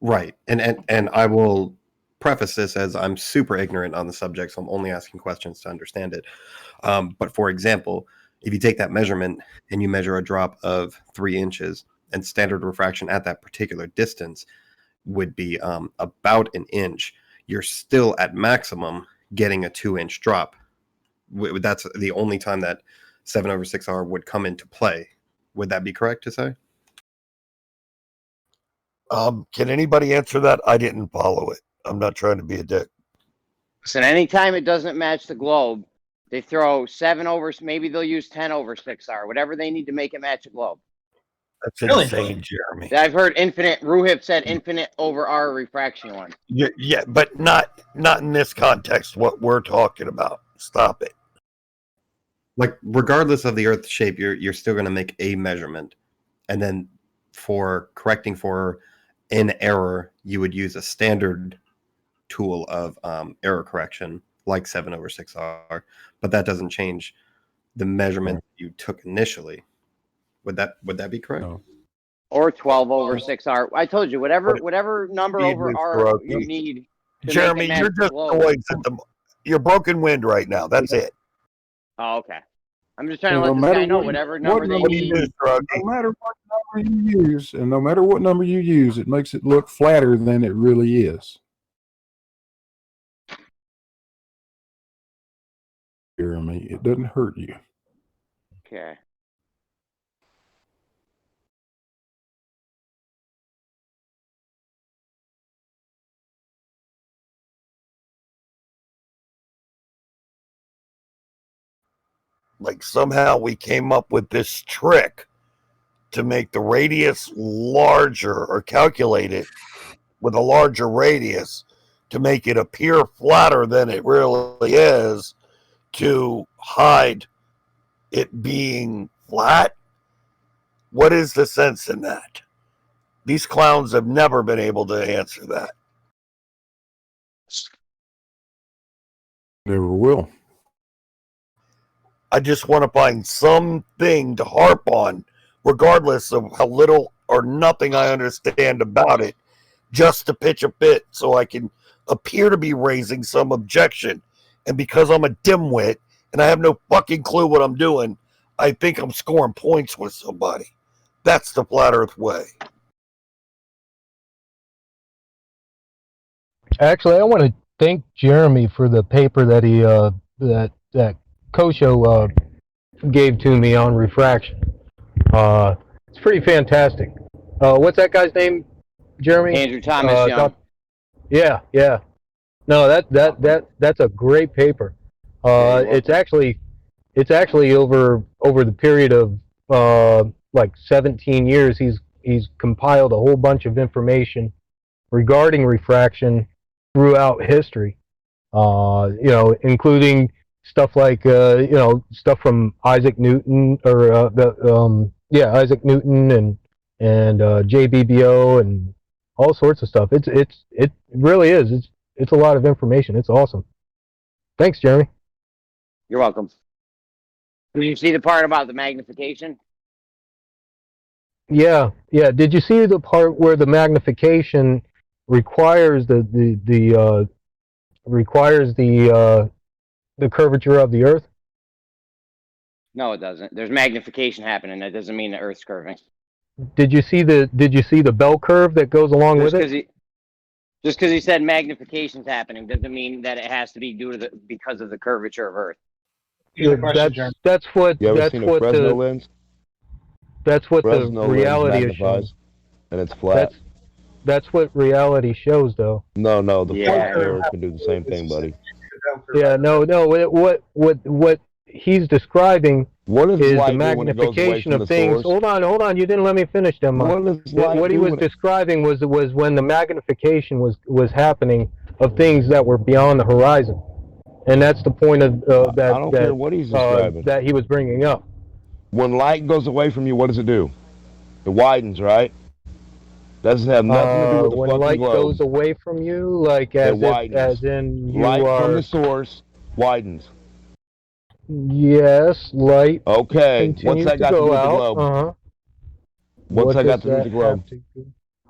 Right. And I will preface this as I'm super ignorant on the subject, so I'm only asking questions to understand it. But for example, if you take that measurement and you measure a drop of 3 inches, and standard refraction at that particular distance would be about an inch, you're still at maximum getting a 2-inch drop. That's the only time that 7/6R would come into play. Would that be correct to say? Can anybody answer that? I didn't follow it. I'm not trying to be a dick. So anytime it doesn't match the globe, they throw 7 over, maybe they'll use 10/6R, whatever they need to make it match a globe. That's insane, Jeremy. I've heard infinite. Ruhip said infinite over R refraction one. Yeah, but not in this context. What we're talking about. Stop it. Like, regardless of the Earth's shape, you're still going to make a measurement, and then for correcting for an error, you would use a standard tool of error correction, like 7/6R. But that doesn't change the measurement you took initially. Would that be correct? No. Or 12/6R. I told you, whatever number over R you need. Jeremy, you're just noise at you're broken wind right now. That's it. Oh, okay. I'm just trying to let this guy know whatever number they need. No matter what number you use, and no matter what number you use, it makes it look flatter than it really is. Jeremy, it doesn't hurt you. Okay. Like somehow we came up with this trick to make the radius larger, or calculate it with a larger radius to make it appear flatter than it really is, to hide it being flat. What is the sense in that? These clowns have never been able to answer that. Never will. I just want to find something to harp on, regardless of how little or nothing I understand about it, just to pitch a fit so I can appear to be raising some objection. And because I'm a dimwit and I have no fucking clue what I'm doing, I think I'm scoring points with somebody. That's the flat earth way. Actually, I want to thank Jeremy for the paper that he that Kosho gave to me on refraction. It's pretty fantastic. What's that guy's name, Jeremy? Andrew Thomas Young. Yeah. No, that's a great paper. It's actually over the period of like 17 years. He's compiled a whole bunch of information regarding refraction throughout history. Including stuff like stuff from Isaac Newton, or Isaac Newton and JBBO and all sorts of stuff. It really is. It's a lot of information. It's awesome. Thanks, Jeremy. You're welcome. Did you see the part about the magnification? Yeah. Did you see the part where the magnification requires the curvature of the Earth? No, it doesn't. There's magnification happening. That doesn't mean the Earth's curving. Did you see the bell curve that goes along with it? Just because he said magnification's happening doesn't mean that it has to be because of the curvature of Earth. That's what you ever seen a Fresnel lens? That's what Fresnel the reality shows. And it's flat. That's what reality shows, though. No, the flat curve can do the same thing, buddy. Yeah, no. What he's describing is the magnification of things. Hold on. You didn't let me finish them. What he was describing was when the magnification was happening of things that were beyond the horizon, and that's the point of that. I don't care what he's describing. That he was bringing up. When light goes away from you, what does it do? It widens, right? Doesn't have nothing to do with the when fucking light globe. goes away from you, like as in you light are... from the source widens. Yes, light. Okay, what's that got to do with the globe? Uh-huh. What's that got to do with the globe?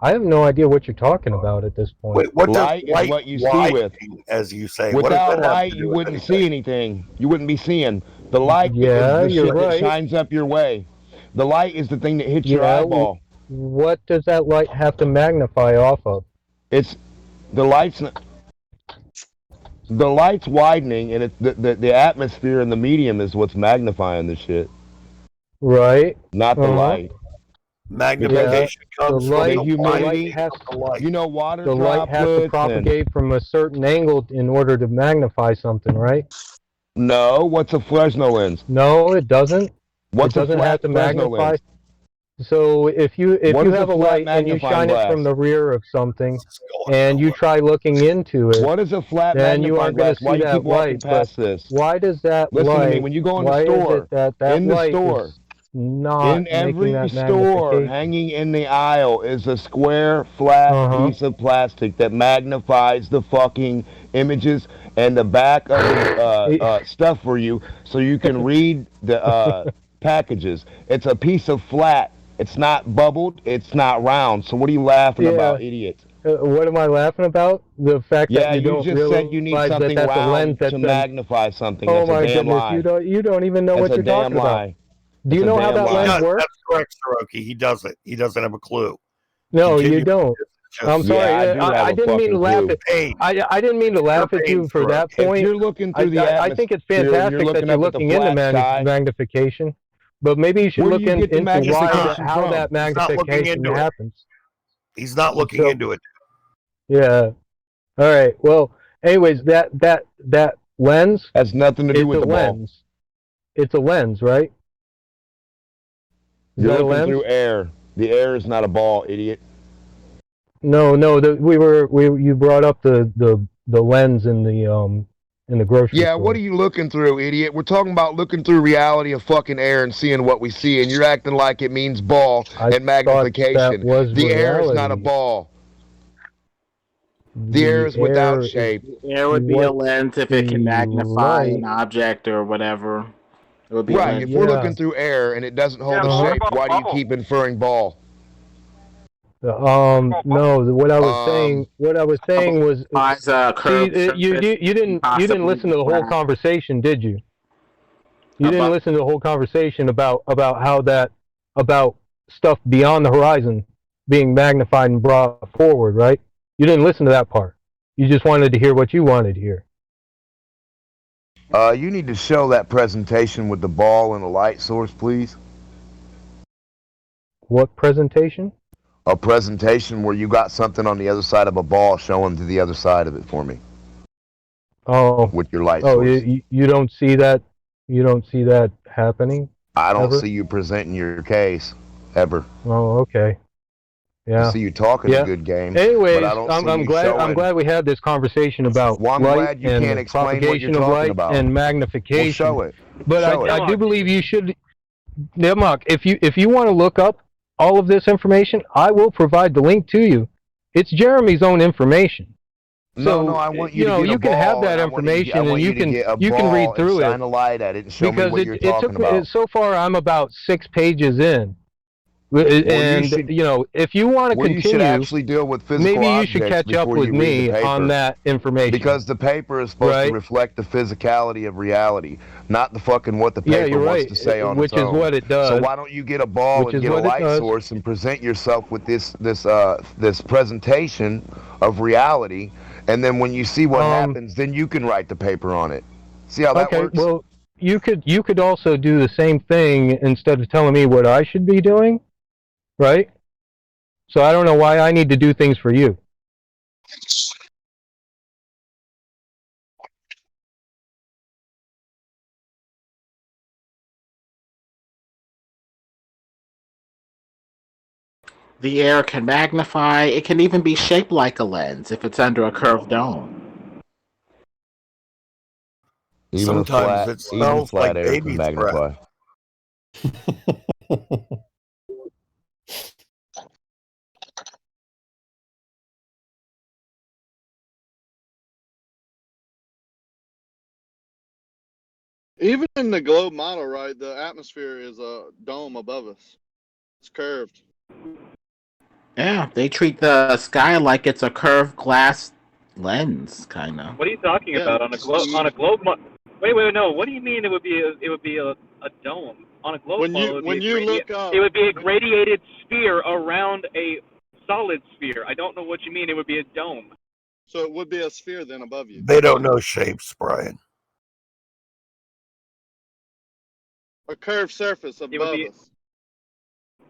I have no idea what you're talking about at this point. Wait, what does Light is what you see with. as you say? What does Without that have light, to do you with wouldn't anything? see anything. You wouldn't be seeing. The light Yeah, is the you're shit that right. shines up your way. The light is the thing that hits your Yeah, eyeball. what does that light have to magnify off of? It's the light's widening, and the atmosphere and the medium is what's magnifying the shit, Right. not the light. Magnification comes the light, from the humidity. has, the light. You know, water the light has to droplets and propagate from a certain angle in order to magnify something, right? no. What's a Fresnel lens? No, it doesn't. What's It a doesn't flat have to Fresnel magnify. lens? So if you What is have a a flat light and you magnifying shine glass? it from the rear of something It's going and you nowhere. try looking into it, What is a flat then you magnifying aren't going glass? to Why see you keep that walking light. But past this? why does that Listen to me. light? When you go in the Why is store, it that in the light store, is not in making every that store, magnification? hanging in the aisle, is a square, flat piece of plastic that magnifies the fucking images and the back of the stuff for you, so you can read the packages. It's a piece of flat. It's not bubbled. It's not round. So what are you laughing about, idiot? What am I laughing about? The fact Yeah, that you you don't just realize said you need that something that's a lens round that's to a. magnify something. Oh That's a my damn goodness! lie. You don't even know That's what a you're damn talking about. lie. Do you That's a know how damn that lie. lens Yes, works? that's correct, Soroki. He doesn't. He doesn't have a clue. No, Continue. you don't. I'm Just sorry. Yeah, I do have I a didn't mean to fucking laugh clue. at. pain. I didn't mean to laugh at you for that If point. you're looking through the I think it's atmosphere and fantastic you're that looking you're up at the looking into flat sky, magnification, but maybe you should where do look you get the into why magnification how from? that He's not looking magnification into it. happens. He's not looking So- into it. Yeah. All right. Well, anyways, that lens. Has nothing to do It's with a the ball. lens. It's a lens, right? Is You're that a looking lens? through air. The air is not a ball, idiot. No. You brought up the lens in the grocery Yeah, store. what are you looking through, idiot? We're talking about looking through reality of fucking air and seeing what we see, and you're acting like it means ball and magnification. That was The air is not a reality. ball. The air is without shape. Air would be a what lens if it can magnify light- an object or whatever. It would be a Right, lens. if we're Yeah. looking through air and it doesn't hold a Uh-huh. shape, why do you keep inferring ball? No. What I was saying was. Finds a See, curved you surface, didn't possibly listen to the whole flat. conversation, did you? You didn't About- listen to the whole conversation about how that about stuff beyond the horizon being magnified and brought forward, right? You didn't listen to that part. You just wanted to hear what you wanted to hear. You need to show that presentation with the ball and the light source, please. What presentation? A presentation where you got something on the other side of a ball showing to the other side of it for me Oh, with your light source. you don't see that. You don't see that happening. I don't ever? see you presenting your case ever. Oh, okay. Yeah. I see you talking a good game. Anyways, but I don't see I'm you glad showing. we had this conversation about Well, I'm light glad you and can't the explain what you're propagation of talking light about. and Well, magnification. show it. But Show I it. do believe you should, Demok, if you want to look up all of this information, I will provide the link to you. It's Jeremy's own information. No, I want you to get a you can have ball, that and I want you to information get- I want and you to can get a you can read ball through and it shine a light at it and show me because what you're talking about. so far I'm about 6 pages in. And if you want to Well, you should continue, actually deal with physical maybe you should objects catch up before with you read me the paper. on that information. Because the paper is supposed Right. to reflect the physicality of reality, not the fucking what the paper you're wants right, to say on which its is own. what it does. So why don't you get a ball Which and is get a what it light does. source and present yourself with this presentation of reality, and then when you see what happens, then you can write the paper on it. See how that works? Well, you could also do the same thing instead of telling me what I should be doing, right? So I don't know why I need to do things for you. The air can magnify. It can even be shaped like a lens if it's under a curved dome. Even Sometimes it smells like air can baby's magnify. Even in the globe model, right, the atmosphere is a dome above us. It's curved. Yeah, they treat the sky like it's a curved glass lens, kind of. What are you talking about on a globe? Wait, no. What do you mean it would be a dome on a globe model? It would be a gradiated sphere around a solid sphere. I don't know what you mean. It would be a dome. So it would be a sphere then above you. They don't know shapes, Brian. A curved surface above us.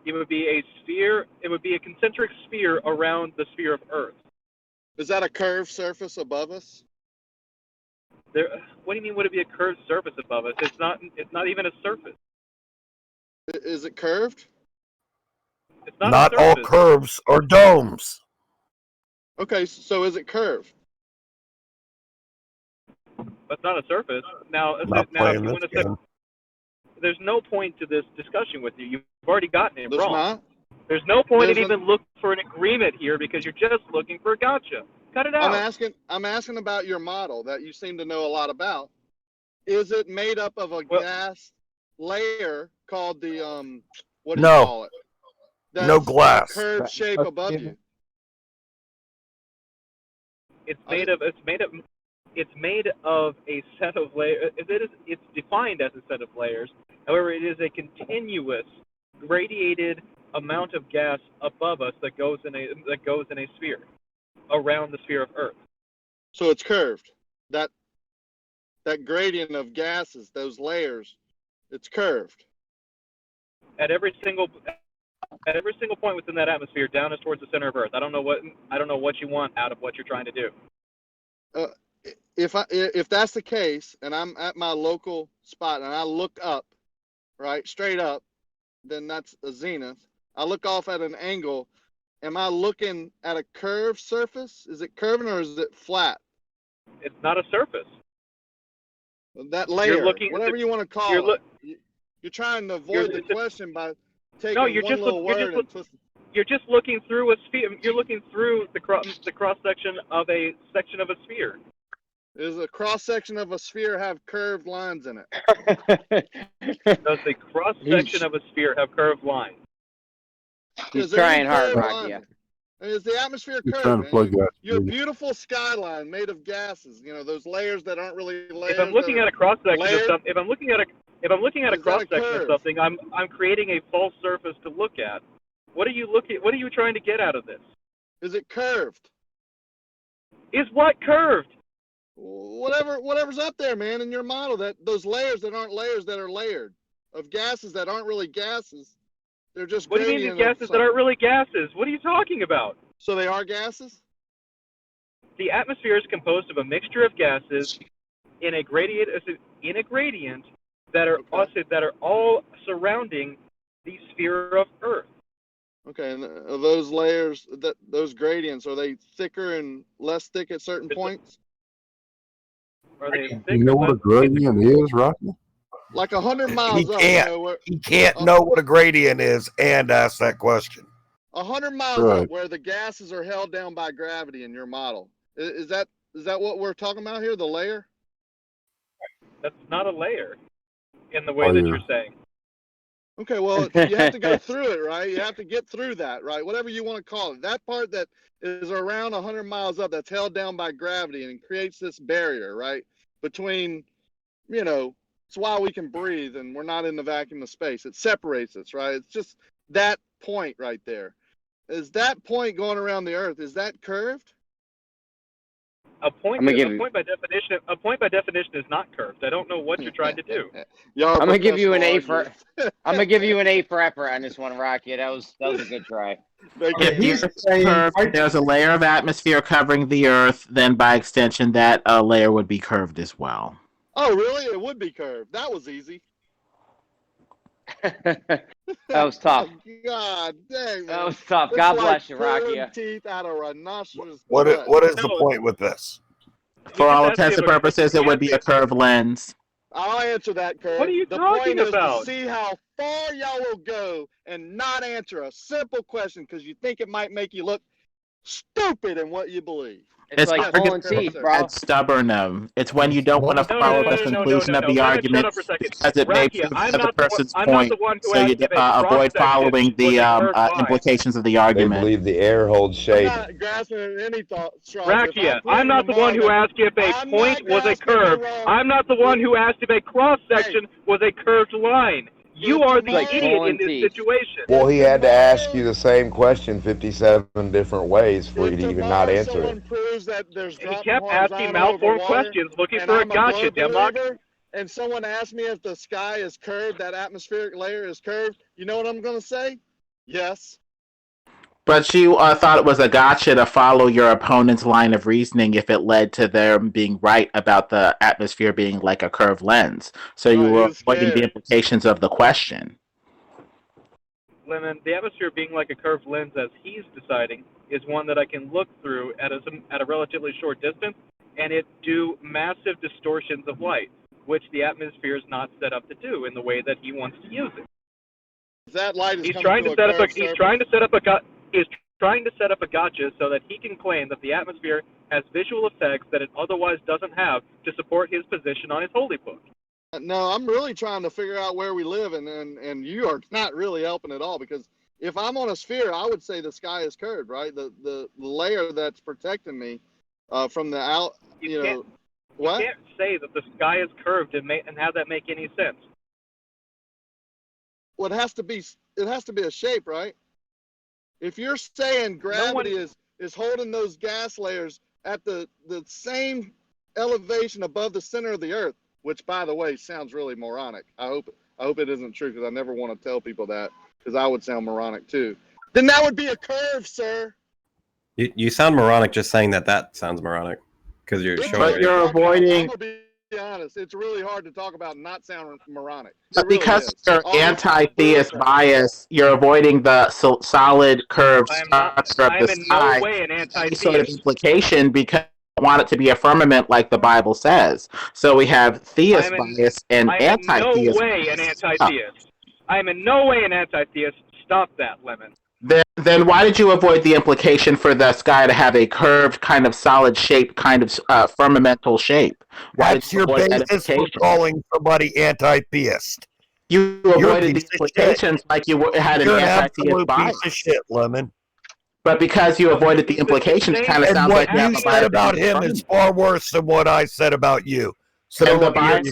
It would be a sphere. It would be a concentric sphere around the sphere of Earth. Is that a curved surface above us? What do you mean? Would it be a curved surface above us? It's not. It's not even a surface. Is it curved? It's not. Not all curves are domes. Okay, so is it curved? That's not a surface. Now, if you want to say, there's no point to this discussion with you. You've already gotten it wrong. Not? There's no point in even looking for an agreement here because you're just looking for a gotcha. Cut it out. I'm asking about your model that you seem to know a lot about. Is it made up of a gas layer called the what do you call it? That's no glass. Curved shape above you. It's made of a set of layers. It's defined as a set of layers. However, it is a continuous, gradiated amount of gas above us that goes in a sphere around the sphere of Earth. So it's curved. That gradient of gases, those layers, it's curved. At every single point within that atmosphere, down is towards the center of Earth. I don't know what you want out of what you're trying to do. If that's the case, and I'm at my local spot and I look up, right, straight up, then that's a zenith. I look off at an angle. Am I looking at a curved surface? Is it curving or is it flat? It's not a surface. That layer, whatever you want to call it. You're trying to avoid the question by taking one little word and twisting. You're just looking through a sphere. You're looking through the cross section of a sphere. Does a cross section of a sphere have curved lines in it? Does the cross section of a sphere have curved lines? He's trying hard, Rocky. Is the atmosphere curved? Your beautiful skyline made of gases. You know those layers that aren't really layers. If I'm looking at a cross section of something, if I'm looking at a cross section of something, I'm creating a false surface to look at. What are you trying to get out of this? Is it curved? Is what curved? Whatever's up there, man, in your model, that those layers that aren't layers that are layered of gases that aren't really gases. They're just. What do you mean gases that aren't really gases? What are you talking about? So they are gases? The atmosphere is composed of a mixture of gases in a gradient that are all surrounding the sphere of Earth. Okay, and those layers, those gradients, are they thicker and less thick at certain points? Are they thick? You know what a gradient is, Rocky? Like 100 miles up. He can't know what a gradient is and ask that question. 100 miles up, where the gases are held down by gravity in your model. Is that what we're talking about here? The layer? That's not a layer, in the way that you're saying. Okay, well, you have to go through it, right? You have to get through that, right? Whatever you want to call it. That part that is around 100 miles up, that's held down by gravity and creates this barrier, right? Between, it's why we can breathe and we're not in the vacuum of space. It separates us, right? It's just that point right there. Is that point going around the Earth, is that curved? A point by definition is not curved. I don't know what you're trying to do. I'm gonna give you an A for effort on this one, Rocky. That was a good try. If the Earth is curved, there's a layer of atmosphere covering the Earth, then by extension, that layer would be curved as well. Oh, really? It would be curved. That was easy. That was tough. God dang, man. That was tough. God bless you, Rocky. Teeth out of rhinoceros. What is the point with this? For all intents and purposes, it would be a curved lens. I'll answer that, Kurt. What are you talking about? To see how far y'all will go and not answer a simple question because you think it might make you look stupid in what you believe. It's like pulling teeth, bro. It's stubborn. It's when you don't want to follow the conclusion of the argument because it may prove the other person's point, so you avoid following the implications of the argument. They believe the air holds shape. I'm not grasping at any thought. Rakia, I'm not the one who asked if a point was a curve. I'm not the one who asked if a cross section was a curved line. You are the idiot in this situation. Well, he had to ask you the same question 57 different ways for you to even not answer it. He kept asking malformed questions, looking for a gotcha, Demlock. And someone asked me if the sky is curved, that atmospheric layer is curved. You know what I'm going to say? Yes. But you thought it was a gotcha to follow your opponent's line of reasoning if it led to them being right about the atmosphere being like a curved lens. So you were avoiding the implications of the question. Lemon, the atmosphere being like a curved lens, as he's deciding, is one that I can look through at a relatively short distance, and it do massive distortions of light, which the atmosphere is not set up to do in the way that he wants to use it. That light is He's trying to set up a gotcha so that he can claim that the atmosphere has visual effects that it otherwise doesn't have to support his position on his holy book. No, I'm really trying to figure out where we live, and you are not really helping at all, because if I'm on a sphere, I would say the sky is curved, right? The layer that's protecting me from the out, what? You can't say that the sky is curved and have that make any sense. Well, it has to be a shape, right? If you're saying gravity is holding those gas layers at the same elevation above the center of the Earth, which, by the way, sounds really moronic. I hope it isn't true, because I never want to tell people that, because I would sound moronic too. Then that would be a curve, sir. You sound moronic just saying that sounds moronic, because you're showing. But you're avoiding. Be honest, it's really hard to talk about and not sound moronic. But because of your anti-theist bias, you're avoiding the solid curved structure of the sky. Any sort of implication because you want it to be a firmament like the Bible says. So we have theist bias and anti-theist. I am in no way an anti-theist. Stop that, Lemon. Then why did you avoid the implication for the sky to have a curved, kind of solid shape, kind of firmamental shape? That's your basis for calling somebody anti-theist. You avoided the implications like you had an anti-theist bias. Piece of shit, Lemon. But because you avoided the implications, it kind of sounds like what you said about him is far worse than what I said about you. So the bias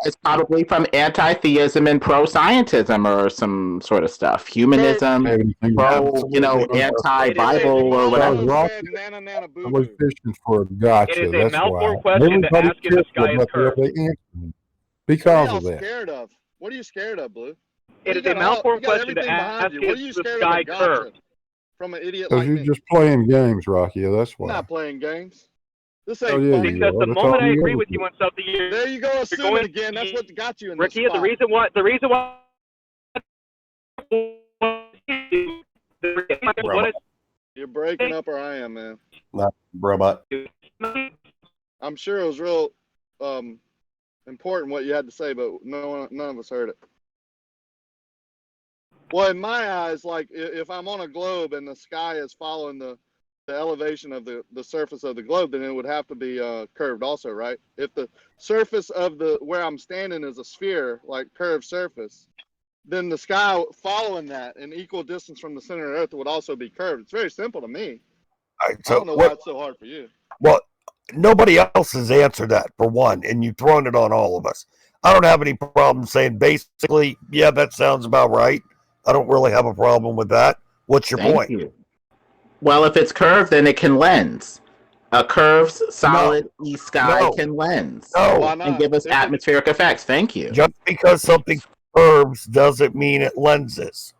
is probably from anti-theism and pro-scientism or some sort of stuff. Humanism, anti-Bible or whatever. I was fishing for a gotcha. It is a malformed question to ask if the sky is curved. Because of that. Scared of? What are you scared of, Blue? It is a malformed question to ask if the sky curved. From an idiot like me. Because you're just playing games, Rocky. That's why. I'm not playing games. This ain't fun. Because the moment I agree with you on something, there you go, assuming again. That's what got you in Ricky, this spot. the reason why you're breaking up, or I am, man. Not robot. I'm sure it was real important what you had to say, but none of us heard it. Well, in my eyes, like if I'm on a globe and the sky is following the elevation of the surface of the globe, then it would have to be curved also, right? If the surface of where I'm standing is a sphere, like curved surface, then the sky following that in equal distance from the center of the Earth would also be curved. It's very simple to me. All right, so I don't know why it's so hard for you. Well, nobody else has answered that, for one, and you've thrown it on all of us. I don't have any problem saying basically, yeah, that sounds about right. I don't really have a problem with that. What's your point? You. Well, if it's curved, then it can lens. A curved, solid sky can lens. And give us atmospheric effects. Thank you. Just because something curves doesn't mean it lenses.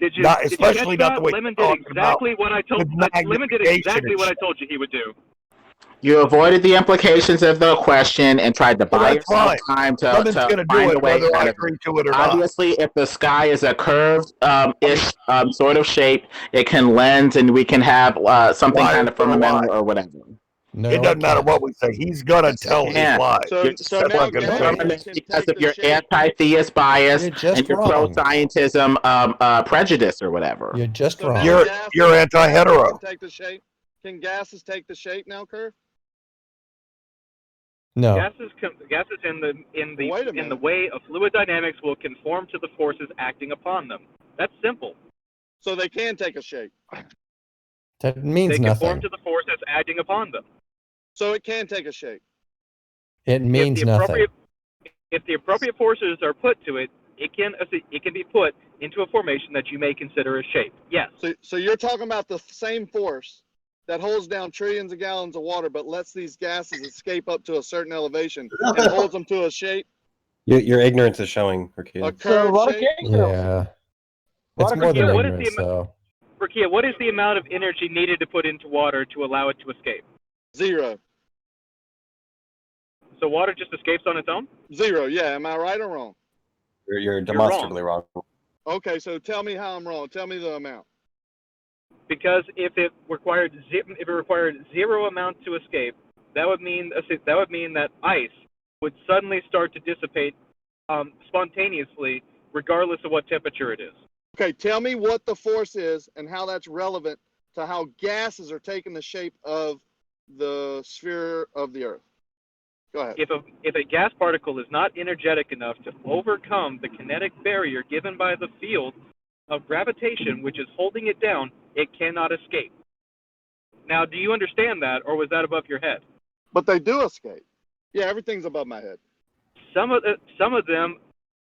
Did you? Not, especially not the way Lemon did exactly what I told. Lemon did exactly what I told you he would do. You avoided the implications of the question and tried to buy yourself time to find a way out of it. Obviously, if the sky is a curved ish sort of shape, it can lens and we can have something kind of firmamental or whatever. No, it doesn't matter what we say. He's gonna tell his lies. So now gas because of your anti-theist bias and your pro-scientism prejudice or whatever. You're just wrong. You're anti-hetero. Can gases take the shape now, Kerr? No. Gases in the way of fluid dynamics will conform to the forces acting upon them. That's simple. So they can take a shape. That means they nothing. conform to the forces acting upon them. So it can take a shape. It means nothing. If the appropriate forces are put to it, it can be put into a formation that you may consider a shape. Yes. So you're talking about the same force that holds down trillions of gallons of water, but lets these gases escape up to a certain elevation and holds them to a shape. Your ignorance is showing, Rakia. A curved shape? Yeah. It's more than ignorance, though. Rakia, what is the amount of energy needed to put into water to allow it to escape? 0. So water just escapes on its own? 0, yeah. Am I right or wrong? You're demonstrably wrong. Okay, so tell me how I'm wrong. Tell me the amount. Because if it required 0 amount to escape, that would mean that ice would suddenly start to dissipate spontaneously, regardless of what temperature it is. Okay, tell me what the force is and how that's relevant to how gases are taking the shape of the sphere of the Earth. Go ahead. If a gas particle is not energetic enough to overcome the kinetic barrier given by the field of gravitation, which is holding it down, it cannot escape. Now, do you understand that, or was that above your head? But they do escape. Yeah, everything's above my head. Some of them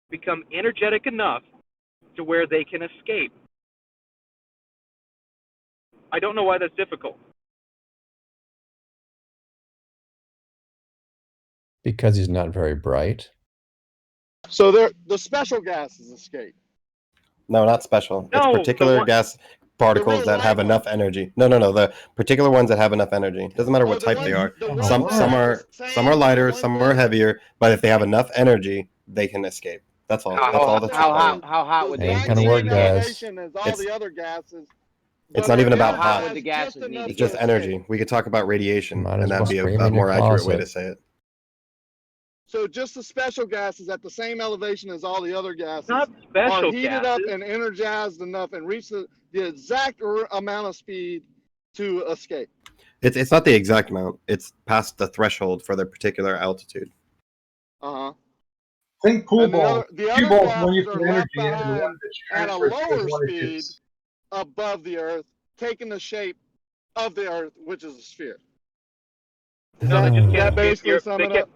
become energetic enough to where they can escape. I don't know why that's difficult. Because he's not very bright. So the special gases escape. No, not special. It's particular gas particles that have enough energy. No. The particular ones that have enough energy. Doesn't matter what type they are. Some are lighter, some are heavier. But if they have enough energy, they can escape. That's all. That's all. How hot would they? Ain't gonna work, guys. All the other gases. It's not even about hot. Would the gases need It's just energy. We could talk about radiation, Might as and that'd well be scream a in more your accurate way closet. to say it. So just the special gases at the same elevation as all the other gases Not special are heated gases. up and energized enough and reach the exact amount of speed to escape. It's not the exact amount. It's past the threshold for their particular altitude. Uh-huh. Think pool ball. The Cue other balls when you gases put are left energy into behind one that's at a transferred to lower one speed is above the Earth, taking the shape of the Earth, which is a sphere. No, they just Does that can't basically escape sum it up?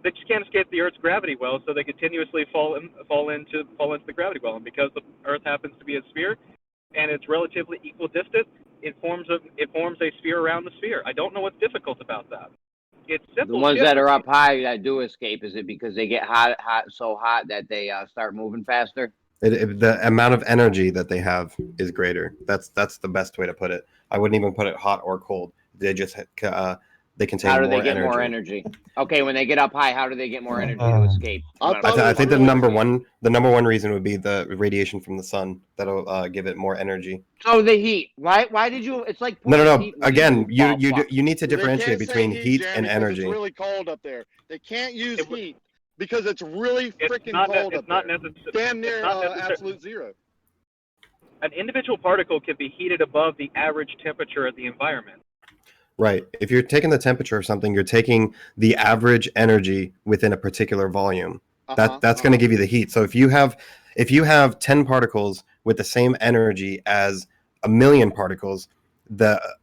They just can't escape the Earth's gravity well, so they continuously fall into the gravity well. And because the Earth happens to be a sphere, and it's relatively equidistant, it forms a sphere around the sphere. I don't know what's difficult about that. It's simple. The ones that are up high that do escape, is it because they get so hot that they start moving faster? The amount of energy that they have is greater. That's the best way to put it. I wouldn't even put it hot or cold. They just they contain How do more they get energy. more energy? Okay, when they get up high, how do they get more energy to escape? I think the number one reason would be the radiation from the sun. That'll give it more energy. So the heat. Why did you? It's like No. Again, you need to differentiate between heat and energy. It's really cold up there. They can't use heat because it's really freaking cold up there. Damn near absolute zero. An individual particle can be heated above the average temperature of the environment. Right. If you're taking the temperature of something, you're taking the average energy within a particular volume. That's going to give you the heat. So if you have 10 particles with the same energy as 1,000,000 particles,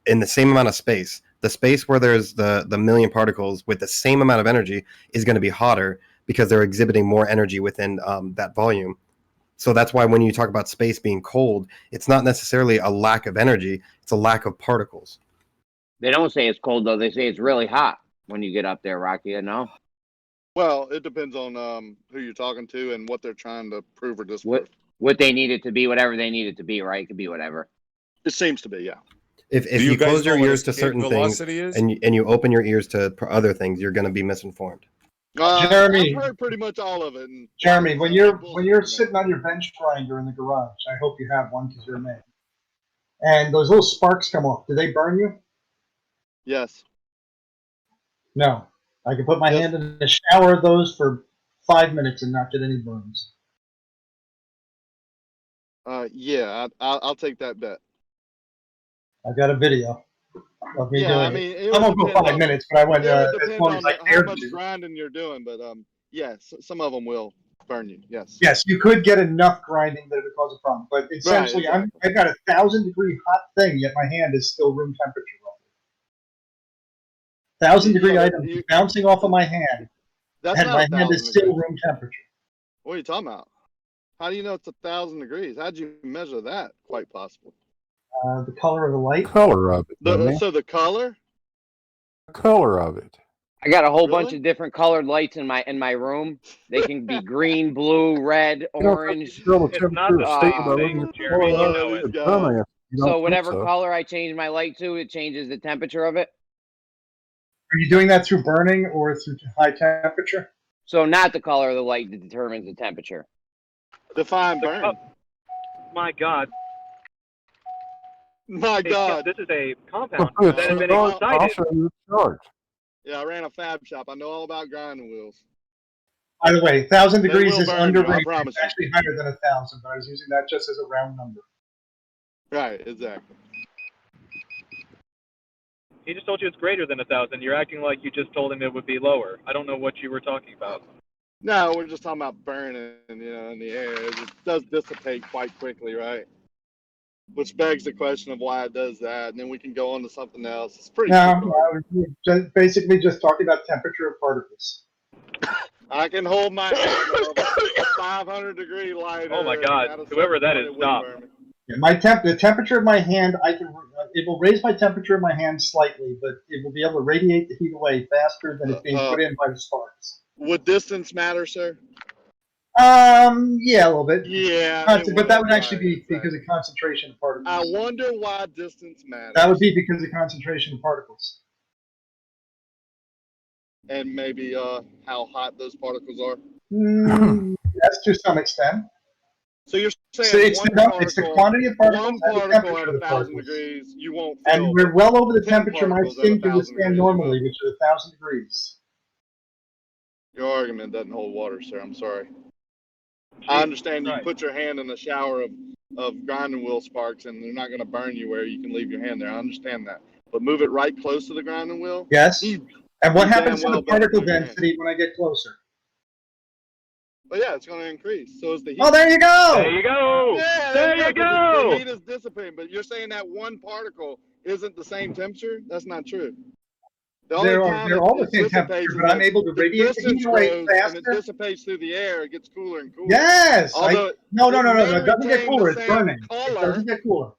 in the same amount of space, the space where there's the 1,000,000 particles with the same amount of energy is going to be hotter because they're exhibiting more energy within that volume. So that's why when you talk about space being cold, it's not necessarily a lack of energy; it's a lack of particles. They don't say it's cold, though. They say it's really hot when you get up there, Rocky, you know? Well, it depends on who you're talking to and what they're trying to prove or disprove. What they need it to be, whatever they need it to be, right? It could be whatever. It seems to be, yeah. If you close your ears to certain things and you open your ears to other things, you're going to be misinformed. Jeremy, I've heard pretty much all of it. And Jeremy, when you're sitting on your bench grinder in the garage, I hope you have one because you're a man, and those little sparks come off, do they burn you? Yes. No. I can put my hand in a shower of those for 5 minutes and not get any burns. Yeah, I'll take that bet. I've got a video of me doing I mean, it. I won't go 5 minutes, but I went as long as I how cared much to. grinding you're doing, but yes, some of them will burn you. Yes. Yes, you could get enough grinding that it would cause a problem, but essentially, Right, exactly. I've got a 1,000-degree hot thing, yet my hand is still room temperature. 1,000-degree items bouncing off of my hand, That's and not my hand is 1,000 still degrees. room temperature. What are you talking about? How do you know it's 1,000 degrees? How'd you measure that? Quite possibly. The color of the light. Color of it. So the color? Color of it. I got a whole bunch of different colored lights in my room. They can be green, blue, red, orange. It's not the same thing, Jeremy. You know it. So whatever color I change my light to, it changes the temperature of it. Are you doing that through burning or through high temperature? So not the color of the light that determines the temperature. Define burn. My God. My God. This is a compound Oh, that has been I'll excited. show you the chart. Yeah, I ran a fab shop. I know all about grinding wheels. By the way, 1,000 degrees will is burn you, I underrated. promise It's actually higher than 1,000, but I was using that just as a round number. Right, exactly. He just told you it's greater than 1,000. You're acting like you just told him it would be lower. I don't know what you were talking about. No, we're just talking about burning, in the air. It does dissipate quite quickly, right? Which begs the question of why it does that, and then we can go on to something else. It's pretty simple. Basically just talking about temperature of particles. I can hold my hand over 500-degree lighter. Oh my God! Whoever that is, stop. Yeah, the temperature of my hand, it will raise my temperature of my hand slightly, but it will be able to radiate the heat away faster than it's being put in by the sparks. Would distance matter, sir? Yeah, a little bit. Yeah, but that would actually be because of concentration of particles. I wonder why distance matters. That would be because of concentration of particles. And maybe how hot those particles are. Yes, to some extent. So you're saying So it's the quantity of particles. One particle at 1,000 degrees, you won't feel. And we're well over the temperature my skin can withstand normally, which is 1,000 degrees. Your argument doesn't hold water, sir. I'm sorry. I understand you put your hand in a shower of grinding wheel sparks, and they're not going to burn you where you can leave your hand there. I understand that. But move it right close to the grinding wheel. Yes. And what happens to the particle density when I get closer? Well, yeah, it's going to increase. So is the heat. Oh, there you go. There you go. Yeah, there you go. The heat is dissipating, but you're saying that one particle isn't the same temperature? That's not true. They're all the same temperature, but I'm able to radiate the heat away faster. And it dissipates through the air. It gets cooler and cooler. Yes. No. It doesn't retain get cooler. the It's same burning. color. It doesn't get cooler.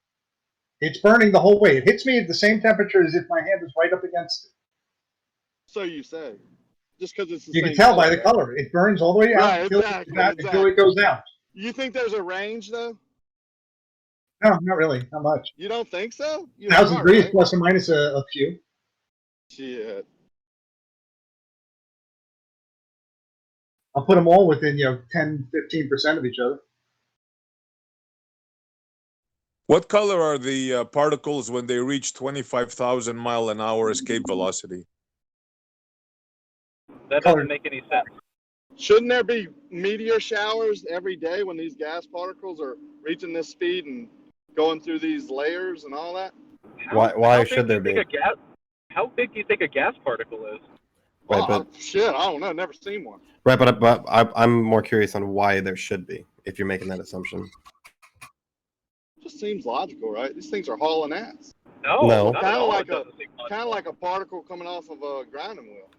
It's burning the whole way. It hits me at the same temperature as if my hand was right up against it. So you say. Just because it's the You same can tell by color, the color. It burns all the way out Right, until it goes down. You think there's a range, though? No, not really. Not much. You don't think so? 1,000 degrees plus or minus a few. Shit. I'll put them all within 10-15% of each other. What color are the particles when they reach 25,000 mile an hour escape velocity? That doesn't make any sense. Shouldn't there be meteor showers every day when these gas particles are reaching this speed and going through these layers and all that? Why should there be? How big do you think a gas particle is? Right, but shit, I don't know. Never seen one. Right, but I'm more curious on why there should be, if you're making that assumption. Just seems logical, right? These things are hauling ass. No. Kind of like a particle coming off of a grinding wheel.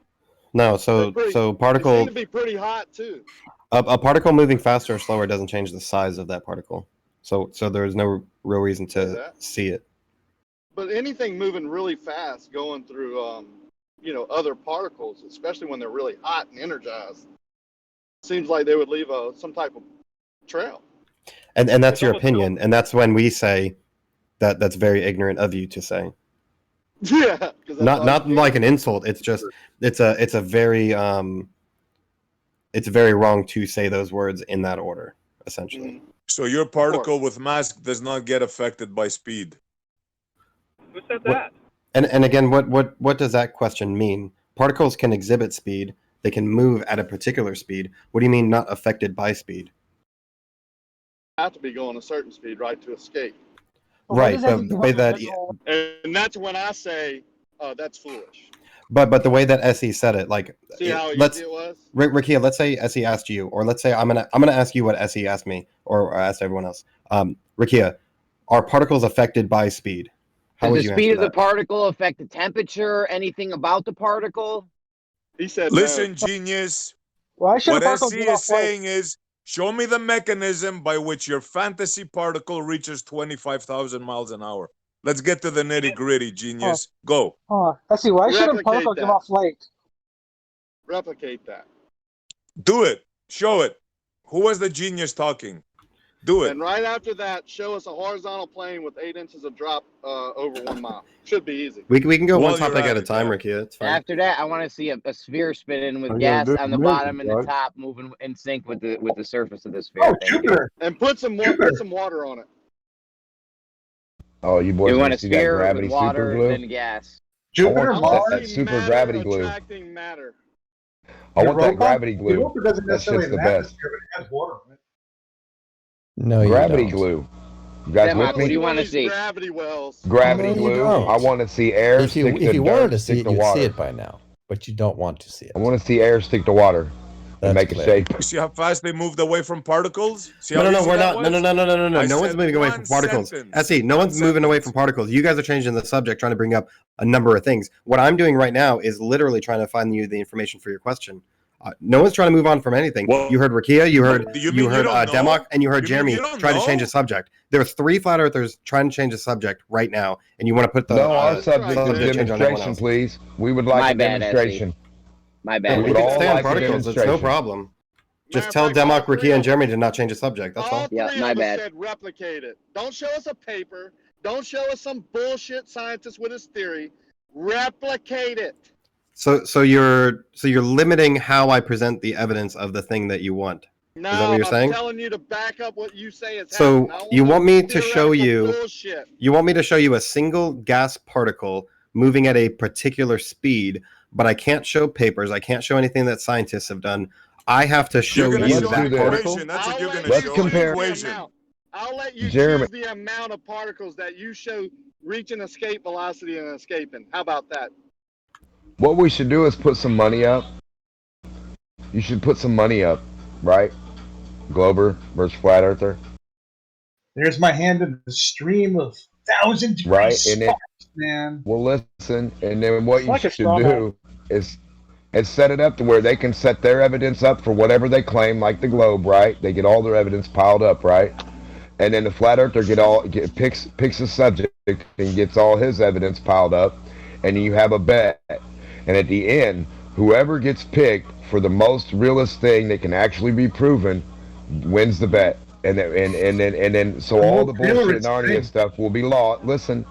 No, so particle. They seem to be pretty hot too. A particle moving faster or slower doesn't change the size of that particle. So there's no real reason to see it. But anything moving really fast, going through other particles, especially when they're really hot and energized, seems like they would leave some type of trail. And that's your opinion, and that's when we say that's very ignorant of you to say. Yeah, not like an insult. It's just it's very wrong to say those words in that order, essentially. So your particle with mass does not get affected by speed. Who said that? And again, what does that question mean? particles can exhibit speed. They can move at a particular speed. What do you mean not affected by speed? Have to be going a certain speed, right, to escape. Right, but the way that and that's when I say that's foolish. but the way that SE said it, like, see how let's easy it was. Rikia, let's say SE asked you, or let's say I'm gonna ask you what SE asked me, or asked everyone else. Rikia, are particles affected by speed? How Does the speed of the particle affect the temperature? Anything about the particle? He said, "Listen, no. genius. Why should what particles SC get is saying is, show me the mechanism by which your fantasy particle reaches 25,000 miles an hour. Let's get to the nitty gritty, genius. Go. Let's see. Why shouldn't Replicate particles that. give off light? Replicate that. Do it. Show it. Who was the genius talking? Do it. And right after that, show us a horizontal plane with 8 inches of drop over 1 mile. Should be easy. We can go one topic at a time, Rikia. It's fine. After that, I want to see a sphere spinning with I gas gotta do on the the bottom movie, and the right? top moving in sync with the surface of the sphere. Oh, Thank you. Jupiter. And put some water on it. Oh, you boys You want want a to see that sphere gravity with water super glue? and then gas. Jupiter, I want Mars, that super gravity glue. Attracting matter. I want that Europa? gravity glue. Europa doesn't That necessarily shit's the have an best. atmosphere, but it has water in it. No, you Gravity don't. glue. You guys Then with what do me? you want to see? Gravity wells. Gravity No, you glue. don't. I want to see air If you stick to wanted dirt, to see stick it, to you'd see water. it by now, but you don't want to see it. I want to see air stick to water and That's make a clear. shape. You see how fast they moved away from particles? See how No, easy we're that not. was? No. I No one's said moving away one from particles. sentence. SE, no One one's moving away sentence. from particles. You guys are changing the subject, trying to bring up a number of things. What I'm doing right now is literally trying to find you the information for your question. No one's trying to move on from anything. Well, you heard Rikia, you heard do you mean you don't know? Demok, and you heard You mean Jeremy you don't try to change know? the subject. There are 3 flat earthers trying to change the subject right now, and you want to put the No, our subject is change on everyone demonstration, else. please. We would like My a bad, demonstration. My We bad. would can all stay on like a particles. It's no demonstration. problem. Just Matter tell of fact, all Demok, three Rikia, and of Jeremy to not change the subject. That's all. All Yeah, three my of us bad. said replicate it. Don't show us a paper. Don't show us some bullshit scientist with his theory. Replicate it. So you're limiting how I present the evidence of the thing that you want. No, Is that what you're I'm saying? telling you to back up what you say is So happening. I you want me to theoretical show you bullshit. a single gas particle moving at a particular speed, but I can't show papers. I can't show anything that scientists have done. I have to show You're gonna you show that the particle. equation. That's what I'll you're let gonna Let's show. compare- The equation. I'll let you Jeremy. choose the amount of particles that you show reaching escape velocity and escaping. How about that? What we should do is put some money up. You should put some money up, right? Glober versus Flat Earther, There's my hand in the stream of 1,000 degrees right? And then sparks, man. we'll listen, and then what It's you like a should straw do is set it up to where they can set their evidence up for whatever they claim, like the globe, right? They get all their evidence piled up, right? And then the Flat Earther picks a subject and gets all his evidence piled up, and you have a bet. And at the end, whoever gets picked for the most realist thing that can actually be proven wins the bet. And then so all the bullshit and Narnia stuff will be lost. Listen,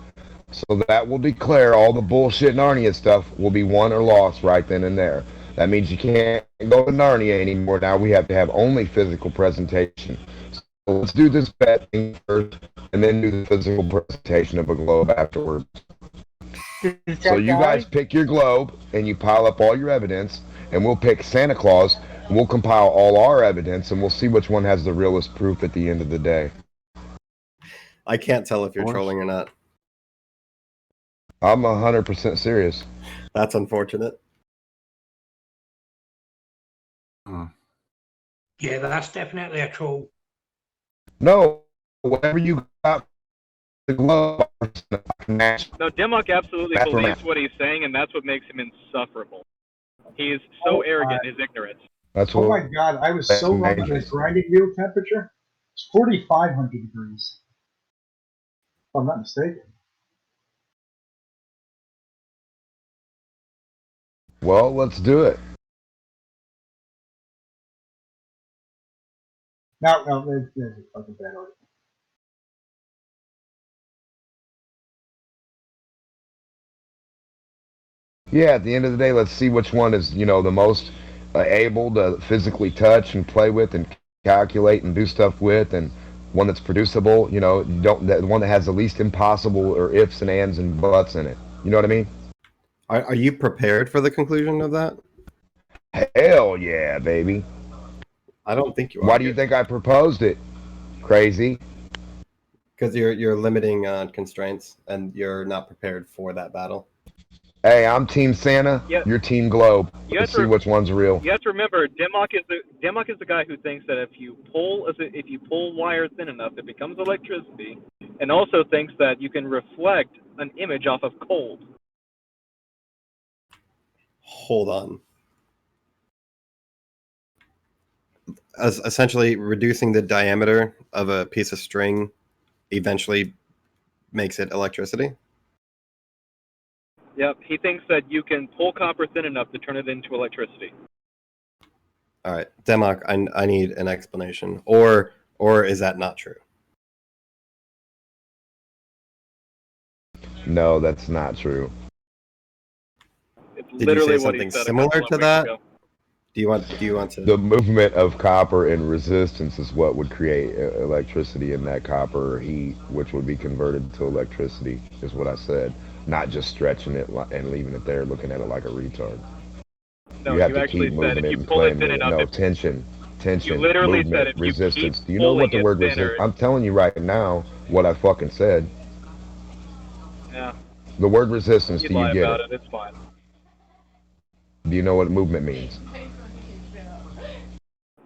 so that will declare all the bullshit Narnia stuff will be won or lost right then and there. That means you can't go to Narnia anymore. Now we have to have only physical presentation. So let's do this bet thing first, and then do the physical presentation of a globe afterwards. So you guys pick your globe, and you pile up all your evidence, and we'll pick Santa Claus, and we'll compile all our evidence, and we'll see which one has the realest proof at the end of the day. I can't tell if you're trolling or not. I'm 100% serious. That's unfortunate. Yeah, that's definitely a troll. No, whatever you got, the globe. No, Demok absolutely That's believes math. what he's saying, and that's what makes him insufferable. He is so arrogant in his ignorance. That's Oh what. my god, I was so wrong on the grinding wheel temperature. It's 4,500 degrees. If I'm not mistaken. Well, let's do it. No, there's a fucking bad argument. Yeah, at the end of the day, let's see which one is, the most able to physically touch and play with and calculate and do stuff with, and one that's producible. The one that has the least impossible or ifs and ands and buts in it. You know what I mean? Are you prepared for the conclusion of that? Hell yeah, baby. I don't think you are. Why do you think I proposed it? Crazy. Because you're limiting constraints and you're not prepared for that battle. Hey, I'm Team Santa. Yeah. You're Team Globe. Let's see which one's real. You have to remember, Demok is the guy who thinks that if you pull wire thin enough, it becomes electricity, and also thinks that you can reflect an image off of cold. Hold on. As essentially reducing the diameter of a piece of string eventually makes it electricity. Yep, he thinks that you can pull copper thin enough to turn it into electricity. All right, Demok, I need an explanation, or is that not true? No, that's not true. It's Did literally you say what he something said similar to that? Ago. Do you want to? The movement of copper and resistance is what would create electricity in that copper or heat, which would be converted to electricity, is what I said. Not just stretching it and leaving it there, looking at it like a retard. No, you have you to actually keep said moving if it you and pull it playing thin with it. enough, No, tension, you literally movement, said if you resistance. keep Do you know what pulling the word it thinner, resistance? I'm telling you right now what I fucking said. Yeah. The word resistance, You do lie you get about it? it. It's fine. Do you know what movement means?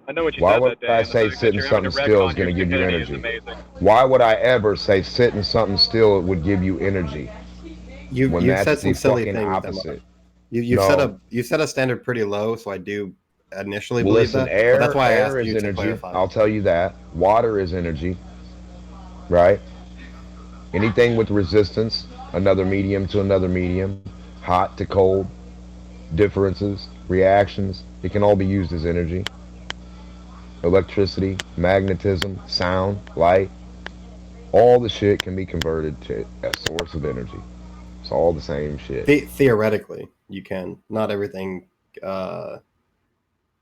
I know what you Why said would that day. I and the say fact that sitting you're having something to still retcon is going to your give you stupidity is energy? amazing. Why would I ever say sitting something still would give you energy? When You've that's said the some silly fucking things, opposite. You No. set a standard pretty low, so I do initially Well, believe listen, that. But that's why I asked air you is to energy. clarify. I'll tell you that. Water is energy, right? Anything with resistance, another medium to another medium, hot to cold, differences, reactions, it can all be used as energy. Electricity, magnetism, sound, light, all the shit can be converted to a source of energy. It's all the same shit. Theoretically, you can. Not everything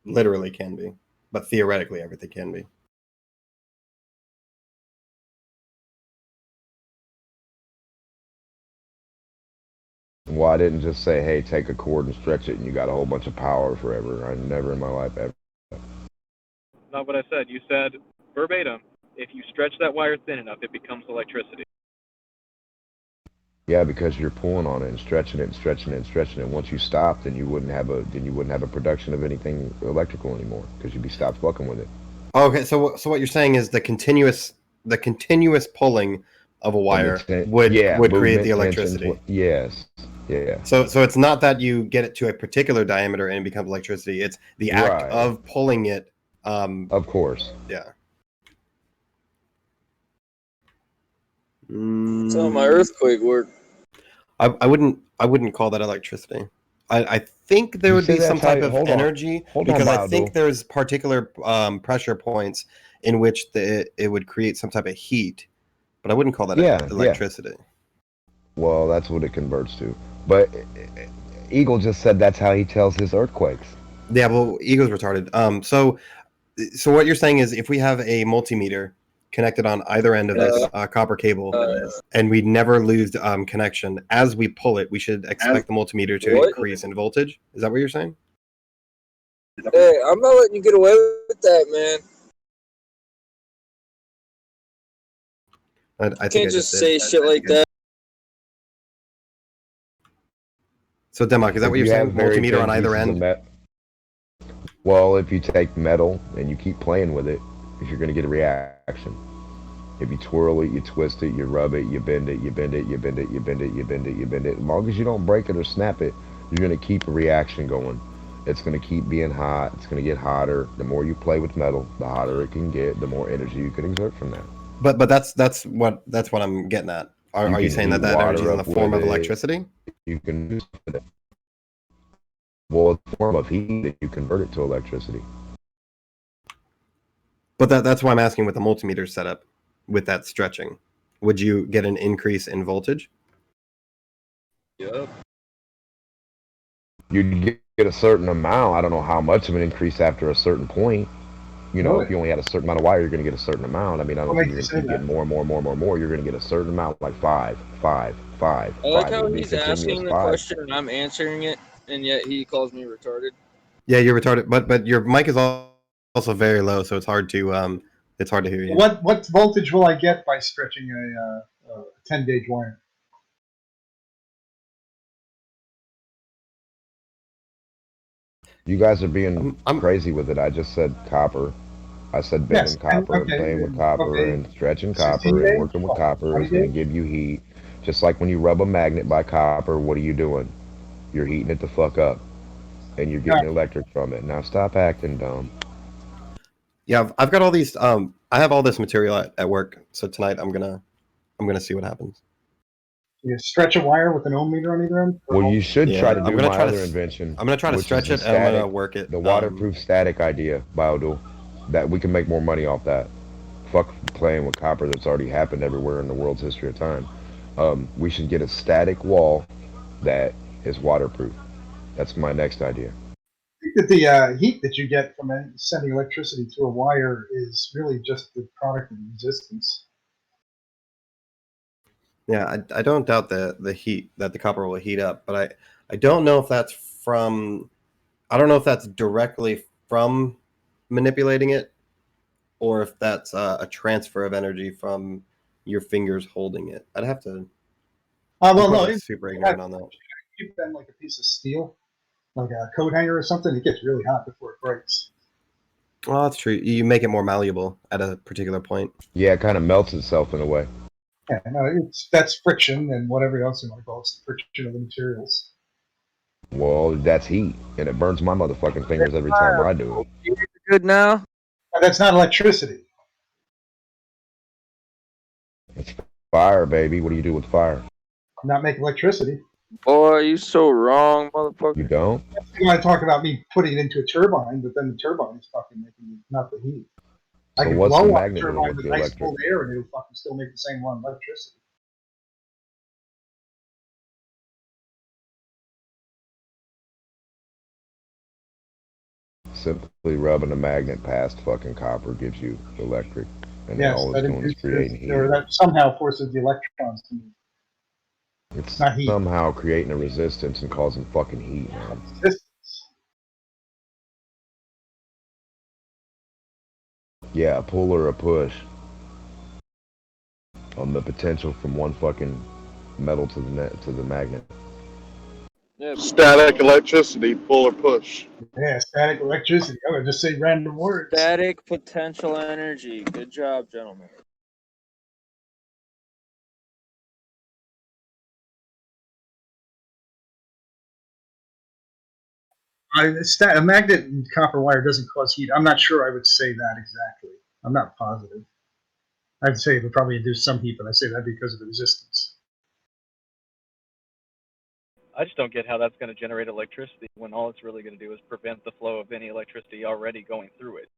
literally can be, but theoretically everything can be. Well, I didn't just say, hey, take a cord and stretch it and you got a whole bunch of power forever. I never in my life ever. Not what I said. You said verbatim, if you stretch that wire thin enough, it becomes electricity. Yeah, because you're pulling on it and stretching it and stretching it and stretching it. Once you stop, then you wouldn't have a production of anything electrical anymore because you'd be stopped fucking with it. Okay, so what you're saying is the continuous pulling of a wire would create the electricity. Tensions, yes. Yeah. So it's not that you get it to a particular diameter and it becomes electricity. It's the act of pulling it. Of course. Yeah. That's how my earthquake work. I wouldn't call that electricity. I think there would be some type of energy because I think there's particular pressure points in which it would create some type of heat, but I wouldn't call that electricity. Well, that's what it converts to. But Eagle just said that's how he tells his earthquakes. Yeah, well, Eagle's retarded. So what you're saying is if we have a multimeter connected on either end of this copper cable, and we never lose connection, as we pull it, we should expect the multimeter to increase in voltage. Is that what you're saying? Hey, I'm not letting you get away with that, man. I can't just say shit like that. So, Demok, is that what you're saying? Multimeter on either end? Well, if you take metal and you keep playing with it, you're going to get a reaction. If you twirl it, you twist it, you rub it, you bend it, you bend it, you bend it, you bend it, you bend it, you bend it. As long as you don't break it or snap it, you're going to keep a reaction going. It's going to keep being hot. It's going to get hotter. The more you play with metal, the hotter it can get, the more energy you can exert from that. But that's what I'm getting at. Are you saying that energy is in the form of electricity? You can use it. Well, it's a form of heat that you convert it to electricity. But that's why I'm asking with the multimeter setup, with that stretching, would you get an increase in voltage? Yep. You'd get a certain amount. I don't know how much of an increase after a certain point. You know, if you only had a certain amount of wire, you're going to get a certain amount. I mean, I don't think you're going to keep getting more. You're going to get a certain amount, like 5, 5. I like 5 how would be he's continuous asking the 5. question and I'm answering it, and yet he calls me retarded. Yeah, you're retarded, but your mic is also very low, so it's hard to hear you. What voltage will I get by stretching a 10-gauge wire? You guys are being crazy with it. I just said copper. I said bending copper and playing with copper and stretching copper and working with copper is going to give you heat. Just like when you rub a magnet by copper, what are you doing? You're heating it the fuck up, and you're getting electric from it. Now stop acting dumb. Yeah, I've got all these. I have all this material at work, so tonight I'm gonna see what happens. You stretch a wire with an ohm meter on either end? Well, you should try to do my other invention. I'm gonna try to stretch it, and I'm gonna work it. The waterproof static idea, Biodual, that we can make more money off that. Fuck playing with copper that's already happened everywhere in the world's history of time. We should get a static wall that is waterproof. That's my next idea. I think that the heat that you get from sending electricity through a wire is really just the product of resistance. Yeah, I don't doubt the heat that the copper will heat up, but I don't know if that's from. I don't know if that's directly from manipulating it, or if that's a transfer of energy from your fingers holding it. I'd have to. Well, no, it's super ignorant on that. Keep them like a piece of steel, like a coat hanger or something. It gets really hot before it breaks. Well, that's true. You make it more malleable at a particular point. Yeah, it kind of melts itself in a way. Yeah, no, that's friction and whatever else you want to call it. It's the friction of the materials. Well, that's heat, and it burns my motherfucking fingers every time I do it. Good now? That's not electricity. It's fire, baby. What do you do with fire? Not make electricity. Boy, you so wrong, motherfucker. You don't? You want to talk about me putting it into a turbine, but then the turbine is fucking making not the heat. I can what's the blow up a magnet doing turbine with with the nice electric? cold air, and it'll fucking still make the same one electricity. Simply rubbing a magnet past fucking copper gives you electric, and Yes, all that it's doing is creating heat. or that somehow forces the electrons to move. It's not heat. somehow creating a resistance and causing fucking heat, man. Yeah, a pull or a push on the potential from one fucking metal to the magnet. Yeah, Static electricity, pull or push. Yeah, static electricity. I would just say random words. Static potential energy. Good job, gentlemen. A magnet and copper wire doesn't cause heat. I'm not sure I would say that exactly. I'm not positive. I'd say it would probably induce some heat, but I say that because of the resistance. I just don't get how that's going to generate electricity when all it's really going to do is prevent the flow of any electricity already going through it.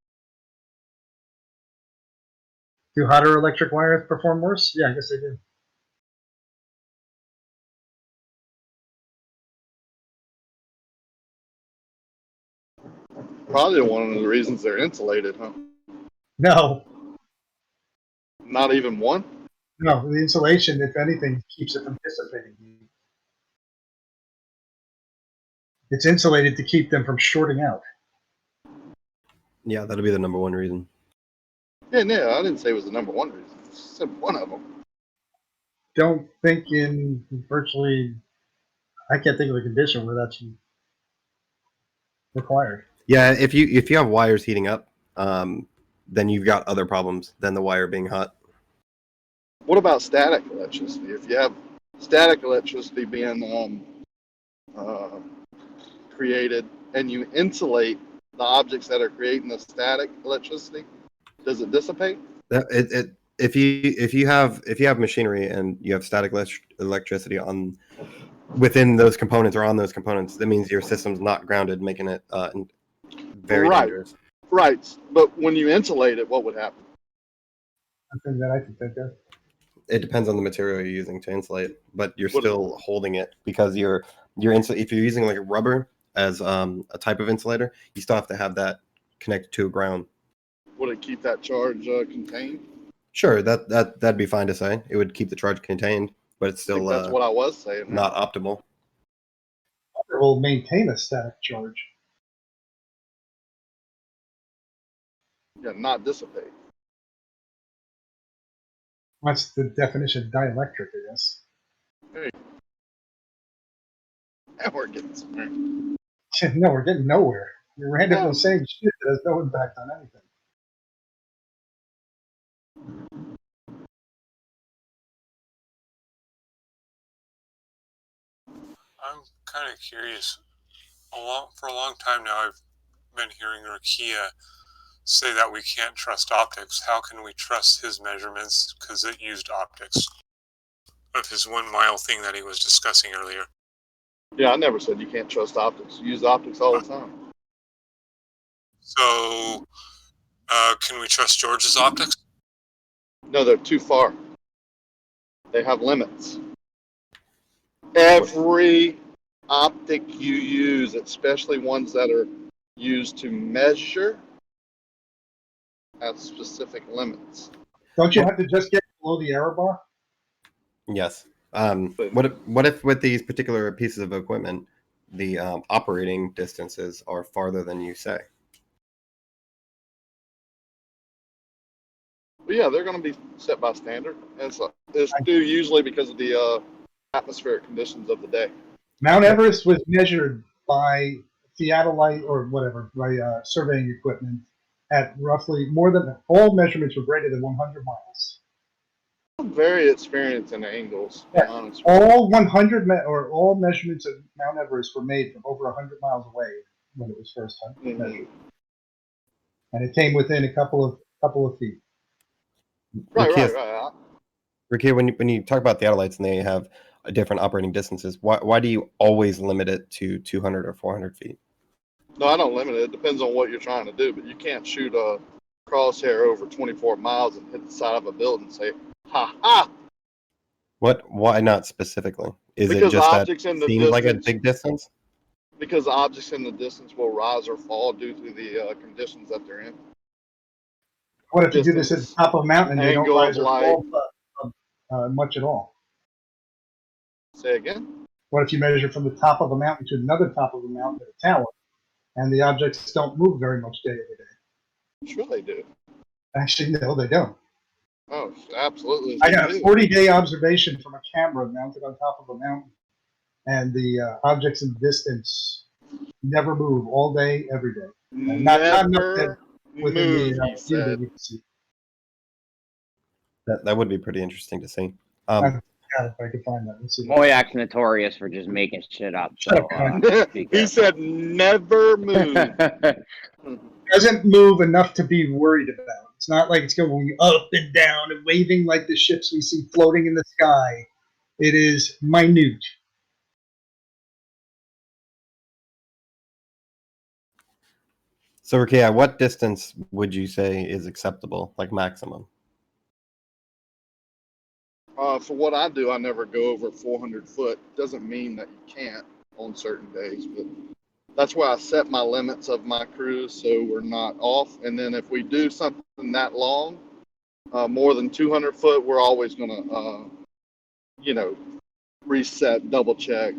Do hotter electric wires perform worse? Yeah, I guess they do. Probably one of the reasons they're insulated, huh? No. Not even one? No, the insulation, if anything, keeps it from dissipating heat. It's insulated to keep them from shorting out. Yeah, that'll be the number one reason. Yeah, I didn't say it was the number one reason. I said one of them. Don't think in virtually, I can't think of a condition where that's required. Yeah, if you have wires heating up, then you've got other problems than the wire being hot. What about static electricity? If you have static electricity being created and you insulate the objects that are creating the static electricity, does it dissipate? If you have machinery and you have static electricity within those components or on those components, that means your system's not grounded, making it very dangerous. Right, but when you insulate it, what would happen? Something that I can think of. It depends on the material you're using to insulate, but you're still holding it because if you're using like rubber as a type of insulator, you still have to have that connected to a ground. Would it keep that charge contained? Sure, that'd be fine to say. It would keep the charge contained, but it's still that's what I was saying. Not optimal. It will maintain a static charge. Yeah, not dissipate. That's the definition of dielectric, I guess. Hey. Now we're getting somewhere. No, we're getting nowhere. You're randomly saying shit that has no impact on anything. I'm kind of curious. For a long time now, I've been hearing Rakia say that we can't trust optics. How can we trust his measurements? Because it used optics of his 1 mile thing that he was discussing earlier. Yeah, I never said you can't trust optics. You use optics all the time. So, can we trust George's optics? No, they're too far. They have limits. Every optic you use, especially ones that are used to measure, have specific limits. Don't you have to just get below the error bar? Yes. What if with these particular pieces of equipment, the operating distances are farther than you say? But yeah, they're going to be set by standard. And it's due usually because of the atmospheric conditions of the day. Mount Everest was measured by theodolite or whatever, by surveying equipment at roughly more than all measurements were greater than 100 miles. I'm very experienced in angles, to be honest. All 100 or all measurements of Mount Everest were made from over 100 miles away when it was first measured, and it came within a couple of feet. Right. Ricky, when you talk about theodolites and they have different operating distances, why do you always limit it to 200 or 400 feet? No, I don't limit it. It depends on what you're trying to do, but you can't shoot a crosshair over 24 miles and hit the side of a building and say, ha ha! Why not specifically? Is Because it just objects that in the seems like a distance- big distance? Because objects in the distance will rise or fall due to the conditions that they're in. What if you do this at the top of a mountain and they don't Angle of rise or light. fall much at all? Say again? What if you measure from the top of a mountain to another top of a mountain at a tower, and the objects don't move very much day over day? Sure they do. Actually, no, they don't. Oh, absolutely. I got a 40-day observation from a camera mounted on top of a mountain, and the objects in the distance never move all day, every day. Not Never within move, the he view said. that you can see. That would be pretty interesting to see. Yeah, if I could find that. Let's see. Moyak's notorious for just making shit up. So, He said never move. Doesn't move enough to be worried about. It's not like it's going up and down and waving like the ships we see floating in the sky. It is minute. So, Ricky, at what distance would you say is acceptable, like maximum? For what I do, I never go over 400 foot. Doesn't mean that you can't on certain days, but that's where I set my limits of my cruise so we're not off. And then if we do something that long, more than 200 foot, we're always going to, reset, double check.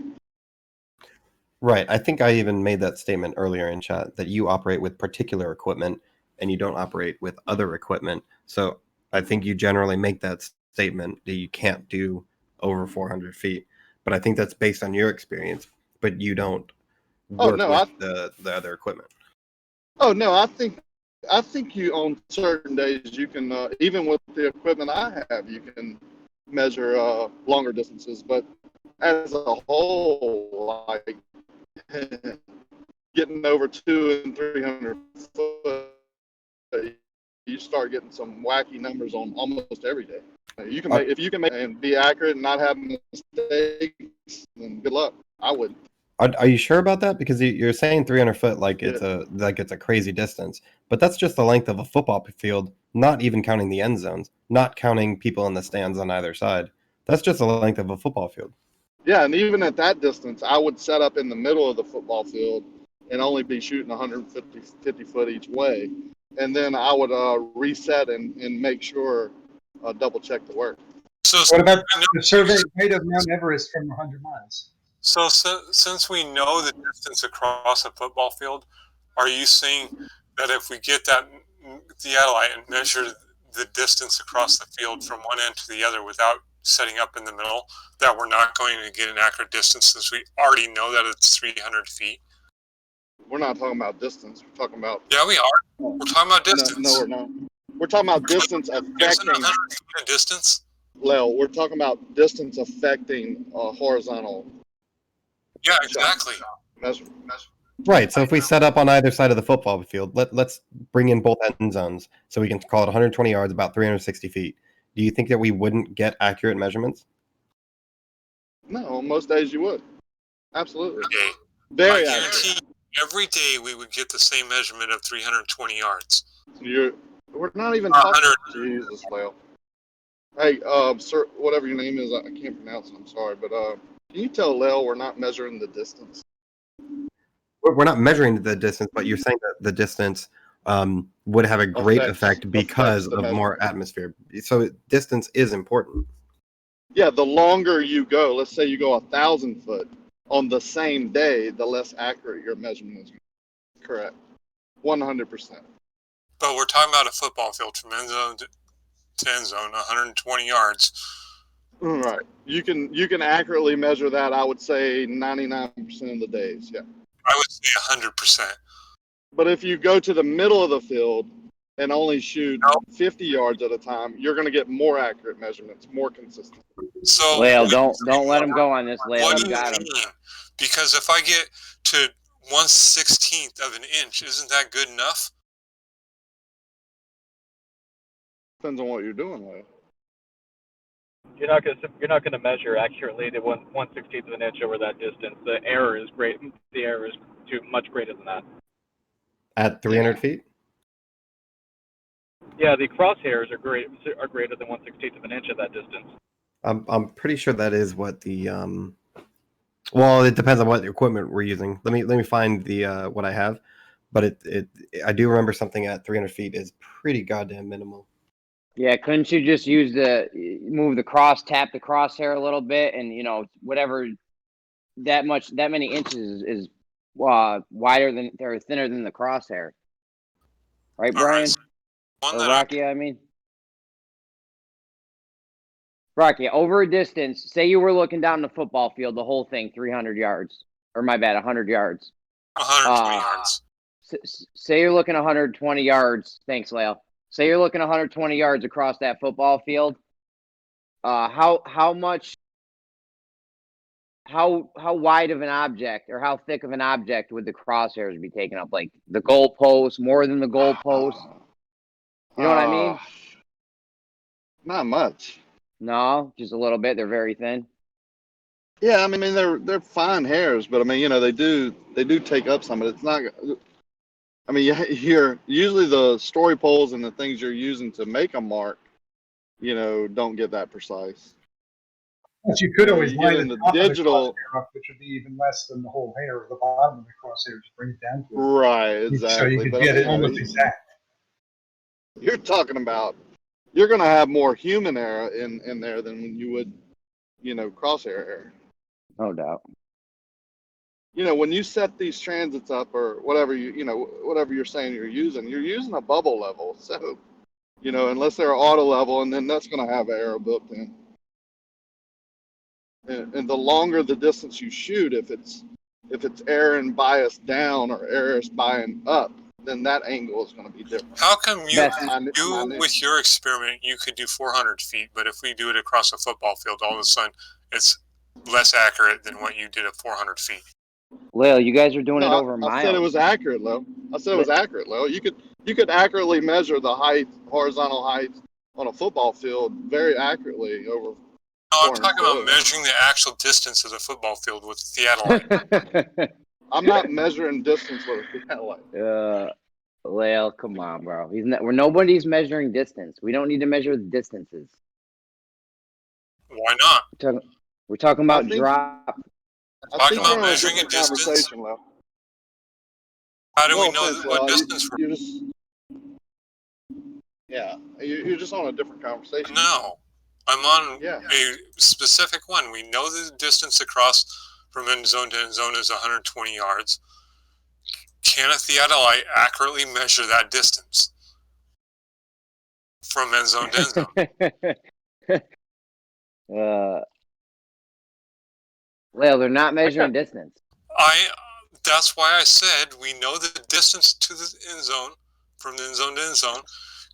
Right. I think I even made that statement earlier in chat that you operate with particular equipment and you don't operate with other equipment. So I think you generally make that statement that you can't do over 400 feet. But I think that's based on your experience, but you don't work with the other equipment. Oh, no, I think you on certain days you can, even with the equipment I have, you can measure longer distances. But as a whole, like getting over 200 and 300 foot, you start getting some wacky numbers on almost every day. You can make, if you can make and be accurate and not have mistakes, then good luck. I would. Are you sure about that? Because you're saying 300 foot like it's a crazy distance, but that's just the length of a football field, not even counting the end zones, not counting people in the stands on either side. That's just the length of a football field. Yeah, and even at that distance, I would set up in the middle of the football field and only be shooting 150 foot each way, and then I would reset and make sure double check the work. So what about the survey height of Mount Everest from 100 miles? So since we know the distance across a football field, are you saying that if we get that theodolite and measure the distance across the field from one end to the other without setting up in the middle, that we're not going to get an accurate distance since we already know that it's 300 feet? We're not talking about distance. We're talking about. Yeah, we are. We're talking about distance. No, we're not. We're talking about distance affecting. Isn't 100 feet a distance? Lel, we're talking about distance affecting horizontal. Yeah, exactly. Right. So if we set up on either side of the football field, let's bring in both end zones, so we can call it 120 yards, about 360 feet. Do you think that we wouldn't get accurate measurements? No, most days you would. Absolutely. Okay. Very I accurate. guarantee every day we would get the same measurement of 320 yards. We're not even talking. Jesus, Lel. Hey, sir, whatever your name is, I can't pronounce it. I'm sorry, but can you tell Lel we're not measuring the distance? We're not measuring the distance, but you're saying that the distance would have a great effect because of more atmosphere. So distance is important. Yeah, the longer you go, let's say you go 1,000 foot on the same day, the less accurate your measurement is. Correct. 100%. But we're talking about a football field from end zone to end zone, 120 yards. Right. You can accurately measure that, I would say 99% of the days, yeah. I would say 100%. But if you go to the middle of the field and only shoot 50 yards at a time, you're going to get more accurate measurements, more consistent. So Lale, don't let him go on this, Lale. What You do got you him. mean? Because if I get to 1/16 of an inch, isn't that good enough? Depends on what you're doing, Lale. You're not gonna measure accurately the 1/16 of an inch over that distance. The error is great. The error is much greater than that. At 300 feet? Yeah, the crosshairs are greater than 1/16 of an inch at that distance. I'm pretty sure that is what the well, it depends on what equipment we're using. Let me find the what I have, but I do remember something at 300 feet is pretty goddamn minimal. Yeah, couldn't you just tap the crosshair a little bit, and whatever that many inches is wider than or thinner than the crosshair, right, Brian? Or Rocky, I mean. Rocky, over a distance, say you were looking down the football field, the whole thing, 300 yards, or my bad, 100 yards. 120 yards. Say you're looking 120 yards. Thanks, Lale. Say you're looking 120 yards across that football field. How wide of an object or how thick of an object would the crosshairs be taking up? Like the goalpost, more than the goalpost? You know what I mean? Not much. No, just a little bit. They're very thin. Yeah, I mean they're fine hairs, but I mean they do take up some, but it's not. I mean you're usually the story poles and the things you're using to make a mark, don't get that precise. But you could always line in the the top digital, of the crosshair up, which would be even less than the whole hair of the bottom of the crosshair to bring it down to it. Right, exactly. So you could get it almost exact. You're talking about you're going to have more human error in there than when you would, crosshair error. No doubt. When you set these transits up or whatever whatever you're saying you're using a bubble level. So, unless they're auto level, and then that's going to have error built in. And the longer the distance you shoot, if it's error and bias down or error is bias up, then that angle is going to be different. How come with your experiment, you could do 400 feet, but if we do it across a football field, all of a sudden it's less accurate than what you did at 400 feet? Lale, you guys are doing it over miles. I said it was accurate, Lo. You could accurately measure the height, horizontal height on a football field very accurately over. No, I'm talking about measuring the actual distance of the football field with theodolite. I'm not measuring distance with a theodolite. Lale, come on, bro. Nobody's measuring distance. We don't need to measure the distances. Why not? We're talking about drop. Talking about measuring a distance. How do we know what distance we're? Yeah, you're just on a different conversation. No, I'm on a specific one. We know the distance across from end zone to end zone is 120 yards. Can a theodolite accurately measure that distance from end zone to end zone? Well, they're not measuring distance. That's why I said we know the distance to the end zone, from the end zone to end zone.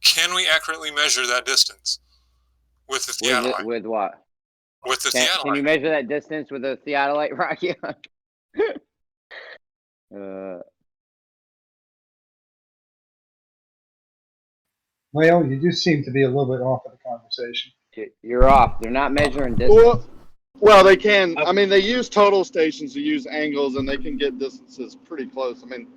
Can we accurately measure that distance with the theodolite? With what? With the theodolite. Can you measure that distance with a theodolite, Rocky? Well, you do seem to be a little bit off of the conversation. You're off. They're not measuring distance. Well, they can. I mean, they use total stations to use angles, and they can get distances pretty close. I mean,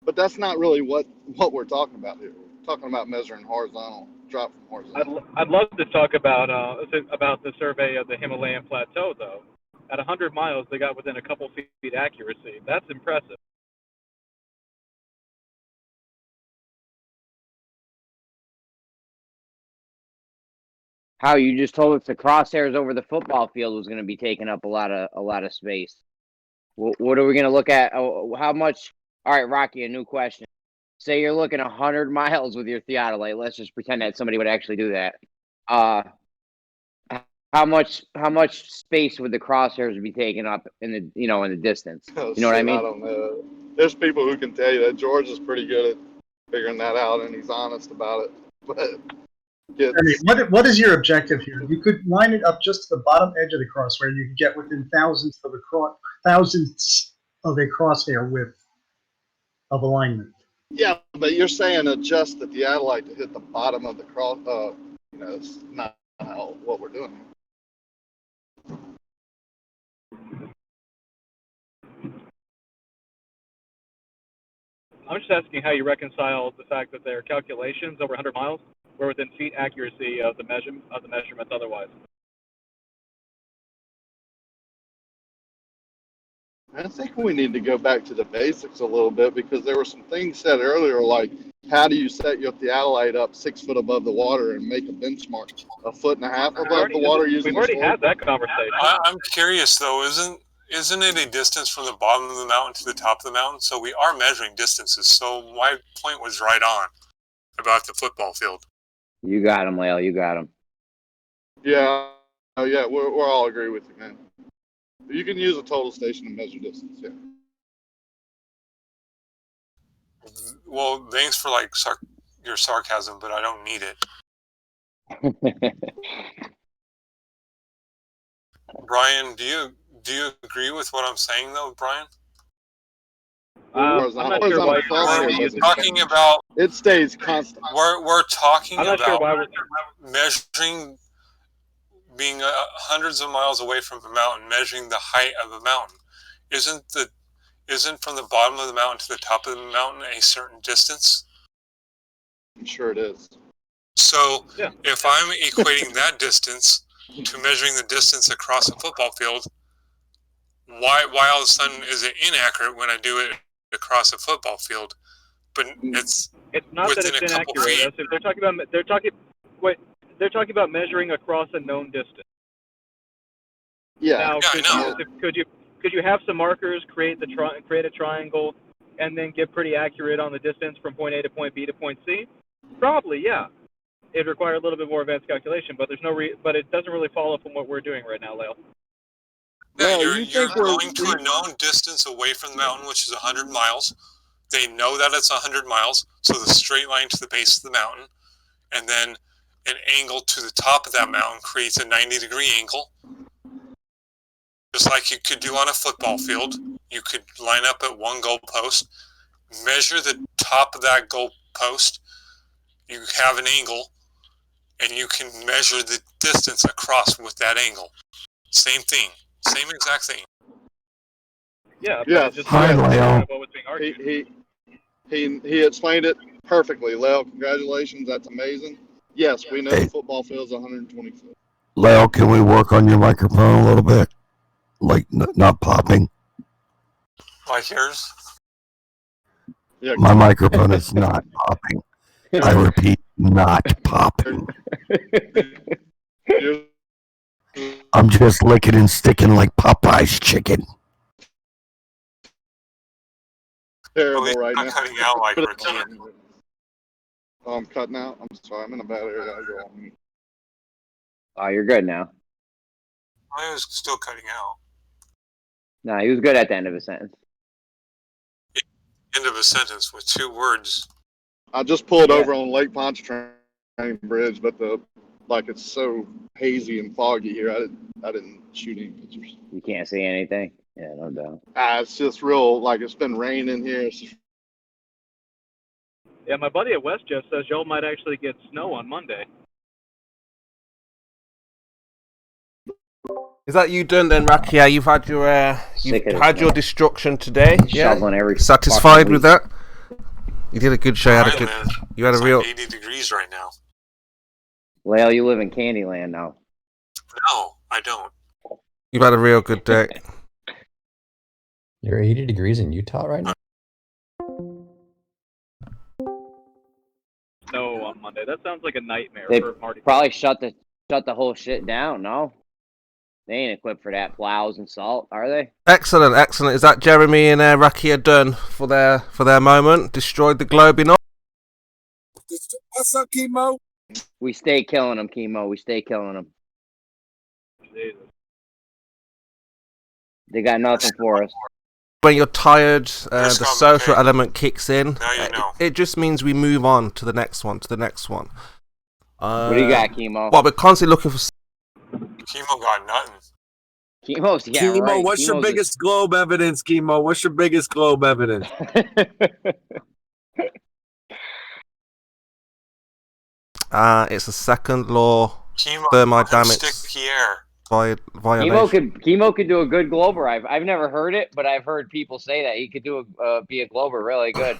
but that's not really what we're talking about here. We're talking about measuring horizontal, drop from horizontal. I'd love to talk about the survey of the Himalayan plateau, though. At 100 miles, they got within a couple feet accuracy. That's impressive. How you just told us the crosshairs over the football field was going to be taking up a lot of space. What are we going to look at? How much? All right, Rocky, a new question. Say you're looking 100 miles with your theodolite. Let's just pretend that somebody would actually do that. How much space would the crosshairs be taking up in the in the distance? You know what I mean? I don't know. There's people who can tell you that. George is pretty good at figuring that out, and he's honest about it. But I mean, what is your objective here? You could line it up just to the bottom edge of the crosshair. You could get within thousandths of a crosshair width of alignment. Yeah, but you're saying adjust the theodolite to hit the bottom of the cross. It's not what we're doing. I'm just asking how you reconcile the fact that their calculations over 100 miles were within feet accuracy of the measurements otherwise. I think we need to go back to the basics a little bit, because there were some things said earlier, like how do you set your theodolite up 6 foot above the water and make a benchmark 1.5 foot above the water using. We've already had that conversation. I'm curious though, isn't it a distance from the bottom of the mountain to the top of the mountain? So we are measuring distances. So my point was right on about the football field. You got him, Lale. You got him. Yeah, we're all agree with you, man. You can use a total station to measure distance. Yeah. Well, thanks for your sarcasm, but I don't need it. Brian, do you agree with what I'm saying though, Brian? I'm not sure why we're talking about. It stays constant. We're talking I'm not about sure why we're measuring, being hundreds of miles away from the mountain, measuring the height of the mountain. Isn't from the bottom of the mountain to the top of the mountain a certain distance? I'm sure it is. So if I'm equating that distance to measuring the distance across a football field, why all of a sudden is it inaccurate when I do it across a football field? But it's not that it's inaccurate. They're talking about measuring across a known distance. Yeah. Now, I know. Could you have some markers, create a triangle, and then get pretty accurate on the distance from point A to point B to point C? Probably, yeah. It'd require a little bit more advanced calculation, but but it doesn't really follow from what we're doing right now, Lale. Yeah, you're going to a known distance away from the mountain, which is 100 miles. They know that it's 100 miles, so the straight line to the base of the mountain, and then an angle to the top of that mountain creates a 90-degree angle. Just like you could do on a football field, you could line up at one goal post, measure the top of that goal post, you have an angle, and you can measure the distance across with that angle. Same thing. Same exact thing. Yeah. Yes. Hi, Lale. He explained it perfectly. Lale, congratulations. That's amazing. Yes, we know the football field's 120 feet. Lale, can we work on your microphone a little bit? Like not popping. Like yours? Yeah. My microphone is not popping. I repeat, not popping. Yours I'm just licking and sticking like Popeye's chicken. Terrible right now. Cutting out like Ricky. Oh, I'm cutting out. I'm sorry. I'm in a bad area. I go on mute. Oh, you're good now. I was still cutting out. No, he was good at the end of his sentence. End of a sentence with 2 words. I just pulled over on Lake Pontchartrain Bridge, but it's so hazy and foggy here. I didn't shoot any pictures. You can't see anything. Yeah, no doubt. It's just real. It's been raining here. Yeah, my buddy at WestJet says y'all might actually get snow on Monday. Is that you done then, Rakia? You've had your destruction today. Yeah. Satisfied with that? You did a good show. You had a real. 80 degrees right now. Well, you live in Candyland now. No, I don't. You've had a real good day. You're 80 degrees in Utah right now? Snow on Monday. That sounds like a nightmare They for Marty. probably shut the whole shit down. No, they ain't equipped for that. Plows and salt, are they? Excellent, excellent. Is that Jeremy and Rakia done for their moment? Destroyed the globe enough? What's up, Chemo? We stay killing them, Chemo. We stay killing them. Jesus. They got nothing for us. When you're tired, the social element kicks in. It just means we move on to the next one, What do you got, Chemo? Well, we're constantly looking for... Chemo got nothing. Chemo's, yeah, Chemo, right. what's your biggest globe evidence, Chemo? What's your biggest globe evidence? It's the second law thermodynamics. Chemo could do a good glober. I've never heard it, but I've heard people say that he could be a glober really good.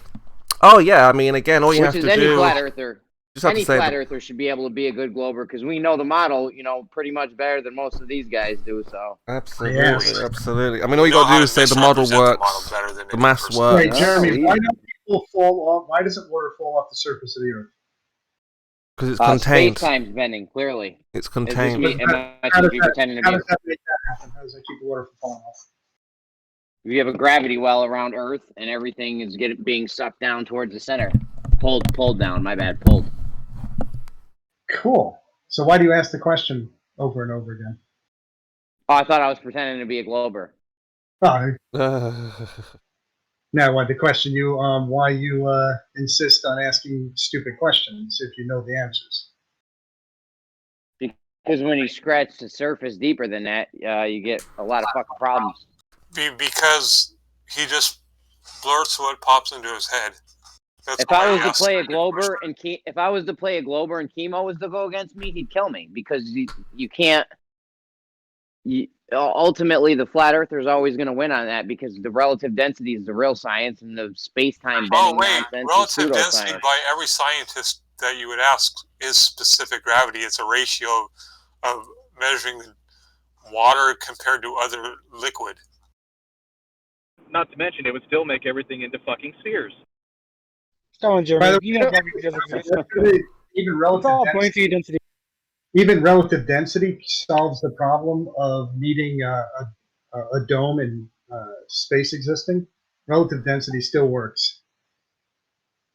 Oh yeah, I mean, again, all you have to do. Which is any flat earther. Any flat earther should be able to be a good glober because we know the model, pretty much better than most of these guys do. So absolutely, absolutely. I mean, all you got to do is say the model works, the mass works. Wait, Jeremy, why don't people fall off? Why doesn't water fall off the surface of the earth? Because it's contained. Space-time's bending, clearly. It's contained. How does that make that happen? How does that keep the water from falling off? You have a gravity well around Earth, and everything is being sucked down towards the center. Pulled down. My bad. Pulled. Cool. So why do you ask the question over and over again? Oh, I thought I was pretending to be a glober. Oh. Now, the question you why you insist on asking stupid questions if you know the answers? Because when you scratch the surface deeper than that, you get a lot of fucking problems. Because he just blurts what pops into his head. If I was to play a glober and Chemo was to go against me, he'd kill me because you can't. Ultimately, the flat earther is always going to win on that because the relative density is the real science and the space-time bending nonsense relative is density by every scientist that you would ask is specific gravity. It's a ratio of measuring water compared to other liquid. Not to mention, it would still make everything into fucking spheres. Come on, Jeremy. Even relative density solves the problem of needing a dome in space existing. Relative density still works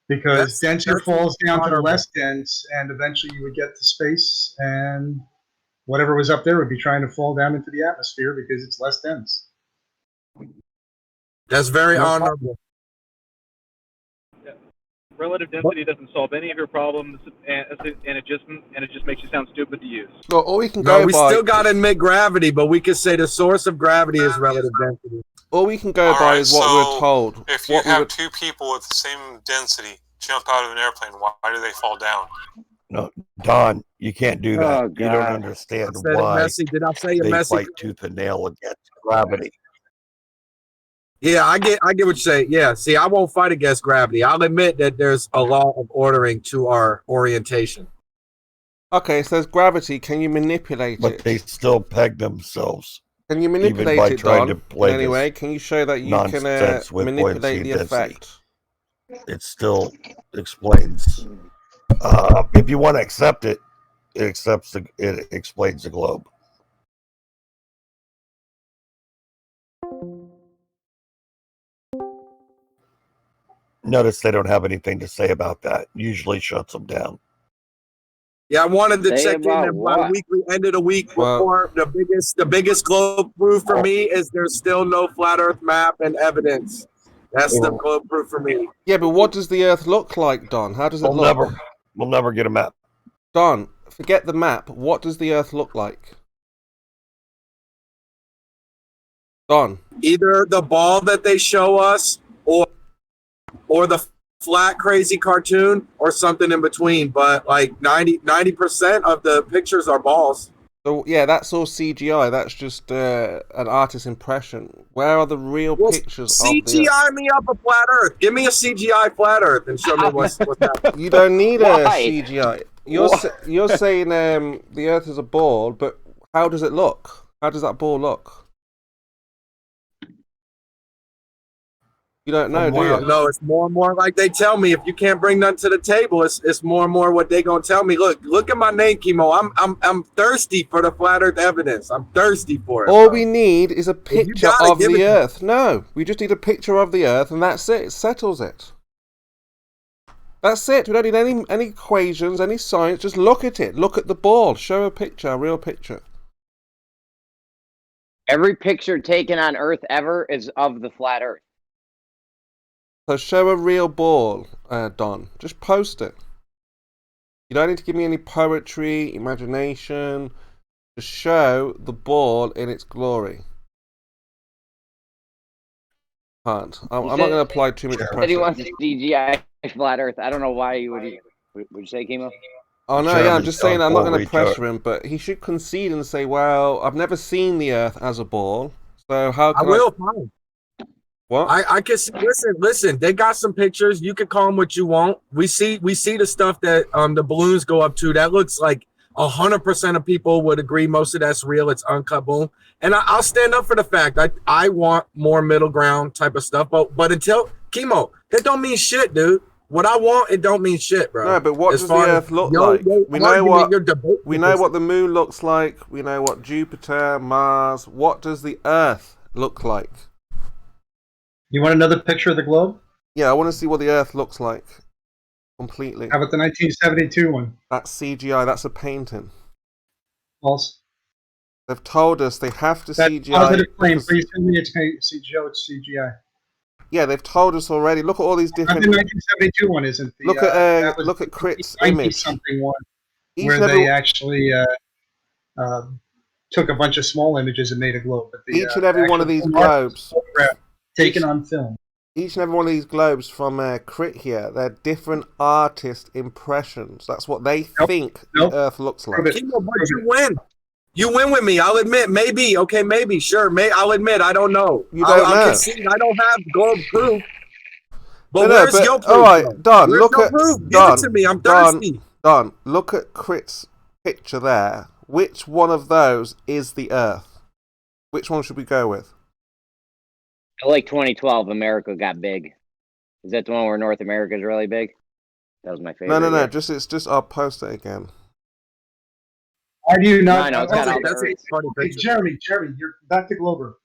because denser falls down to the less dense, and eventually you would get to space, and whatever was up there would be trying to fall down into the atmosphere because it's less dense. That's very honorable. Yeah. Relative density doesn't solve any of your problems, and it just makes you sound stupid to use. Well, or we can go we still got to admit gravity, but we could say the source of gravity is relative density. All we can go by is what we're told. If you have two people with the same density jump out of an airplane, why do they fall down? No, Don, you can't do that. Oh, you don't understand why they fight tooth and nail against gravity. Yeah, I get what you're saying. Yeah, see, I won't fight against gravity. I'll admit that there's a law of ordering to our orientation. Okay, so there's gravity. Can you manipulate it? But they still peg themselves. Can you manipulate it, Don? Anyway, can you show that you can manipulate the effect? It still explains. If you want to accept it, it explains the globe. Notice they don't have anything to say about that. Usually shuts them down. Yeah, I wanted to Say check in about at what? my weekly end of the week report. The biggest globe proof for me is there's still no flat Earth map and evidence. That's the globe proof for me. Yeah, but what does the Earth look like, Don? How does it look? We'll never get a map. Don, forget the map. What does the Earth look like? Don. Either the ball that they show us, or the flat crazy cartoon, or something in between. But like 90% of the pictures are balls. So yeah, that's all CGI. That's just an artist's impression. Where are the real pictures of the Earth? CGI me up a flat Earth. Give me a CGI flat Earth and show me what's happening. You don't need a CGI. You're saying the Earth is a ball, but how does it look? How does that ball look? You don't know, do you? No, it's more and more like they tell me. If you can't bring nothing to the table, it's more and more what they gonna tell me. Look at my name, Chemo. I'm thirsty for the flat Earth evidence. I'm thirsty for it. All we need is a picture of the Earth. No, we just need a picture of the Earth, and that's it. It settles it. That's it. We don't need any equations, any science. Just look at it. Look at the ball. Show a picture, a real picture. Every picture taken on Earth ever is of the flat Earth. So show a real ball, Don. Just post it. You don't need to give me any poetry, imagination. Just show the ball in its glory. Can't. I'm not going to apply too much pressure. Said he wants a CGI flat Earth. I don't know why you would you say, Chemo? Oh no, yeah, I'm just saying I'm not going to pressure him, but he should concede and say, well, I've never seen the Earth as a ball, so how can I... will find. What? I can see, listen. They got some pictures. You can call them what you want. We see the stuff that the balloons go up to. That looks like 100% of people would agree. Most of that's real. It's uncut boom. And I'll stand up for the fact I want more middle ground type of stuff. But until Chemo, that don't mean shit, dude. What I want, it don't mean shit, bro. No, but what does the Earth look like? We know what the moon looks like. We know what Jupiter, Mars. What does the Earth look like? You want another picture of the globe? Yeah, I want to see what the Earth looks like. Completely. How about the 1972 one? That's CGI. That's a painting. False. They've told us they have to That's CGI. Positive claim. Please tell me it's CGI. It's CGI. Yeah, they've told us already. Look at all these different. The 1972 one isn't. The, look at Crit's 90 image. Something one where they actually took a bunch of small images and made a globe. But each and every one of these globes taken on film. Each and every one of these globes from Crit here, they're different artist impressions. That's what they think the Earth looks like. But you win. You win with me. I'll admit, maybe. Okay, maybe. Sure. I'll admit, I don't know. You don't know. I'll concede, I don't have globe proof. But where's your proof? All right, Don, look at proof? Give Don, it to me. I'm thirsty. Don, look at Crit's picture there. Which one of those is the Earth? Which one should we go with? I like 2012. America got big. Is that the one where North America is really big? That was my favorite. No. Just I'll post it again. Why do you not? No, hey, Jeremy, you're back to Glober.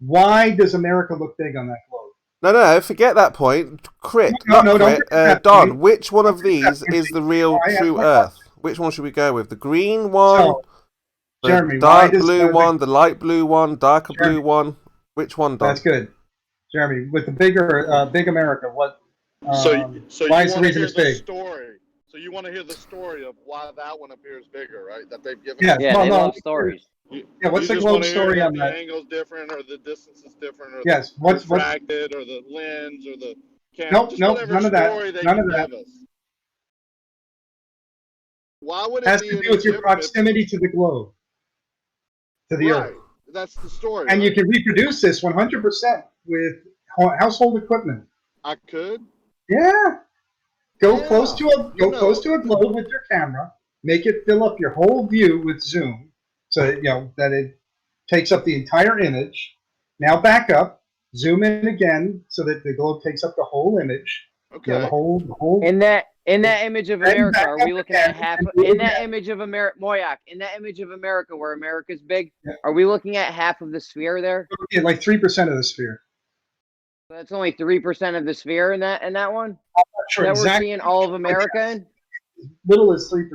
Why does America look big on that globe? No, forget that point. Crit, Don, which one of these is the real true Earth? Which one should we go with? The green one, the dark blue one, the light blue one, darker blue one? Which one, Don? That's good. Jeremy, with the big America, what? So why you is the want to reason hear it's the big? story? So you want to hear the story of why that one appears bigger, right? That they've given. Yeah, they love stories. What's the globe story on that? The angle's different, or the distance is different, or what's refracted, or the lens, or the camera. Nope, none of that. None of that. Why would it has to do with your proximity to the globe, to the Earth? That's the story. And you can reproduce this 100% with household equipment. I could. Yeah. Go close to a globe with your camera. Make it fill up your whole view with zoom, so that it takes up the entire image. Now back up, zoom in again, so that the globe takes up the whole image. Okay. The whole. In that image of America, are we looking at half? In that image of America, Moyak, in that image of America where America's big, are we looking at half of the sphere there? Yeah, like 3% of the sphere. That's only 3% of the sphere in that one. I'm not sure that exactly. We're seeing all of America in. Little as 3%.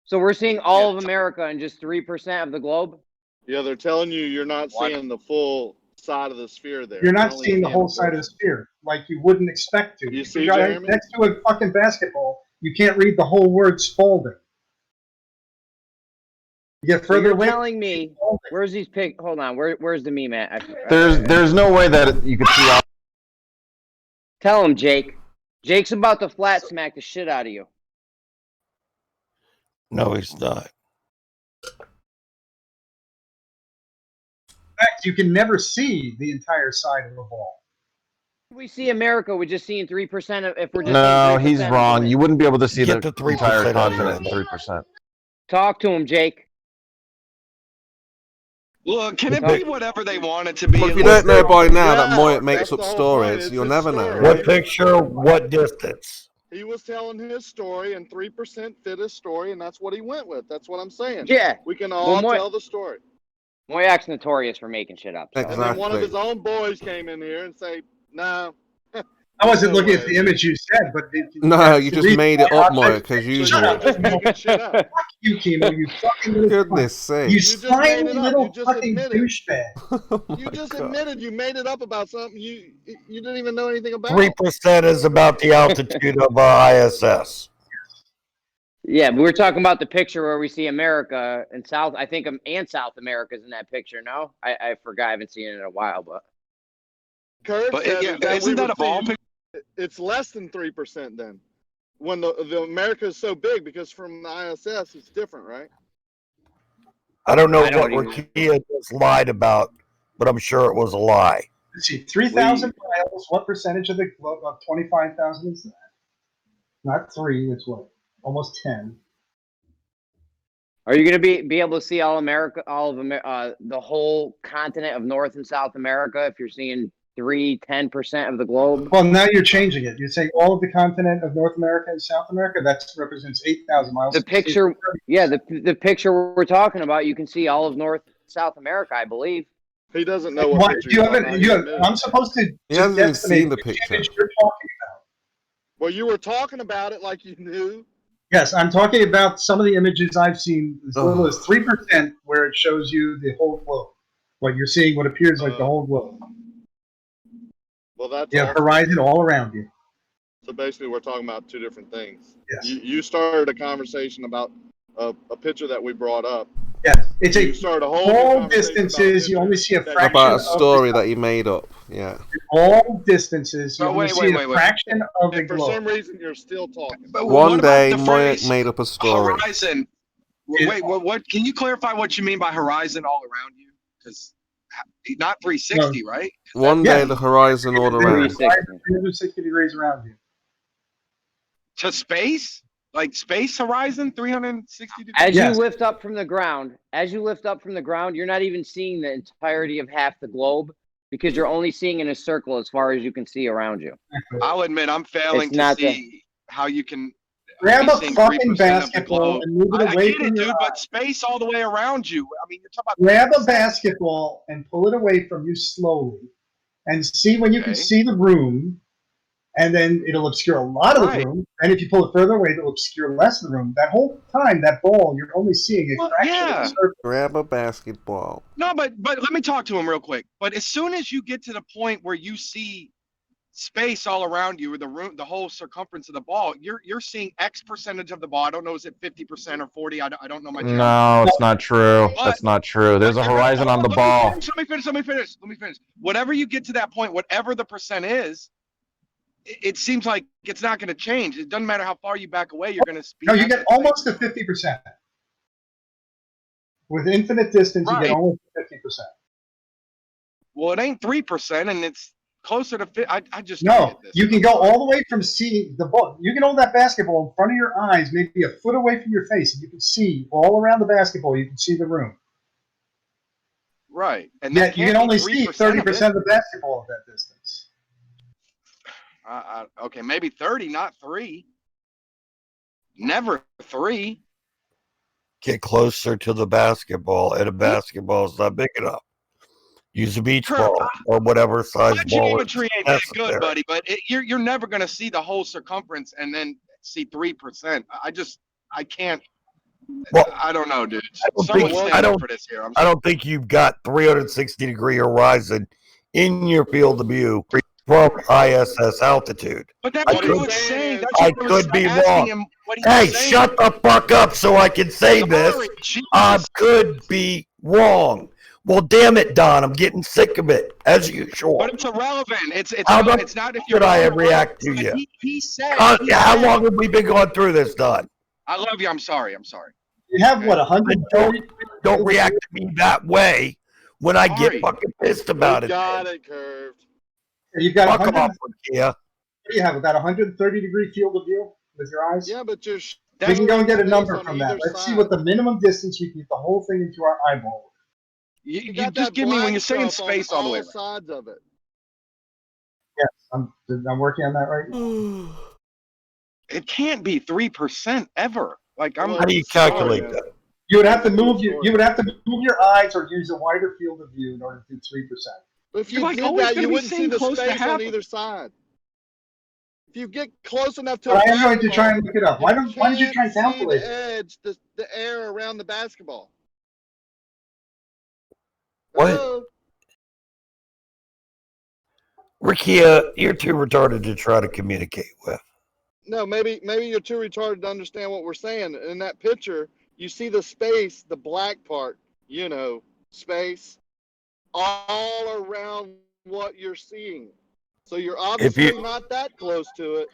So we're seeing all of America in just 3% of the globe. Yeah, they're telling you you're not seeing the full side of the sphere there. You're not seeing the whole side of the sphere like you wouldn't expect to. You If see, you're Jeremy? next to a fucking basketball, you can't read the whole word Spalding. You get further You're away. telling me where's these pic? Hold on, where's the meme at? There's no way that you could see all. Tell him, Jake. Jake's about to flat smack the shit out of you. No, he's not. In fact, you can never see the entire side of the ball. We see America. We're just seeing 3% of. If we're just No, seeing 3% he's wrong. You wouldn't be able to see the Get the 3% entire out of continent here. in 3%. Talk to him, Jake. Look, can it be whatever they want it to be? Well, if you don't know by now that Moyet makes up stories, you'll never know, right? What picture, what distance? He was telling his story, and 3% fit his story, and that's what he went with. That's what I'm saying. Yeah. We can all tell the story. Moyak's notorious for making shit up. So. And then one of his own boys came in here and say, "No." I wasn't looking at the image you said, but No, you just made it up, Moyet, because usual. Fuck you, Kimo. You fucking little Goodness sake. You slimy little fucking douchebag. You just admitted you made it up about something you didn't even know anything about. 3% is about the altitude of ISS. Yeah, but we're talking about the picture where we see America and South. I think and South America's in that picture. No, I forgot. I haven't seen it in a while, but. Kurt But said isn't that a ball picture? It's less than 3% then. When the America is so big, because from the ISS it's different, right? I don't know what Rakia just lied about, but I'm sure it was a lie. Let's see, 3,000 miles. What percentage of the globe of 25,000 is that? Not 3. It's what? Almost 10. Are you going to be able to see all America, the whole continent of North and South America if you're seeing 10% of the globe? Well, now you're changing it. You're saying all of the continent of North America and South America. That represents 8,000 miles. The picture, yeah, the picture we're talking about, you can see all of North and South America, I believe. He doesn't know what picture you haven't. I'm supposed to. He hasn't even seen the picture. You're talking about. Well, you were talking about it like you knew. Yes, I'm talking about some of the images I've seen as little as 3%, where it shows you the whole globe. What you're seeing, what appears like the whole globe. Well, that's horizon all around you. So basically, we're talking about two different things. Yes. You started a conversation about a picture that we brought up. Yes, it's You started a whole all distances. You only see a fraction About a of story that he made up, yeah. all distances. You Oh, only wait, see wait, a wait. fraction of the And for globe. some reason, you're still talking. But One what about day, the Moyet phrase made up a story. Horizon. Wait, what? Can you clarify what you mean by horizon all around you? Because not 360, right? One day, the horizon all around. 360 degrees around you. To space? Like space horizon, 360 degrees? As you lift up from the ground, you're not even seeing the entirety of half the globe because you're only seeing in a circle as far as you can see around you. I'll admit I'm failing It's to not see how you can Grab be a seeing fucking 3% of the basketball globe. and move it I away get from it, your dude, eye. but space all the way around you. I mean, you're talking about Grab a basketball and pull it away from you slowly, and see when you can see the room, and then it'll obscure a lot of the room. And if you pull it further away, it'll obscure less of the room. That whole time, that ball, you're only seeing a fraction of the surface. Grab a basketball. No, but let me talk to him real quick. But as soon as you get to the point where you see space all around you, or the room, the whole circumference of the ball, you're seeing X percentage of the ball. I don't know, is it 50% or 40? I don't know my geometry. No, it's not true. That's not true. There's a horizon on the ball. Let me finish. Whatever you get to that point, whatever the percent is, it seems like it's not going to change. It doesn't matter how far you back away, you're going to speed. No, you get almost to 50%. With infinite distance, you get almost 50%. Well, it ain't 3%, and it's closer to. I just No, don't get this. you can go all the way from seeing the ball. You can hold that basketball in front of your eyes, maybe a foot away from your face, and you can see all around the basketball. You can see the room. Right, and Yet you can only see 30% of the basketball at that distance. Okay, maybe 30, not 3. Never 3. Get closer to the basketball, and a basketball is not big enough. Use a beach ball or whatever size My ball is geometry ain't that necessary. good, buddy. But you're never gonna see the whole circumference and then see 3%. I can't. Well, I don't know, dude. I don't think you've got 360-degree horizon in your field of view from ISS altitude. But that's what he was saying. That's I what I was could be asking wrong. him. What he Hey, was saying. shut the fuck up so I can say this. I could be wrong. Well, damn it, Don. I'm getting sick of it, as usual. But it's irrelevant. It's not if you're. Should I react to you? He said. How long have we been going through this, Don? I love you. I'm sorry. You have what, 130? Don't react to me that way when I get fucking pissed about it. Got it curved. You've got Fuck off, Kia. What do you have? About 130-degree field of view with your eyes? Yeah, but you're. We can go and get a number from that. Let's see what the minimum distance we can get the whole thing into our eyeball. You just give me when you're saying space all the way around. Sides of it. Yes, I'm working on that right now. It can't be 3% ever. Like How do you calculate that? You would have to move your eyes or use a wider field of view in order to do 3%. But if you did that, you wouldn't see the space on either side. If you get close enough to I am going to try and look it up. Why don't you try and calculate the edge, the air around the basketball? What? Hello? Rikia, you're too retarded to try to communicate with. No, maybe you're too retarded to understand what we're saying. In that picture, you see the space, the black part, space, all around what you're seeing. So you're obviously not that close to it.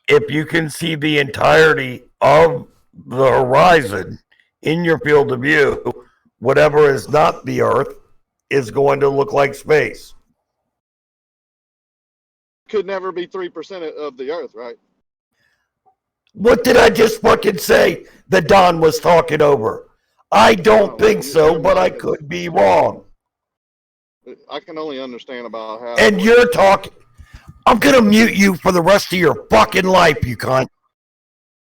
If you can see the entirety of the horizon in your field of view, whatever is not the Earth is going to look like space. Could never be 3% of the Earth, right? What did I just fucking say that Don was talking over? I don't think so, but I could be wrong. I can only understand about how. And you're talking. I'm going to mute you for the rest of your fucking life, you cunt.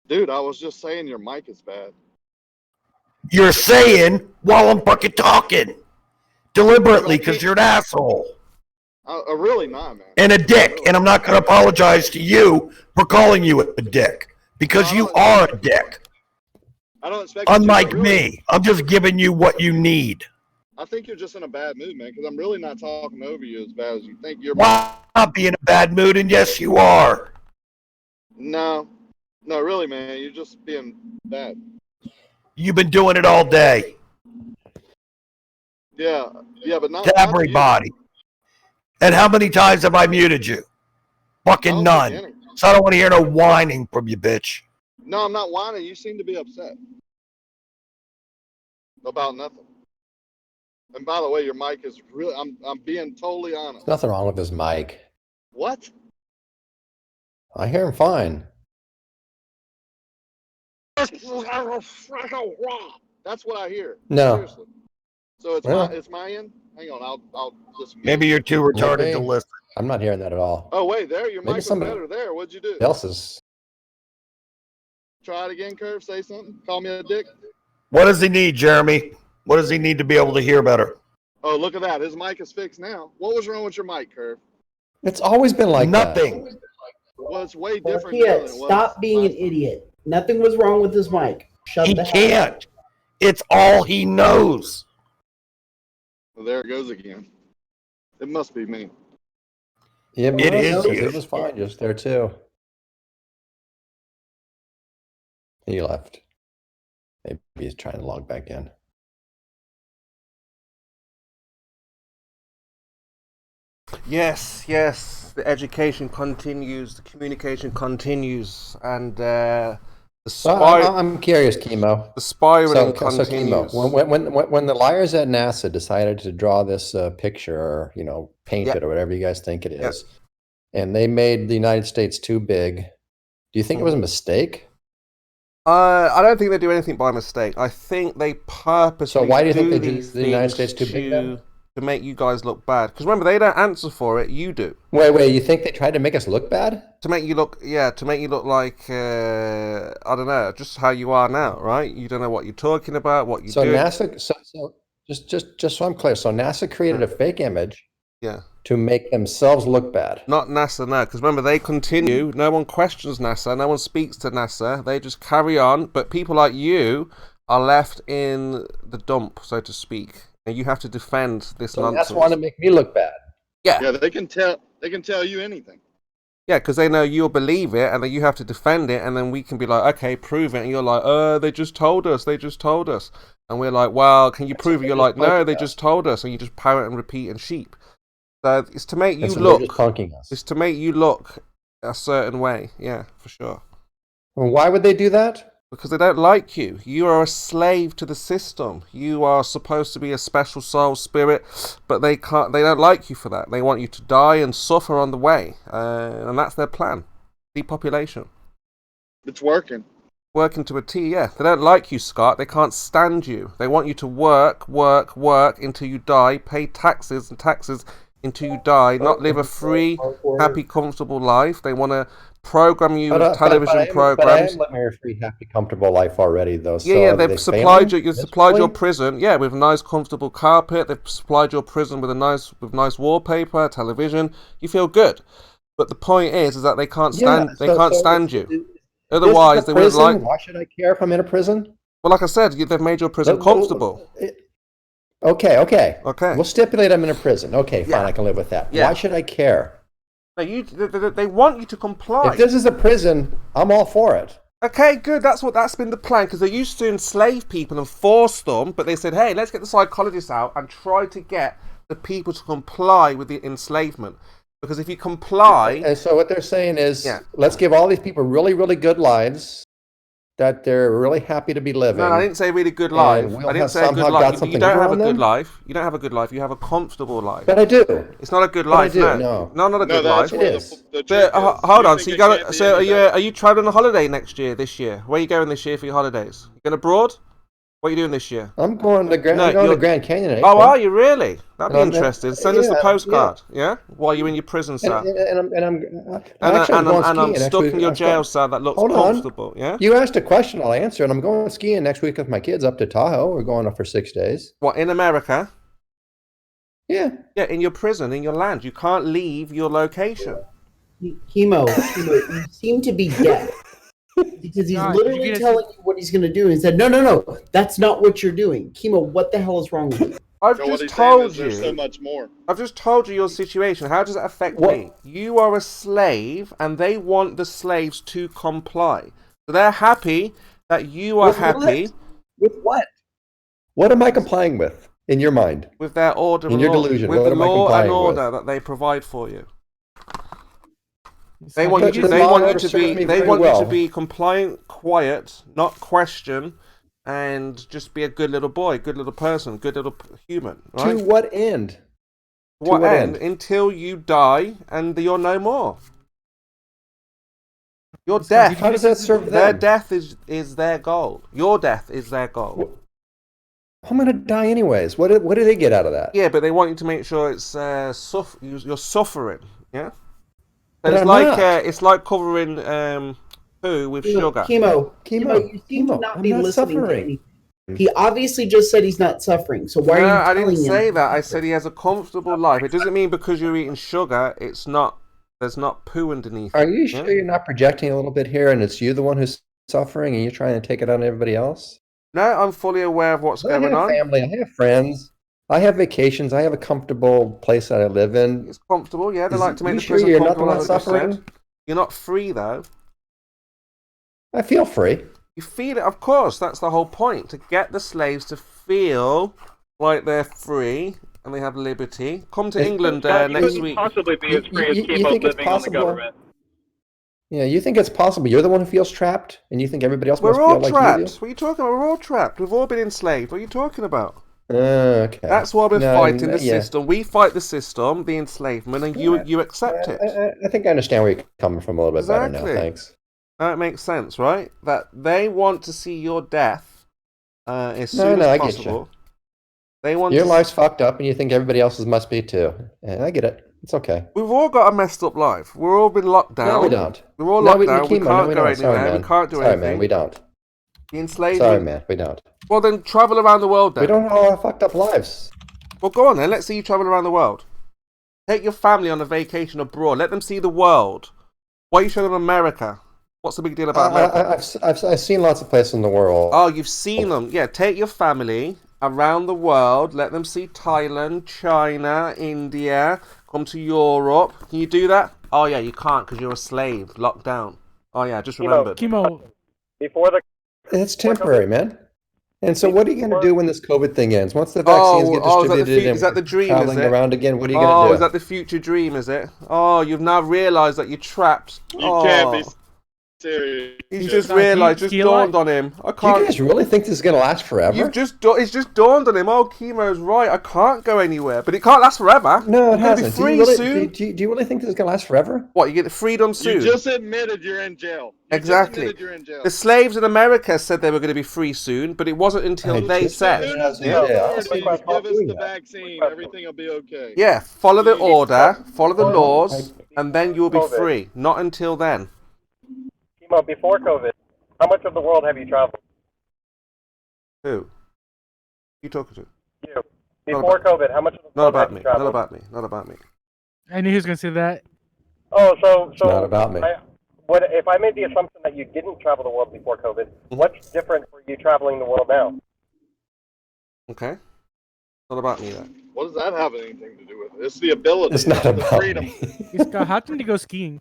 Dude, I was just saying your mic is bad. You're saying while I'm fucking talking. Deliberately, because you're an asshole. Really not, man. And a dick. And I'm not going to apologize to you for calling you a dick. Because you are a dick. I don't expect. Unlike me. I'm just giving you what you need. I think you're just in a bad mood, man, because I'm really not talking over you as bad as you think. You're not being in a bad mood, and yes, you are. No, really, man, you're just being bad. You've been doing it all day. Yeah, but not to everybody. And how many times have I muted you? Fucking none. So I don't want to hear no whining from you, bitch. No, I'm not whining. You seem to be upset about nothing. And by the way, your mic is really, I'm being totally honest. There's nothing wrong with his mic. What? I hear him fine. That's what I hear. No. Seriously. So it's my end? Hang on, I'll just... Maybe you're too retarded to listen. I'm not hearing that at all. Oh, wait, there, your mic was better there. What'd you do? Else is... Try it again, Curve. Say something. Call me a dick. What does he need, Jeremy? What does he need to be able to hear better? Oh, look at that. His mic is fixed now. What was wrong with your mic, Curve? It's always been like nothing. That. Well, it's way different now than it was. Stop being an idiot. Nothing was wrong with his mic. Shut the hell up. He can't. It's all he knows. Well, there it goes again. It must be me. Yeah, it is. It was fine just there too. He left. Maybe he's trying to log back in. Yes. The education continues, the communication continues, and the I'm curious, Chemo. The spiraling continues. So Chemo, when the liars at NASA decided to draw this picture, or paint it, or whatever you guys think it is, and they made the United States too big, do you think it was a mistake? I don't think they do anything by mistake. I think they purposely. So why do you think they did the United States too big then? To make you guys look bad. Because remember, they don't answer for it, you do. Wait, you think they tried to make us look bad? To make you look like, I don't know, just how you are now, right? You don't know what you're talking about, what you're doing. NASA, Just so I'm clear. So NASA created a fake image. Yeah. To make themselves look bad. Not NASA, no, because remember they continue. No one questions NASA. No one speaks to NASA. They just carry on. But people like you are left in the dump, so to speak, and you have to defend this nonsense. That's want to make me look bad. Yeah. Yeah, they can tell you anything. Yeah, because they know you'll believe it, and then you have to defend it, and then we can be like, okay, prove it, and you're like, they just told us, and we're like, well, can you prove it? You're like, no, they just told us, and you just parrot and repeat and sheep. So it's to make you look. It's to make you look a certain way. Yeah, for sure. Well, why would they do that? Because they don't like you. You are a slave to the system. You are supposed to be a special soul spirit, but they can't. They don't like you for that. They want you to die and suffer on the way, and that's their plan. Depopulation. It's working. Working to a T. Yeah, they don't like you, Scott. They can't stand you. They want you to work until you die, pay taxes and taxes until you die, not live a free, happy, comfortable life. They want to program you with television programs. But I am living a free, happy, comfortable life already, though. So yeah, they've supplied you. You've supplied your prison, yeah, with nice, comfortable carpet. They've supplied your prison with nice wallpaper, television. You feel good, but the point is that they can't stand. They can't stand you. Otherwise, they wouldn't like. Why should I care if I'm in a prison? Well, like I said, they've made your prison comfortable. Okay. We'll stipulate I'm in a prison. Okay, fine, I can live with that. Yeah. Why should I care? No, they want you to comply. If this is a prison, I'm all for it. Okay, good. That's been the plan, because they used to enslave people and force them, but they said, hey, let's get the psychologists out and try to get the people to comply with the enslavement. Because if you comply... And so what they're saying is, let's give all these people really, really good lives that they're really happy to be living. No, I didn't say really good life. I didn't say a good life. You don't have a good life. You don't have a good life. You have a comfortable life. But I do. It's not a good life. No, not a good life. It is. Hold on. So you got. So are you traveling on holiday this year? Where are you going this year for your holidays? You going abroad? What are you doing this year? I'm going to Grand Canyon. In April. Oh, are you really? That'd be interesting. Send us a postcard. Yeah. While you're in your prison cell. I'm stuck in your jail cell that looks comfortable. Yeah. You asked a question, I'll answer, and I'm going skiing next week with my kids up to Tahoe. We're going up for 6 days. What, in America? Yeah. Yeah, in your prison, in your land. You can't leave your location. Chemo, you seem to be deaf. Because he's literally telling you what he's going to do. And he said, no, that's not what you're doing. Chemo, what the hell is wrong with you? I've just told you. There's so much more. I've just told you your situation. How does it affect me? You are a slave, and they want the slaves to comply. So they're happy that you are happy. With what? What am I complying with, in your mind? With their order. In your delusion. With the law and order that they provide for you. They want you to be compliant, quiet, not question, and just be a good little boy, good little person, good little human. Right? To what end? What end? Until you die and you're no more. Your death. How does that serve them? Their death is their goal. Your death is their goal. I'm gonna die anyways. What do they get out of that? Yeah, but they want you to make sure it's you're suffering. Yeah. It's like covering poo with sugar. Chemo, you seem to not be listening to anything. He obviously just said he's not suffering. So why are you telling him? I didn't say that. I said he has a comfortable life. It doesn't mean because you're eating sugar, there's not poo underneath. Are you sure you're not projecting a little bit here, and it's you the one who's suffering, and you're trying to take it on everybody else? No, I'm fully aware of what's going on. I have family. I have friends. I have vacations. I have a comfortable place that I live in. It's comfortable, yeah. They like to make the prison you're comfortable. Not the one suffering? You're not free, though. I feel free. You feel it, of course. That's the whole point. To get the slaves to feel like they're free and they have liberty. Come to England next week. Possibly be as free as Chemo living on the government. Yeah, you think it's possible? You're the one who feels trapped, and you think everybody else must feel like trapped. You do? What are you talking about? We're all trapped. We've all been enslaved. What are you talking about? Okay. That's why we're fighting the system. We fight the system, the enslavement, and you accept it. I think I understand where you're coming from a little bit better now. Thanks. That makes sense, right? That they want to see your death as soon as possible. Get you. They want your life's fucked up, and you think everybody else's must be too. And I get it. It's okay. We've all got a messed up life. We're all been locked down. No, we don't. We're all locked down. We can't go anywhere. We can't do anything. Sorry, man. We don't. The enslavement. Sorry, man. We don't. Well, then travel around the world then. We don't all have fucked up lives. Well, go on then. Let's see you travel around the world. Take your family on a vacation abroad. Let them see the world. Why are you showing them America? What's the big deal about America? I've seen lots of places in the world. Oh, you've seen them. Yeah, take your family around the world. Let them see Thailand, China, India. Come to Europe. Can you do that? Oh, yeah, you can't because you're a slave. Locked down. Oh, yeah, just remembered. Before the... It's temporary, man. And so what are you going to do when this COVID thing ends? Once the vaccines get distributed is that the dream, traveling is it? around again, what are you going to do? Is that the future dream, is it? Oh, you've now realised that you're trapped. You can't be serious. He's just realised, just dawned on him. I can't. Do you guys really think this is going to last forever? It's just dawned on him. Oh, Chemo's right. I can't go anywhere. But it can't last forever. No, it hasn't. Be free soon. Do you really think this is going to last forever? What, you get the freedom soon? You just admitted you're in jail. Exactly. The slaves in America said they were going to be free soon, but it wasn't until they said. Give us the vaccine, everything will be okay. Yeah, follow the order, follow the laws, and then you'll be free. Not until then. Chemo, before COVID, how much of the world have you traveled? Who? You talking to? You. Before COVID, how much of the world have you traveled? Not about me. Not about me. I knew he was going to say that. Oh, so it's not about me. If I made the assumption that you didn't travel the world before COVID, what's different for you traveling the world now? Okay. Not about me then. What does that have anything to do with it? It's the ability. It's not the about freedom. How can he go skiing?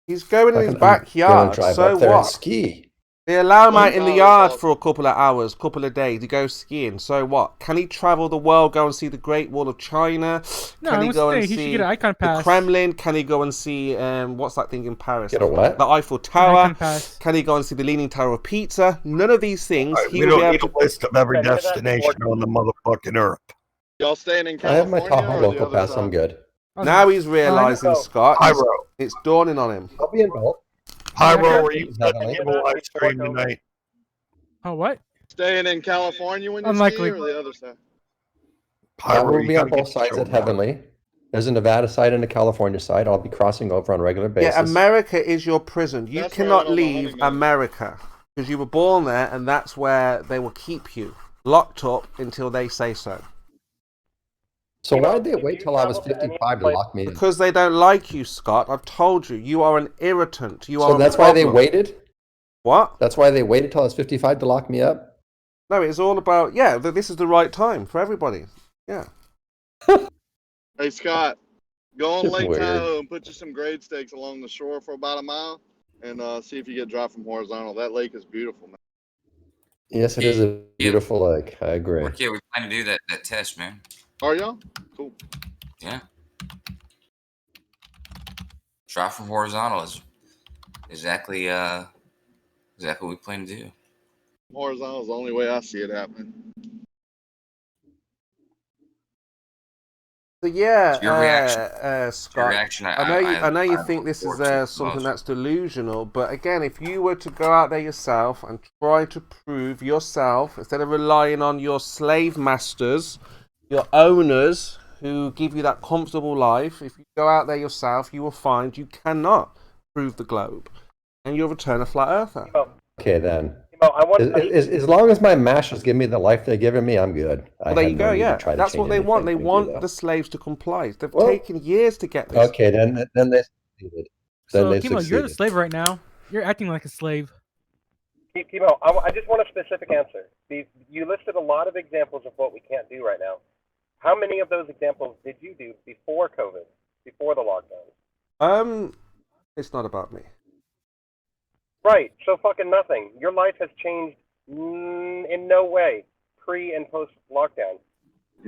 He's going in his backyard, so what? Ski. They allow him out in the yard for a couple of hours, couple of days. He goes skiing, so what? Can he travel the world, go and see the Great Wall of China? No, Can he go and he should see get an icon pass. the Kremlin? Can he go and see, what's that thing in Paris? Get a what? The Eiffel Tower? Icon pass. Can he go and see the Leaning Tower of Pizza? None of these things. We don't need a list of every destination on the motherfucking earth. Y'all staying in I have my California? Tahoe or the local other pass. side? I'm good. Now he's realising, Scott, Pyro. it's dawning on him. I'll be involved. Pyro, are you setting the live stream tonight? Oh, what? Staying in California when you Unlikely. ski or the other side? I will be on both sides at Heavenly. There's a Nevada side and a California side. I'll be crossing over on a regular basis. Yeah, America is your prison. You That's where I cannot went on my leave honeymoon. America because you were born there, and that's where they will keep you locked up until they say so. So why did they wait till I was 55 to lock me in? Because they don't like you, Scott. I've told you. You are an irritant. You are. So that's why they waited? What? That's why they waited till I was 55 to lock me up? No, it's all about, yeah, this is the right time for everybody. Yeah. Hey, Scott, go on It's Lake weird. Tahoe and put you some grade stakes along the shore for about a mile and see if you get dry from horizontal. That lake is beautiful, man. Yes, it is a beautiful lake. I agree. Yeah, we plan to do that test, man. Are y'all? Cool. Yeah. Try from horizontal is exactly what we plan to do. Horizontal is the only way I see it happening. So yeah, Your reaction. Scott. reaction, I know you think this support is something most. that's delusional, but again, if you were to go out there yourself and try to prove yourself, instead of relying on your slave masters, your owners who give you that comfortable life, if you go out there yourself, you will find you cannot prove the globe, and you'll return a flat earther. Okay, then. As long as my masters give me the life they're giving me, I'm good. Well, there you go, yeah. That's what they want. They want the slaves to comply. They've taken years to get this. Okay, then they succeeded. So, Kimo, you're the slave right now. You're acting like a slave. Chemo, I just want a specific answer. You listed a lot of examples of what we can't do right now. How many of those examples did you do before COVID, before the lockdown? It's not about me. Right, so fucking nothing. Your life has changed in no way, pre and post lockdown.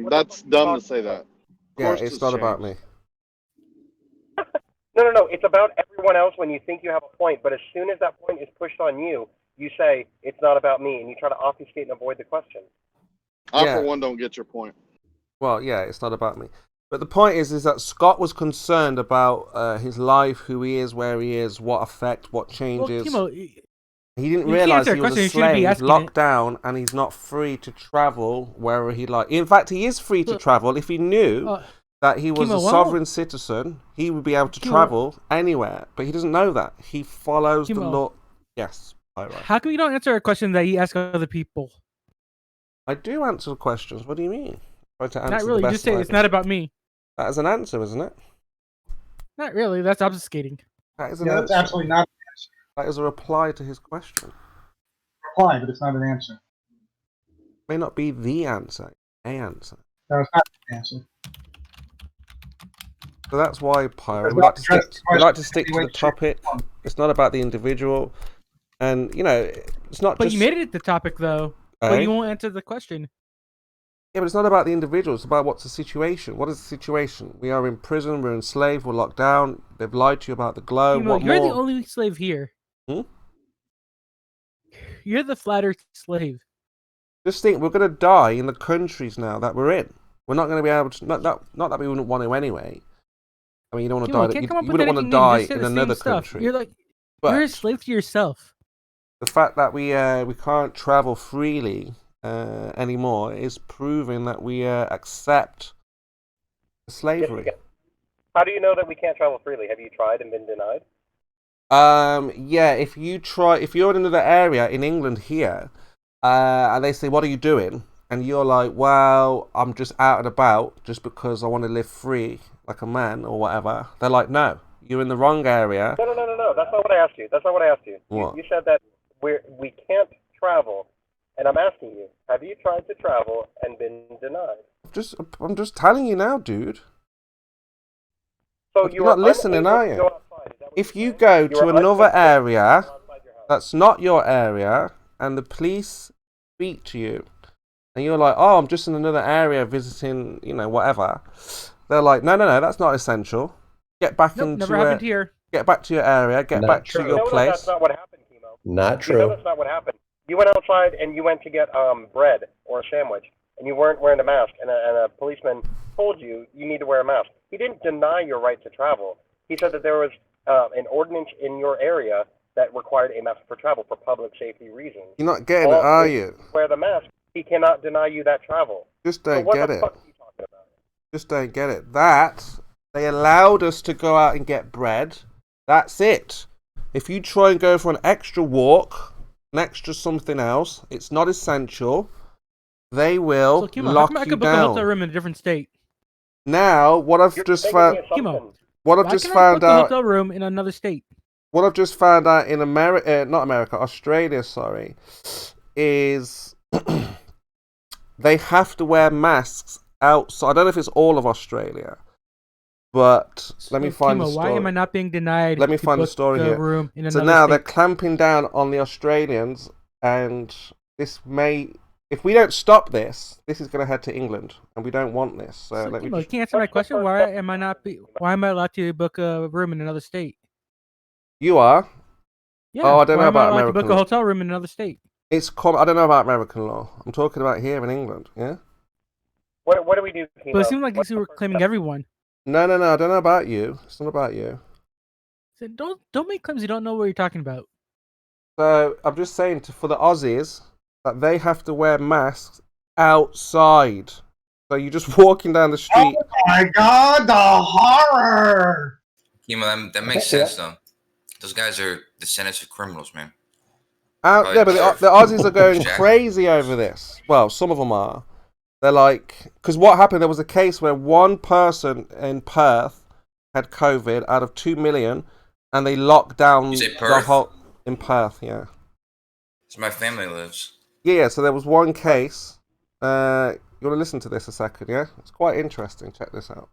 That's dumb to say that. Yeah, it's not about me. No. It's about everyone else when you think you have a point, but as soon as that point is pushed on you, you say, it's not about me, and you try to obfuscate and avoid the question. I, for one, don't get your point. Well, yeah, it's not about me. But the point is that Scott was concerned about his life, who he is, where he is, what effect, what changes. Well, Kimo, he didn't realise he was a slave, locked down, and he's not free to travel wherever he likes. In fact, he is free to travel. If he knew that he was Kimo, a sovereign citizen, he would be able to travel anywhere. But he doesn't know that. He follows the law. Yes. How come you don't answer a question that he asks other people? I do answer questions. What do you mean? Try to answer Not really. the You best just say way I it's can. not about me. That is an answer, isn't it? Not really. That's obfuscating. That is an Yeah, answer. that's absolutely not an answer. That is a reply to his question. Reply, but it's not an answer. May not be the answer. A answer. No, it's not an answer. So that's why, Pyro, Because we not like to stick. address the We like to question stick to any the way, shape, or topic. form. It's not about the individual, and you know, it's not But just. you made it the topic though. But Eh? you won't answer the question. Yeah, but it's not about the individual. It's about what's the situation. What is the situation? We are in prison. We're enslaved. We're locked down. They've lied to you about the globe. Timo, What you're more? the only slave here. Hmm? You're the flatter slave. Just think, we're going to die in the countries now that we're in. We're not going to be able to. Not that we wouldn't want to anyway. I mean, you don't want to Timo, die. can't You come up with wouldn't want to anything new. die Just say in the same another stuff. country. You're like But you're a slave to yourself. the fact that we can't travel freely anymore is proving that we accept slavery. How do you know that we can't travel freely? Have you tried and been denied? Yeah, if you're in another area in England here, and they say, "What are you doing?" and you're like, "Well, I'm just out and about just because I want to live free like a man or whatever." They're like, "No, you're in the wrong area." No. That's not what I asked you. What? You said that we can't travel, and I'm asking you, have you tried to travel and been denied? I'm just telling you now, dude. So You're not listening, are you? If you go to another area that's not your area, and the police speak to you, and you're like, "Oh, I'm just in another area visiting, whatever," they're like, "No, that's not essential. Get back into Never happened here. Get back to your area. Get Not back true. to your No, place." that's not what happened, Kimo. Not You know true. that's not what happened. You went outside and you went to get bread or a sandwich, and you weren't wearing a mask, and a policeman told you need to wear a mask. He didn't deny your right to travel. He said that there was an ordinance in your area that required a mask for travel for public safety reasons. You're not getting it, are you? Wear the mask. He cannot deny you that travel. Just So don't what get the it. fuck are you talking about? Just don't get it. That they allowed us to go out and get bread. That's it. If you try and go for an extra walk, an extra something else, it's not essential. They will So, Kimo, how lock come I you could book a hotel down. room in a different state? Now, what I've just found, Kimo, what I've why just can I found book a out, hotel room in another state? what I've just found out in Australia, sorry, is they have to wear masks outside. I don't know if it's all of Australia, but let me find the Kimo, story. why am I not being denied? Let me to find the book story a here. room in So another now state? they're clamping down on the Australians, and this may, if we don't stop this, this is going to head to England, and we don't want this. So let me Kimo, you just. can't answer my question. Why am I allowed to book a room in another state? You are. Yeah. Oh, I don't why know am I about allowed American to book a law. hotel room in another state? I don't know about American law. I'm talking about here in England. Yeah. What do we do, Kimo? But it seems like you were claiming everyone. No. I don't know about you. It's not about you. So don't make claims you don't know what you're talking about. So I'm just saying for the Aussies that they have to wear masks outside. So you're just walking down the street. Oh my god, the horror! Kimo, that makes sense though. Those guys are descendants of criminals, man. Yeah, but the Aussies are going crazy over this. Well, some of them are. They're like, because what happened? There was a case where one person in Perth had COVID out of 2 million, and they locked down You say the Perth? whole in Perth. Yeah. That's where my family lives. Yeah. So there was one case. You want to listen to this a second? Yeah, it's quite interesting. Check this out.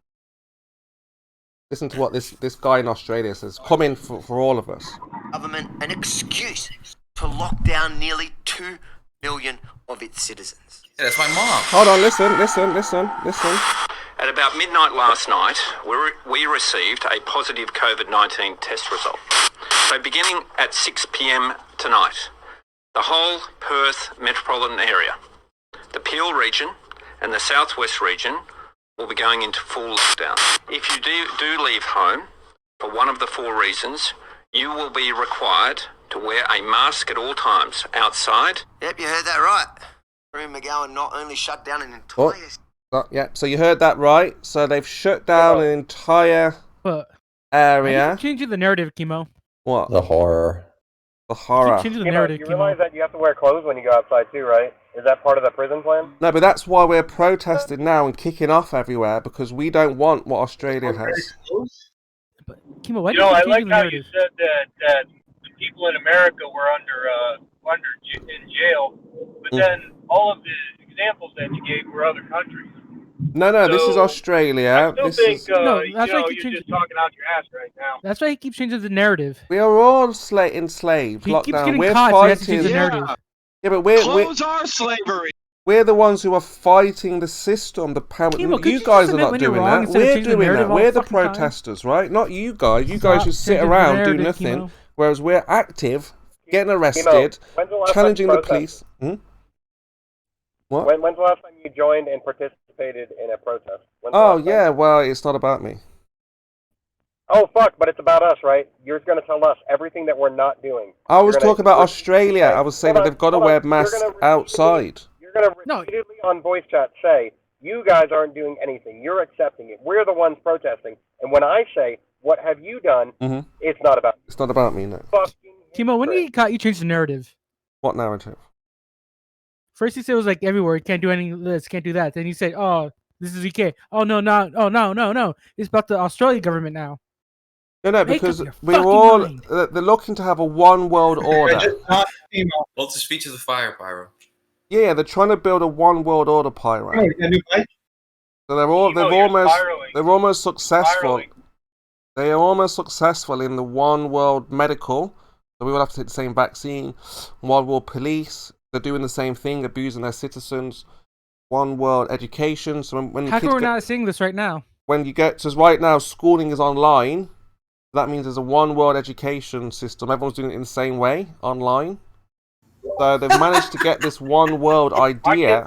Listen to what this guy in Australia says. Come in for all of us. Government an excuse to lock down nearly 2 million of its citizens. Yeah, that's my mom. Hold on, listen. At about midnight last night, we received a positive COVID-19 test result. So beginning at 6 p.m. tonight, the whole Perth metropolitan area, the Peel region and the southwest region will be going into full lockdown. If you do leave home for one of the 4 reasons, you will be required to wear a mask at all times outside. Yep, you heard that right. Room McGowan not only shut down an entire... Yeah, so you heard that right. So they've shut down an entire But area. changing the narrative, Kimo. What? The horror. The horror. Keep changing the Kimo, narrative, you Kimo. realize that you have to wear clothes when you go outside too, right? Is that part of the prison plan? No, but that's why we're protesting now and kicking off everywhere, because we don't want what Australia has. Kimo, why You do know, you I keep like changing the how narrative? you said that the people in America were in jail, but then all of the examples that you gave were other countries. No, this is So, Australia. I still This think is. No, you that's why know he keeps you're changing. just talking out your ass right now. That's why he keeps changing the narrative. We are all enslaved. He keeps Lockdown. getting We're caught, so he has to fighting. change the narrative. Yeah, but we're Clothes are slavery. we're the ones who are fighting the system, the power. Kimo, could You you just guys are admit not when you're doing wrong that. instead of We're changing the doing narrative that. all We're the fucking time? protesters, right? Not you guys. You guys Stop just sit changing the around, do narrative, nothing, Kimo. whereas we're active, getting Kimo, arrested, when's the last time challenging you the police. protested? What? When's the last time you joined and participated in a protest? When's the Oh last time? yeah, well, it's not about me. Oh fuck! But it's about us, right? You're going to tell us everything that we're not doing. I was You're gonna- talking about you're- Australia. I was saying that they've got to wear masks outside. You're going to repeatedly on voice chat say, you guys aren't doing anything. You're accepting it. We're the ones protesting. And when I say, what have you done, it's not about It's not about me, no. Kimo, when you get caught, you changed the narrative. What narrative? First you said it was like everywhere, you can't do any of this, can't do that. Then you said, oh, this is UK. Oh no, no. It's about the Australian government now. No, Make because up your we're fucking all mind. they're looking to have a one world order. Well, it's a speech of the fire, Pyro. Yeah, they're trying to build a one world order, Pyro. So they're almost successful. They are almost successful in the one world medical. So we will have to take the same vaccine. One world police. They're doing the same thing, abusing their citizens. One world education. So when How kids come we're get, not seeing this right now? when you get so right now schooling is online. That means there's a one world education system. Everyone's doing it in the same way online. So they've managed to get this one world idea.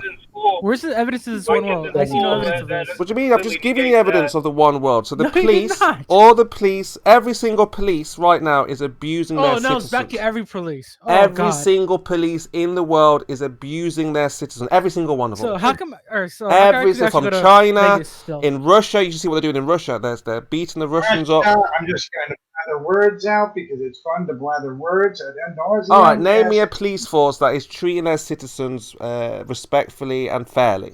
Where's the evidence of this one world? I see no evidence of this. What do you mean? I'm just giving you evidence of the one world. So the No, you did police, not. all the police, every single police right now is abusing their Oh no, citizens. it's back to every police. Oh Every God. single police in the world is abusing their citizens. Every single one of them. So how come? So how come I Every could actually from go to China, Vegas still? in Russia, you should see what they're doing in Russia. They're beating the Russians up. I'm just going to blather words out because it's fun to blather words. All right, name me a police force that is treating their citizens respectfully and fairly.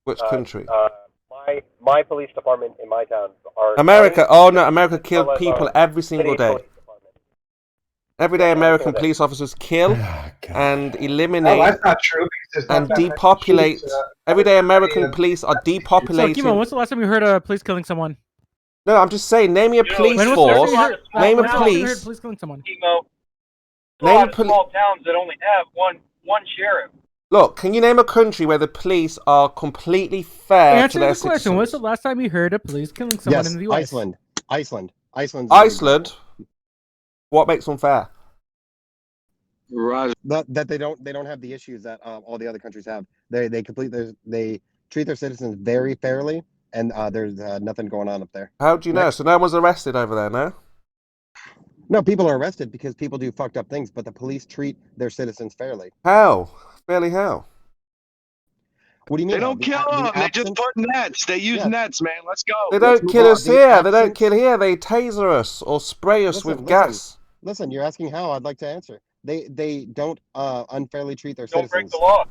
Which country? My police department in my town are America. Oh no, America killed people every single day. Every day, American police officers kill and eliminate that's not true. and depopulate. Every day, American police are So depopulating. Kimo, when's the last time you heard of police killing someone? No, I'm just saying. Name me a police When was the force. last time you heard- Name when a was the last time you heard police. police killing someone? Chemo. A Name lot a of small towns that only have one sheriff. Look, can you name a country where the police are completely fair to Answer their the question. citizens? When's the last time you heard of police killing someone in the U.S.? Iceland. Iceland. What makes them fair? That they don't have the issues that all the other countries have. They treat their citizens very fairly, and there's nothing going on up there. How do you know? So no one's arrested over there, no? No, people are arrested because people do fucked up things, but the police treat their citizens fairly. How? Fairly how? What do you mean? They don't kill them. They just put nets. They use nets, man. Let's go. They don't kill us here. They don't kill here. They taser us or spray us with gas. Listen, you're asking how. I'd like to answer. They don't unfairly treat their Don't citizens. break the law.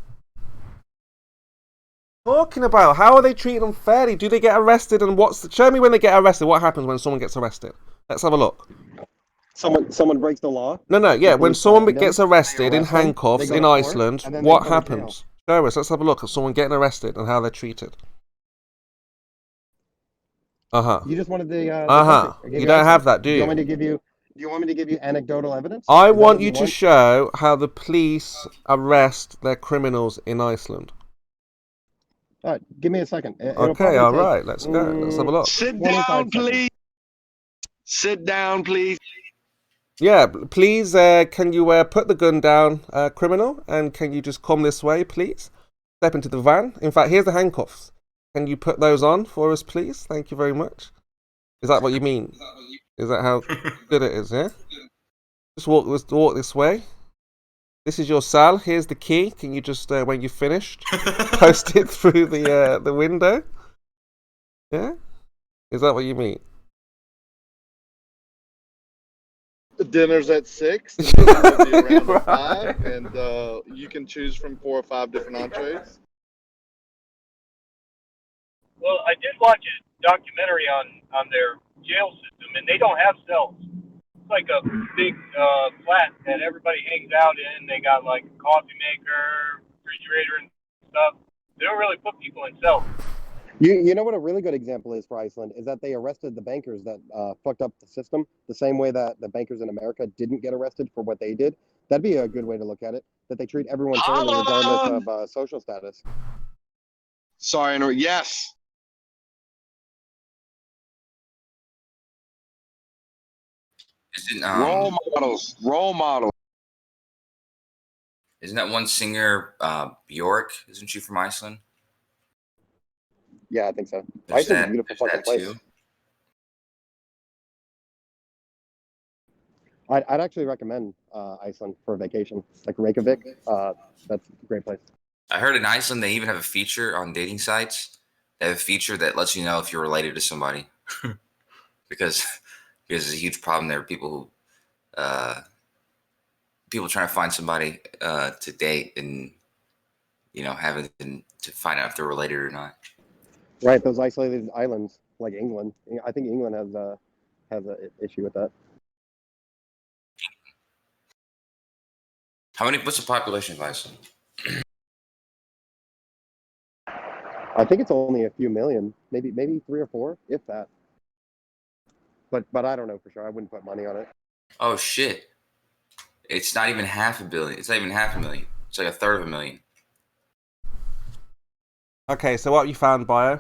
Talking about how are they treating them fairly? Do they get arrested? And show me when they get arrested. What happens when someone gets arrested? Let's have a look. Someone breaks the law. No, yeah. When someone gets arrested in arrest them, handcuffs they go in to court, Iceland, and then they what go to happens? Show us. Let's have a look at someone getting arrested and how they're treated. You just wanted the You don't have that, do you? Do you want me to give you anecdotal evidence? I want you to show how the police arrest their criminals in Iceland. All right, give me a second. Okay, all right. Let's go. Let's have a look. Sit down, please. Sit down, please. Yeah, please, can you put the gun down, criminal? And can you just come this way, please? Step into the van. In fact, here's the handcuffs. Can you put those on for us, please? Thank you very much. Is that what you mean? Is that how good it is, yeah? Just walk this way. This is your cell. Here's the key. Can you just, when you've finished, post it through the window? Yeah? Is that what you mean? Dinner's at 6. The dinner will be around at 5, and you can choose from 4 or 5 different entrees. Well, I did watch a documentary on their jail system, and they don't have cells. It's like a big flat that everybody hangs out in. They got like a coffee maker, refrigerator, and stuff. They don't really put people in cells. You know what a really good example is for Iceland is that they arrested the bankers that fucked up the system the same way that the bankers in America didn't get arrested for what they did. That'd be a good way to look at it, that they treat everyone fairly regardless of social status. Sorry, no, yes. Isn't, role models. Isn't that one singer, Bjork? Isn't she from Iceland? Yeah, I think so. There's Iceland's that, a beautiful there's fucking that place. too. I'd actually recommend Iceland for a vacation, like Reykjavik. That's a great place. I heard in Iceland they even have a feature on dating sites. They have a feature that lets you know if you're related to somebody, because there's a huge problem there. People trying to find somebody to date, and having to find out if they're related or not. Right, those isolated islands like England. I think England has an issue with that. What's the population of Iceland? I think it's only a few million, maybe 3 or 4, if that. But I don't know for sure. I wouldn't put money on it. Oh shit! It's not even half a billion. It's not even half a million. It's like a third of a million. Okay, so what you found, Bio?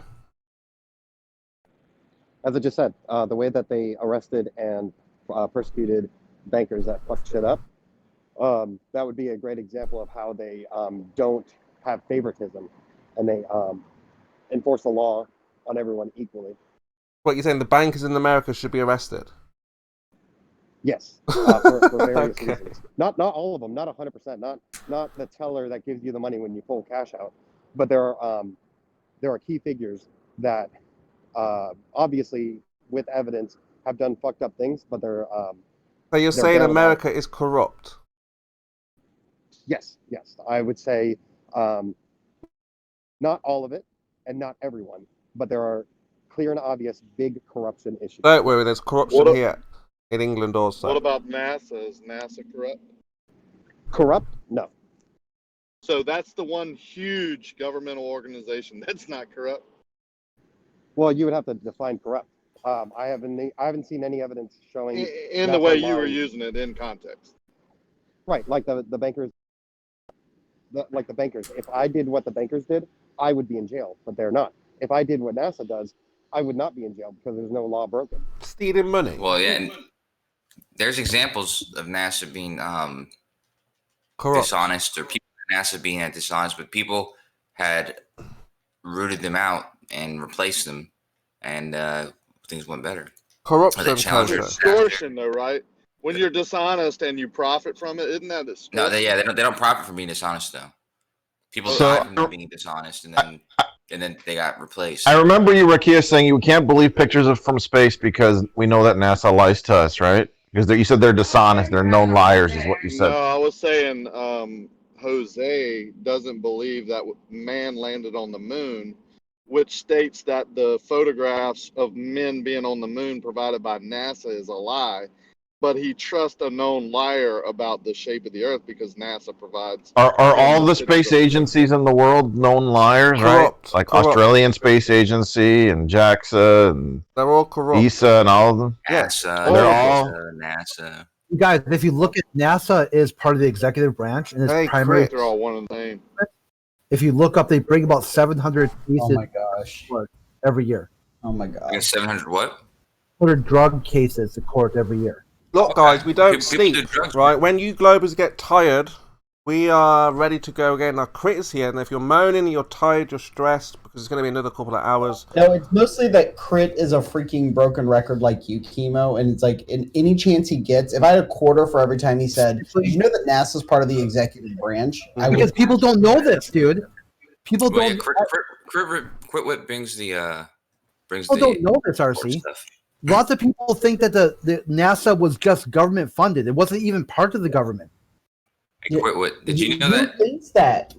As I just said, the way that they arrested and persecuted bankers that fucked shit up, that would be a great example of how they don't have favoritism, and they enforce the law on everyone equally. What you're saying, the bankers in America should be arrested? Yes, for various Okay. reasons. Not all of them, not 100%, not the teller that gives you the money when you pull cash out, but there are key figures that obviously with evidence have done fucked up things, but they're So you're they're saying bailed out. America is corrupt? Yes, I would say not all of it and not everyone, but there are clear and obvious big corruption issues. Don't worry, there's corruption here in England also. What about NASA? Is NASA corrupt? Corrupt? No. So that's the one huge governmental organization that's not corrupt. Well, you would have to define corrupt. I haven't seen any evidence showing In the way you were using it in context. Right, like the bankers. Like the bankers. If I did what the bankers did, I would be in jail, but they're not. If I did what NASA does, I would not be in jail because there's no law broken. Stealing money. Well, yeah, and there's examples of NASA being corrupt, dishonest, or people at NASA being dishonest, but people had rooted them out and replaced them, and things went better. Corruption, extortion, though, right? When you're dishonest and you profit from it, isn't that extortion? No, they don't profit from being dishonest though. People So- died from being dishonest, and then they got replaced. I remember you, Rakia, saying you can't believe pictures from space because we know that NASA lies to us, right? Because you said they're dishonest, they're known liars, is what you said. No, I was saying Jose doesn't believe that man landed on the moon, which states that the photographs of men being on the moon provided by NASA is a lie. But he trusts a known liar about the shape of the Earth because NASA provides. Are all the space agencies in the world known liars, Corrupt. right? Like Corrupt. Australian Space Agency and JAXA and they're all corrupt. ESA and all of them? NASA, They're all... NASA. You guys, if you look at NASA is part of the executive branch and its primary. They're all one and the same. If you look up, they bring about 700 cases. Oh my gosh. Every year. Oh my You god. got 700 what? 100 drug cases to court every year. Look, guys, we don't People do sleep, drugs, right? When you Globers get tired, we are ready to go again. Our Crit is here, and if you're moaning, you're tired, you're stressed, because it's going to be another couple of hours. No, it's mostly that Crit is a freaking broken record like you, Chemo, and it's like in any chance he gets, if I had a quarter for every time he said, "Did you know that NASA's part of the executive branch?" I Because would. people don't know this, dude. People Well, don't. yeah, Quit Whip brings the People don't know this, RC. stuff. Lots of people think that the NASA was just government funded. It wasn't even part of the government. Wait, did you know that? Thinks that?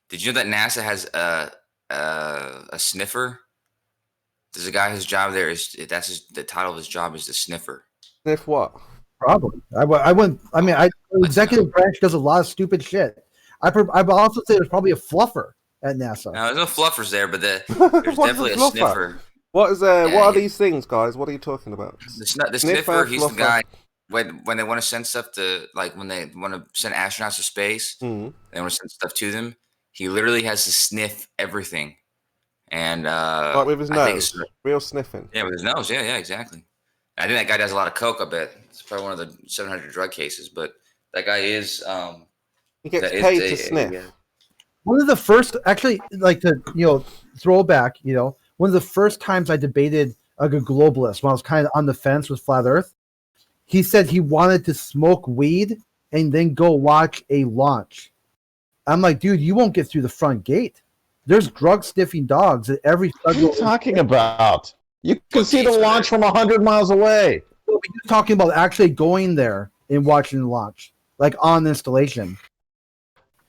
Did you know that NASA has a sniffer? There's a guy whose job there is the title of his job is the sniffer. Sniff what? Probably. I wouldn't. I mean, the executive branch does a lot of stupid shit. I'd also say there's probably a fluffer at NASA. No, there's no fluffers there, but there's definitely a sniffer. What is what are these things, guys? What are you talking about? The sniffer, he's the guy when they want to send stuff to, like, when they want to send astronauts to space, they want to send stuff to them. He literally has to sniff everything, and like with his nose, real sniffing. Yeah, with his nose. Yeah, exactly. I think that guy does a lot of coke. I bet it's probably one of the 700 drug cases, but that guy is. He gets paid to sniff. One of the first, actually, like to throw back, one of the first times I debated a globalist when I was kind of on the fence with Flat Earth, he said he wanted to smoke weed and then go watch a launch. I'm like, dude, you won't get through the front gate. There's drug sniffing dogs at every. What are you talking about? You can see the launch from 100 miles away. We're talking about actually going there and watching the launch, like on the installation.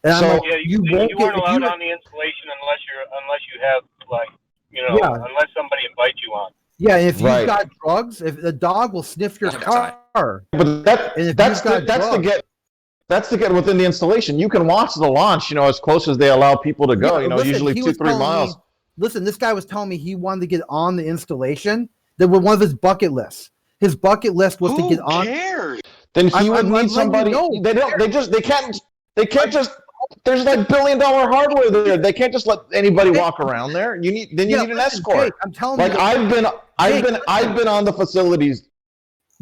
And So I'm like, yeah, you weren't allowed on the installation unless you have unless somebody invites you on. Yeah, if you've Right. got drugs, if the dog will sniff your car. But that's to get within the installation. You can watch the launch, as close as they allow people to go. Listen, usually he 2-3 was telling miles. me- listen, this guy was telling me he wanted to get on the installation. That was one of his bucket lists. His bucket list was to get on. Then he I'm would letting need you somebody. know. They can't just. There's like $1 billion hardware there. They can't just let anybody walk around there. You need an escort. Jake, I'm telling like you. I've been on the facilities.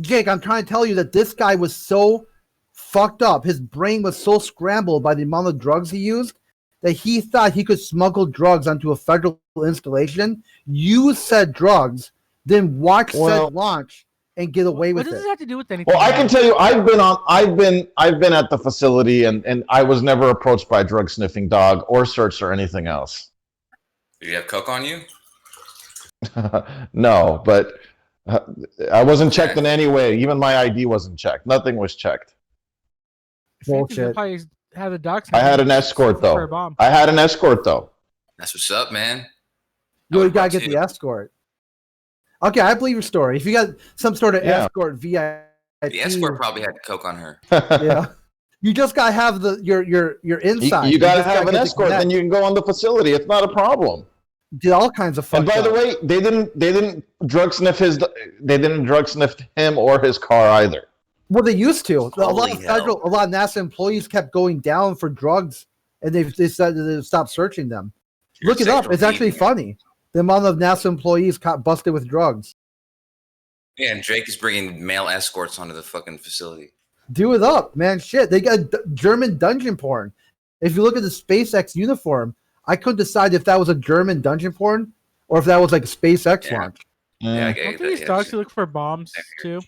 Jake, I'm trying to tell you that this guy was so fucked up. His brain was so scrambled by the amount of drugs he used that he thought he could smuggle drugs onto a federal installation, use said drugs, then watch said launch and get away with What does it. this have to do with anything? Well, I can tell you, I've been at the facility and I was never approached by a drug sniffing dog or searched or anything else. Did you have coke on you? No, but I wasn't checked in any way. Even my ID wasn't checked. Nothing was checked. Bullshit. Probably have the docs. I had an escort for a though. bomb. I had an escort though. That's what's up, man. You gotta get the escort. Okay, I believe your story. If you got some sort of Yeah. escort via The escort probably had coke on her. yeah, you just gotta have your inside. You gotta just have an get to escort, connect. then you can go on the facility. It's not a problem. Did all kinds of fun. And by the way, they didn't drug sniff him or his car either. Well, they used to. A lot Holy of NASA employees kept going down for drugs, and they decided to stop searching them. Look it up. It's actually funny. The amount of NASA employees caught busted with drugs. Yeah, and Drake is bringing male escorts onto the fucking facility. Do it up, man. Shit, they got German dungeon porn. If you look at the SpaceX uniform, I couldn't decide if that was a German dungeon porn or if that was like a SpaceX launch. Yeah, I Don't these dogs look for bombs too?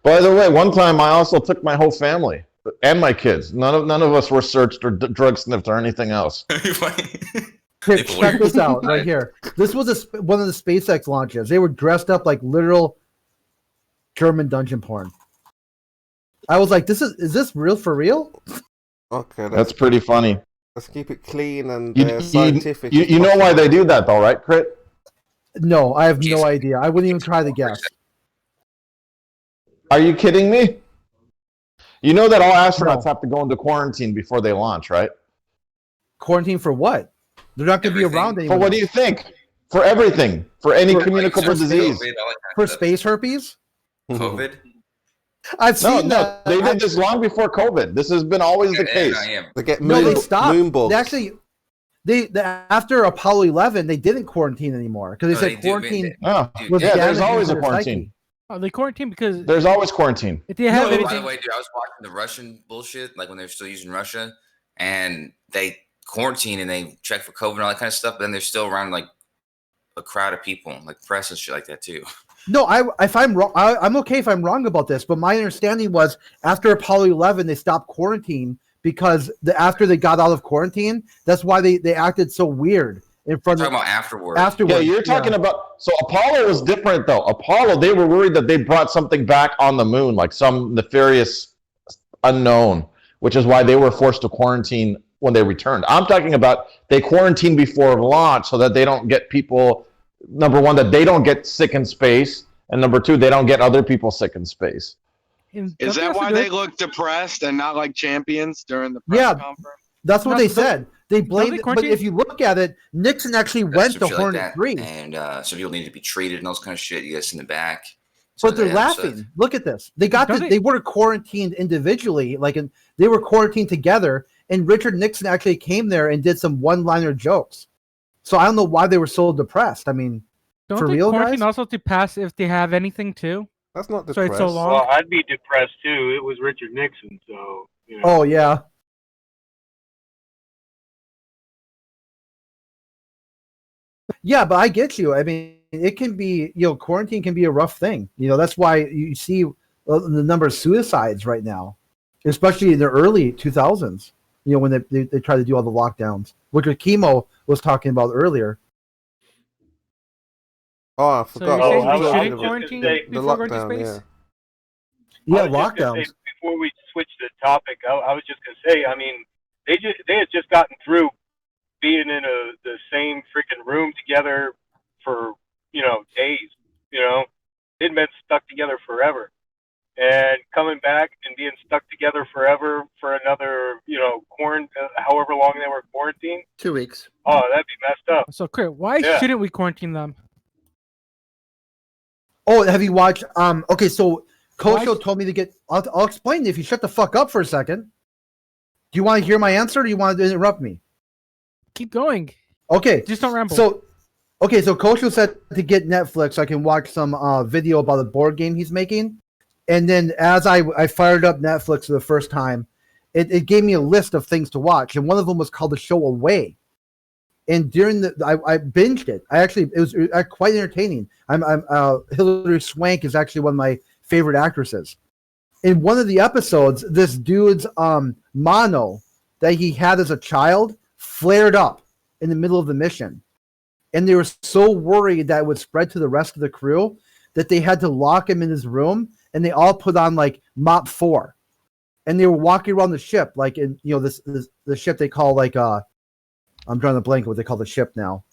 By the way, one time I also took my whole family and my kids. None of us were searched or drug sniffed or anything else. Here, check this out right here. This was one of the SpaceX launches. They were dressed up like literal German dungeon porn. I was like, is this real for real? Okay, That's pretty funny. Let's keep it clean and scientific. scientific. You know why they do that though, right, Crit? No, I have no idea. I wouldn't even try to guess. Are you kidding me? You know that all astronauts have to go into quarantine before they launch, right? Quarantine for what? They're not going to be around anymore. For what do you think? For everything. For any communicable disease. For space herpes? COVID? I've seen that. They did this long before COVID. This has been always the case. They get they stopped. moon bugs. They actually, after Apollo 11, they didn't quarantine anymore because they said quarantine. Was there's always a damaging to their quarantine. psyche. Oh, they quarantine because There's always quarantine. if they have By anything. the way, dude, I was watching the Russian bullshit, like when they're still using Russia, and they quarantine and they check for COVID and all that kind of stuff, but then they're still around like a crowd of people, like press and shit like that too. No, if I'm wrong, I'm okay if I'm wrong about this. But my understanding was after Apollo 11, they stopped quarantine because after they got out of quarantine, that's why they acted so weird in front Talking of about afterwards. Yeah, you're talking about So Apollo was different, though. Apollo, they were worried that they brought something back on the moon, like some nefarious unknown, which is why they were forced to quarantine when they returned. I'm talking about they quarantined before launch so that they don't get people, number one, that they don't get sick in space, and number two, they don't get other people sick in space. Is that why they look depressed and not like champions during the press conference? That's what they said. They blamed it, but if you look at it, Nixon actually went to Hornet 3. And some people need to be treated and those kind of shit. You guys in the back. But they're laughing. Look at this. They got they were quarantined individually, they were quarantined together, and Richard Nixon actually came there and did some one-liner jokes. So I don't know why they were so depressed. I mean, Don't for they real, quarantine guys? also to pass if they have anything too? That's not So it's so long. Well, I'd be depressed too. It was Richard Nixon, so you know. Oh yeah. Yeah, but I get you. I mean, it can be, quarantine can be a rough thing. That's why you see the number of suicides right now, especially in the early 2000s, when they try to do all the lockdowns, which Chemo was talking about earlier. Oh, I forgot. So I was shouldn't just quarantine gonna say- before going to lockdown, space? Yeah, I was just gonna lockdowns. say, before we switch the topic, I was just gonna say, I mean, they had just gotten through being in the same freaking room together for days. They'd been stuck together forever, and coming back and being stuck together forever for another however long they were quarantined. 2 weeks. Oh, that'd be messed up. So, Chris, why shouldn't we quarantine them? Oh, have you watched? Okay, so Kosho told me to get. I'll explain if you shut the fuck up for a second. Do you want to hear my answer, or do you want to interrupt me? Keep going. Okay, just don't ramble. So Kosho said to get Netflix so I can watch some video about a board game he's making, and then as I fired up Netflix for the first time, it gave me a list of things to watch, and one of them was called the show Away. And during I binged it. It was quite entertaining. Hilary Swank is actually one of my favorite actresses. In one of the episodes, this dude's mono that he had as a child flared up in the middle of the mission, and they were so worried that it would spread to the rest of the crew that they had to lock him in his room, and they all put on like Mop 4, and they were walking around the ship like in the ship they call I'm trying to blank what they call the ship now.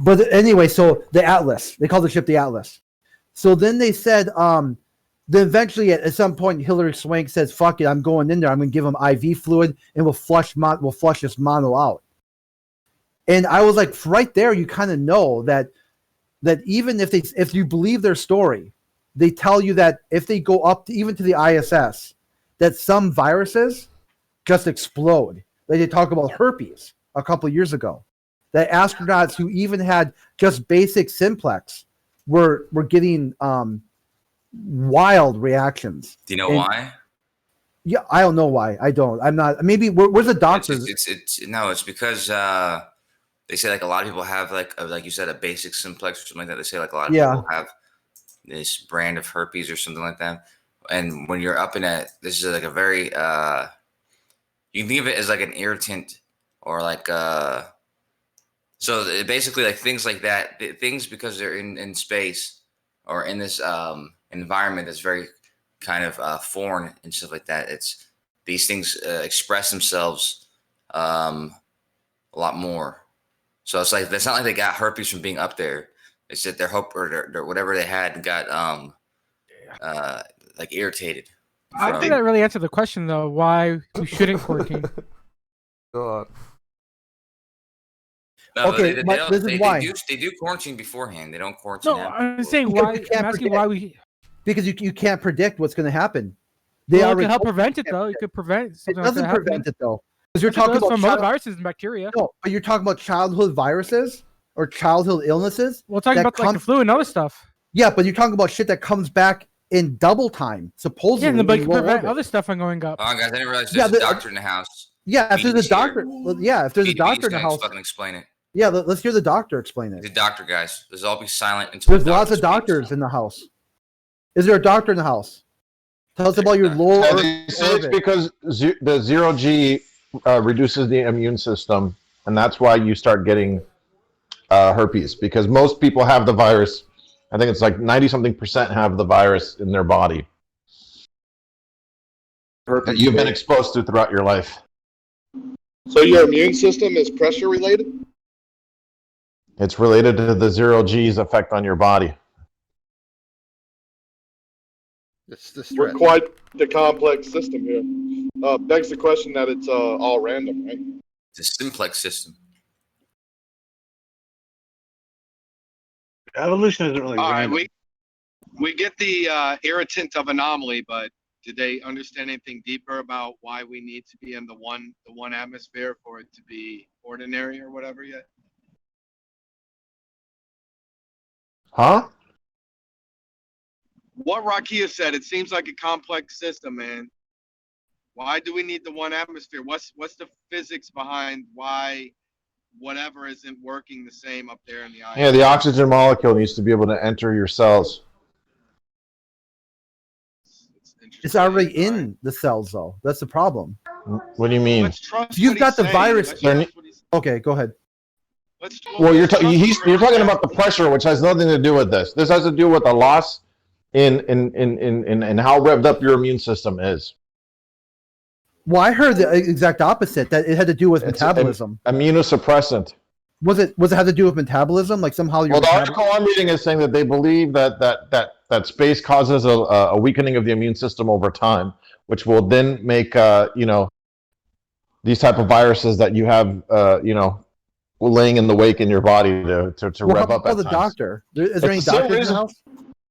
But anyway, so the Atlas. They call the ship the Atlas. So then they said, then eventually at some point, Hilary Swank says, fuck it, I'm going in there. I'm going to give him IV fluid and we'll flush this mono out. And I was like, right there, you kind of know that even if you believe their story, they tell you that if they go up even to the ISS, that some viruses just explode. Like they talk about herpes a couple of years ago, that astronauts who even had just basic simplex were getting wild reactions. Do you know why? Yeah, I don't know why. I don't. I'm not. Maybe where's the doctors? It's because they say like a lot of people have like you said, a basic simplex or something like that. They say like a lot of people have this brand of herpes or something like that. And when you're up in this is like a very you can think of it as like an irritant. Or like, so basically like things like that, things because they're in space or in this environment that's very kind of foreign and stuff like that. These things express themselves a lot more. So it's like, it's not like they got herpes from being up there. It's that their hope or their whatever they had got like irritated. I don't think that really answered the question though, why we shouldn't quarantine. God. No, Okay, this is why. They do quarantine beforehand. They don't quarantine. No, I'm saying why. I'm asking why we. Because you can't predict what's going to happen. It can help prevent it though. It could prevent. It doesn't prevent it though. Because you're It talking does about from other viruses and bacteria. No, but you're talking about childhood viruses or childhood illnesses. We're talking about like the flu and other stuff. Yeah, but you're talking about shit that comes back in double time, supposedly. Yeah, but it can prevent orbit. other stuff from going up. Oh, guys, I didn't realize there's a doctor in the house. Yeah, if there's a doctor. Yeah, if there's a doctor in the house. Fucking explain it. Yeah, let's hear the doctor explain it. The doctor, guys. Let's all be silent until There's lots of doctors in the house. Is there a doctor in the house? Tell us about your lower It's because the 0G reduces the immune system, and that's why you start getting herpes, because most people have the virus. I think it's like 90-something% have the virus in their body that you've been exposed to throughout your life. So your immune system is pressure related? It's related to the 0G's effect on your body. It's the We're quite the complex system here. Begs the question that it's all random, right? It's a simplex system. Evolution isn't really All right, random. we get the irritant of anomaly, but did they understand anything deeper about why we need to be in the one atmosphere for it to be ordinary or whatever yet? Huh? What Rakia said, it seems like a complex system, man. Why do we need the one atmosphere? What's the physics behind why whatever isn't working the same up there in the eye? Yeah, the oxygen molecule needs to be able to enter your cells. It's already in the cells, though. That's the problem. What do you mean? If you've got the virus. Okay, go ahead. Well, you're talking about the pressure, which has nothing to do with this. This has to do with the loss in how revved up your immune system is. Well, I heard the exact opposite, that it had to do with metabolism. Immunosuppressant. Was it have to do with metabolism? Like somehow your Well, the article I'm reading is saying that they believe that space causes a weakening of the immune system over time, which will then make these type of viruses that you have laying in the wake in your body to rev up at the times. doctor? Is there any doctors in the house?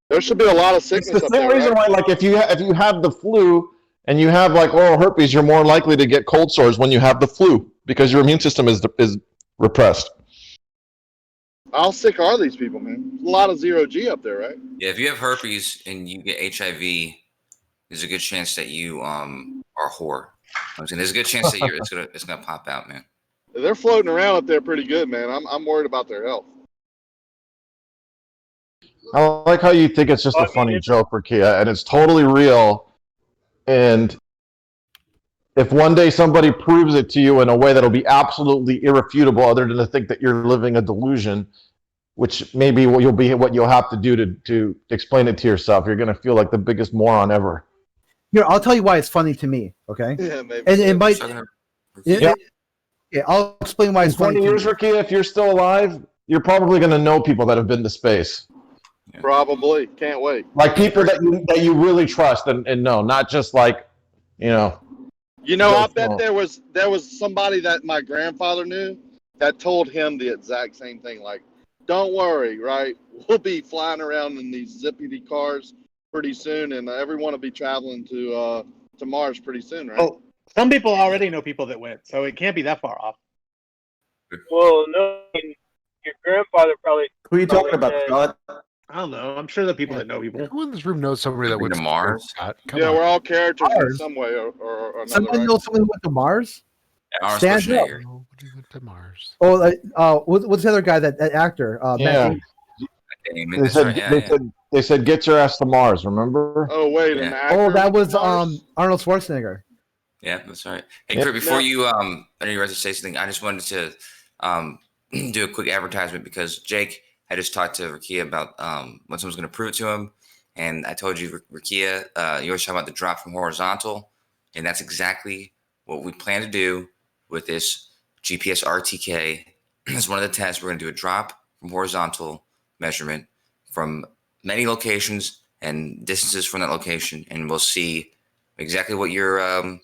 There should be a lot of sickness. It's the same reason why, like, if you have the flu and you have like oral herpes, you're more likely to get cold sores when you have the flu because your immune system is repressed. How sick are these people, man? A lot of 0G up there, right? Yeah, if you have herpes and you get HIV, there's a good chance that you are a whore. I'm saying there's a good chance that it's gonna pop out, man. They're floating around up there pretty good, man. I'm worried about their health. I like how you think it's just a funny joke, Rakia, and it's totally real. And if one day somebody proves it to you in a way that'll be absolutely irrefutable, other than to think that you're living a delusion, which maybe what you'll have to do to explain it to yourself, you're going to feel like the biggest moron ever. Here, I'll tell you why it's funny to me. Okay, yeah, maybe. And it might. Yeah, I'll explain why it's 20 funny. years, Rakia, if you're still alive, you're probably going to know people that have been to space. Probably. Can't wait. Like people that you really trust and know, not just like, I bet there was somebody that my grandfather knew that told him the exact same thing. Like, don't worry, right? We'll be flying around in these zippity cars pretty soon, and everyone will be traveling to Mars pretty soon, right? Well, some people already know people that went, so it can't be that far off. Well, no, your grandfather probably. Who are you talking about, Scott? I don't know. I'm sure the people that know people. Who in this room knows somebody that went to Mars? Come yeah, on. we're all characters in Mars? some way or another. Someone right? knows someone who went to Mars? Arnold Stand up. Schwarzenegger. Nobody went to Mars. Oh, what's the other guy? That actor? yeah. Matt They said get your ass to Mars. Remember? Oh wait, an actor. Oh, that was Arnold Schwarzenegger. Yeah, that's right. Hey, Kurt, before you, I know you were to say something. I just wanted to do a quick advertisement because Jake had just talked to Rakia about when someone's going to prove it to him. And I told you, Rakia, you always talk about the drop from horizontal. And that's exactly what we plan to do with this GPS RTK. It's one of the tests. We're going to do a drop from horizontal measurement from many locations and distances from that location. And we'll see exactly what you're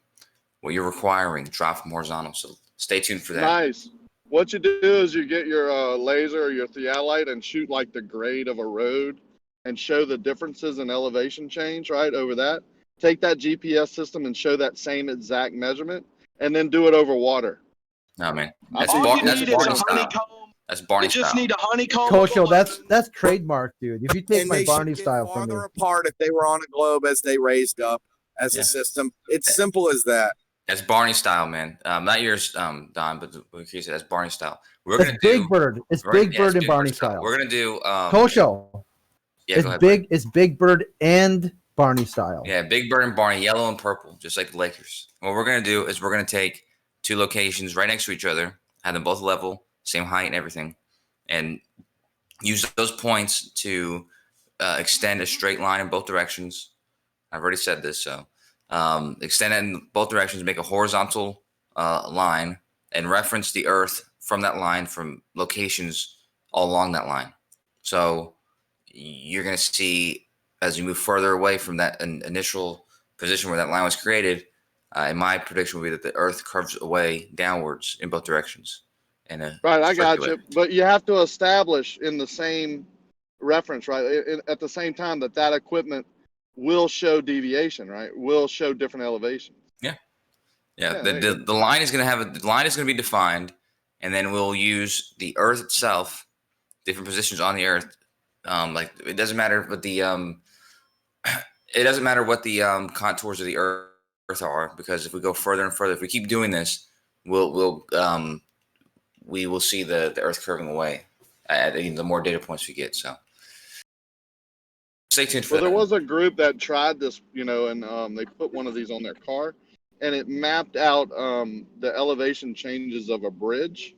requiring, drop from horizontal. So stay tuned for that. Nice. What you do is you get your laser or your theodolite and shoot like the grade of a road and show the differences in elevation change right over that. Take that GPS system and show that same exact measurement and then do it over water. No, man. That's All you Barney need is a style. honeycomb. That's Barney You just style. need a honeycomb. Kosho, that's trademark, dude. If you take And my they Barney should get style from farther me. apart if they were on a globe as they raised up as a system. It's simple as that. That's Barney style, man. Not yours, Don, but what you said, that's Barney style. We're It's gonna do Big Bird. It's Big Bird and Barney style. We're gonna do Kosho. Yeah, it's go ahead, big. It's Big Bird and Barney style. Yeah, Big Bird and Barney, yellow and purple, just like the Lakers. What we're gonna do is we're gonna take two locations right next to each other, have them both level, same height and everything, and use those points to extend a straight line in both directions. I've already said this, so extend it in both directions, make a horizontal line, and reference the Earth from that line from locations all along that line. So you're going to see as you move further away from that initial position where that line was created, and my prediction would be that the Earth curves away downwards in both directions. Right, I got you. But you have to establish in the same reference, right, at the same time that equipment will show deviation, right? Will show different elevations. Yeah. The line is going to be defined, and then we'll use the Earth itself, different positions on the Earth. Like it doesn't matter what the contours of the Earth are, because if we go further and further, if we keep doing this, we will see the Earth curving away the more data points we get. So stay tuned for that. There was a group that tried this, and they put one of these on their car, and it mapped out the elevation changes of a bridge.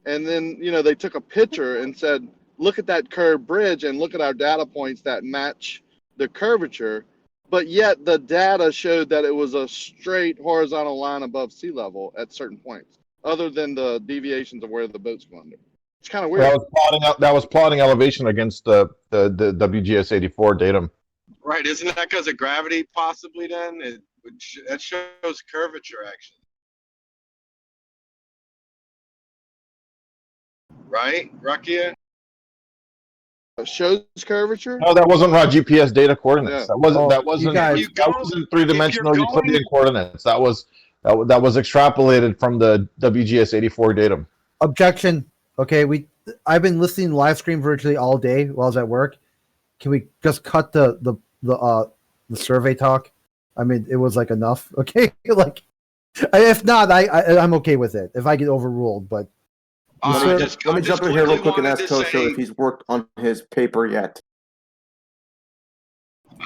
And then, they took a picture and said, look at that curved bridge and look at our data points that match the curvature. But yet the data showed that it was a straight horizontal line above sea level at certain points, other than the deviations of where the boat's going under. It's kind of weird. That was plotting elevation against the WGS 84 datum. Right, isn't that because of gravity possibly then? That shows curvature actually. Right, Rakia? Shows curvature? No, that wasn't raw GPS data coordinates. Yeah. That wasn't three-dimensional Euclidean coordinates. That was extrapolated from the WGS 84 datum. Objection. Okay, I've been listening live stream virtually all day while I was at work. Can we just cut the survey talk? I mean, it was like enough. Okay, like if not, I'm okay with it if I get overruled. But let me jump in here real quick and ask Kosho if he's worked on his paper yet.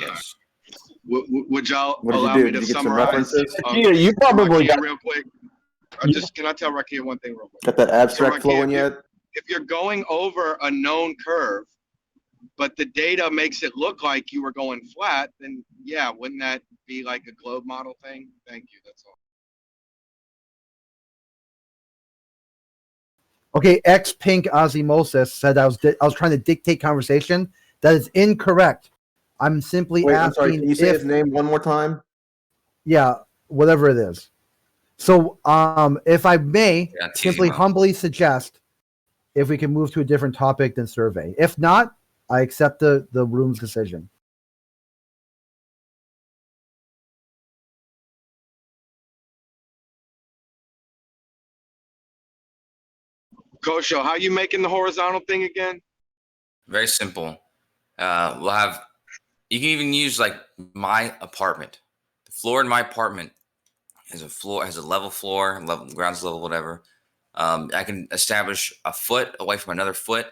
Yes. Would y'all What did allow you do? me to Did you get some summarize? references? You probably got real quick. Can I tell Rakia one thing real quick? Got that abstract flowing yet? If you're going over a known curve, but the data makes it look like you were going flat, then yeah, wouldn't that be like a globe model thing? Thank you. That's all. okay, Pink Osmosis said I was trying to dictate conversation. That is incorrect. I'm simply asking. I'm sorry, can you say his name one more time? Yeah, whatever it is. So, if I may, simply humbly suggest if we can move to a different topic than survey. If not, I accept the room's decision. Kosho, how you making the horizontal thing again? Very simple. You can even use like my apartment. The floor in my apartment has a level floor, ground level, whatever. I can establish a foot away from another foot.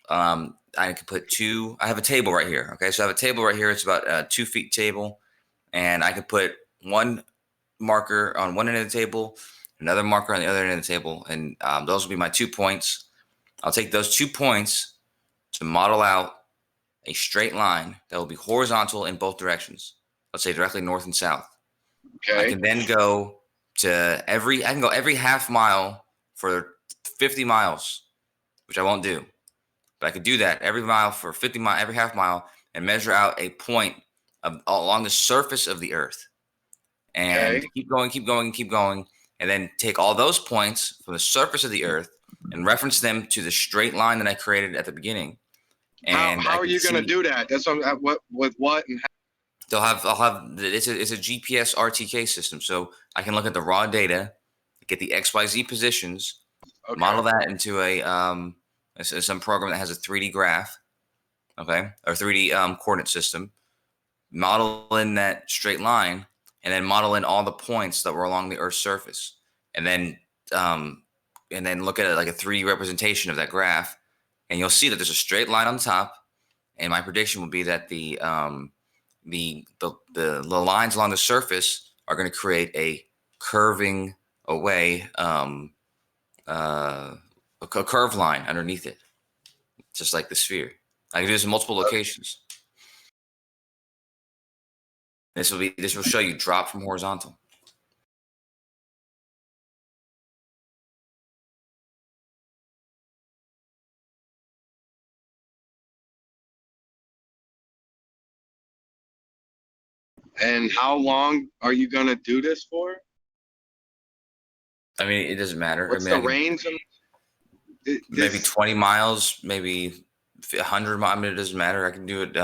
I can put I have a table right here. Okay, so I have a table right here. It's about a 2 feet table, and I can put one marker on one end of the table, another marker on the other end of the table, and those will be my 2 points. I'll take those 2 points to model out a straight line that will be horizontal in both directions. Let's say directly north and south. Okay. I can then go to every half mile for 50 miles, which I won't do. But I could do that every mile for 50 miles, every half mile, and measure out a point along the surface of the Earth. And keep going, and then take all those points from the surface of the Earth and reference them to the straight line that I created at the beginning. And how are you going to do that? That's what and how? I'll have it's a GPS RTK system, so I can look at the raw data, get the XYZ positions, model that into some program that has a 3D graph, okay, or 3D coordinate system, model in that straight line, and then model in all the points that were along the Earth's surface, and then look at it like a 3D representation of that graph, and you'll see that there's a straight line on top. And my prediction will be that the lines along the surface are going to create a curving away. What a curved line underneath it, just like the sphere. I can do this in multiple locations. This will show you drop from horizontal. And how long are you going to do this for? I mean, it doesn't matter. What's I mean, the range? Maybe 20 miles, maybe 100 miles. I mean, it doesn't matter. I can do it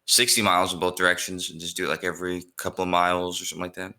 60 miles in both directions and just do it like every couple of miles or something like that.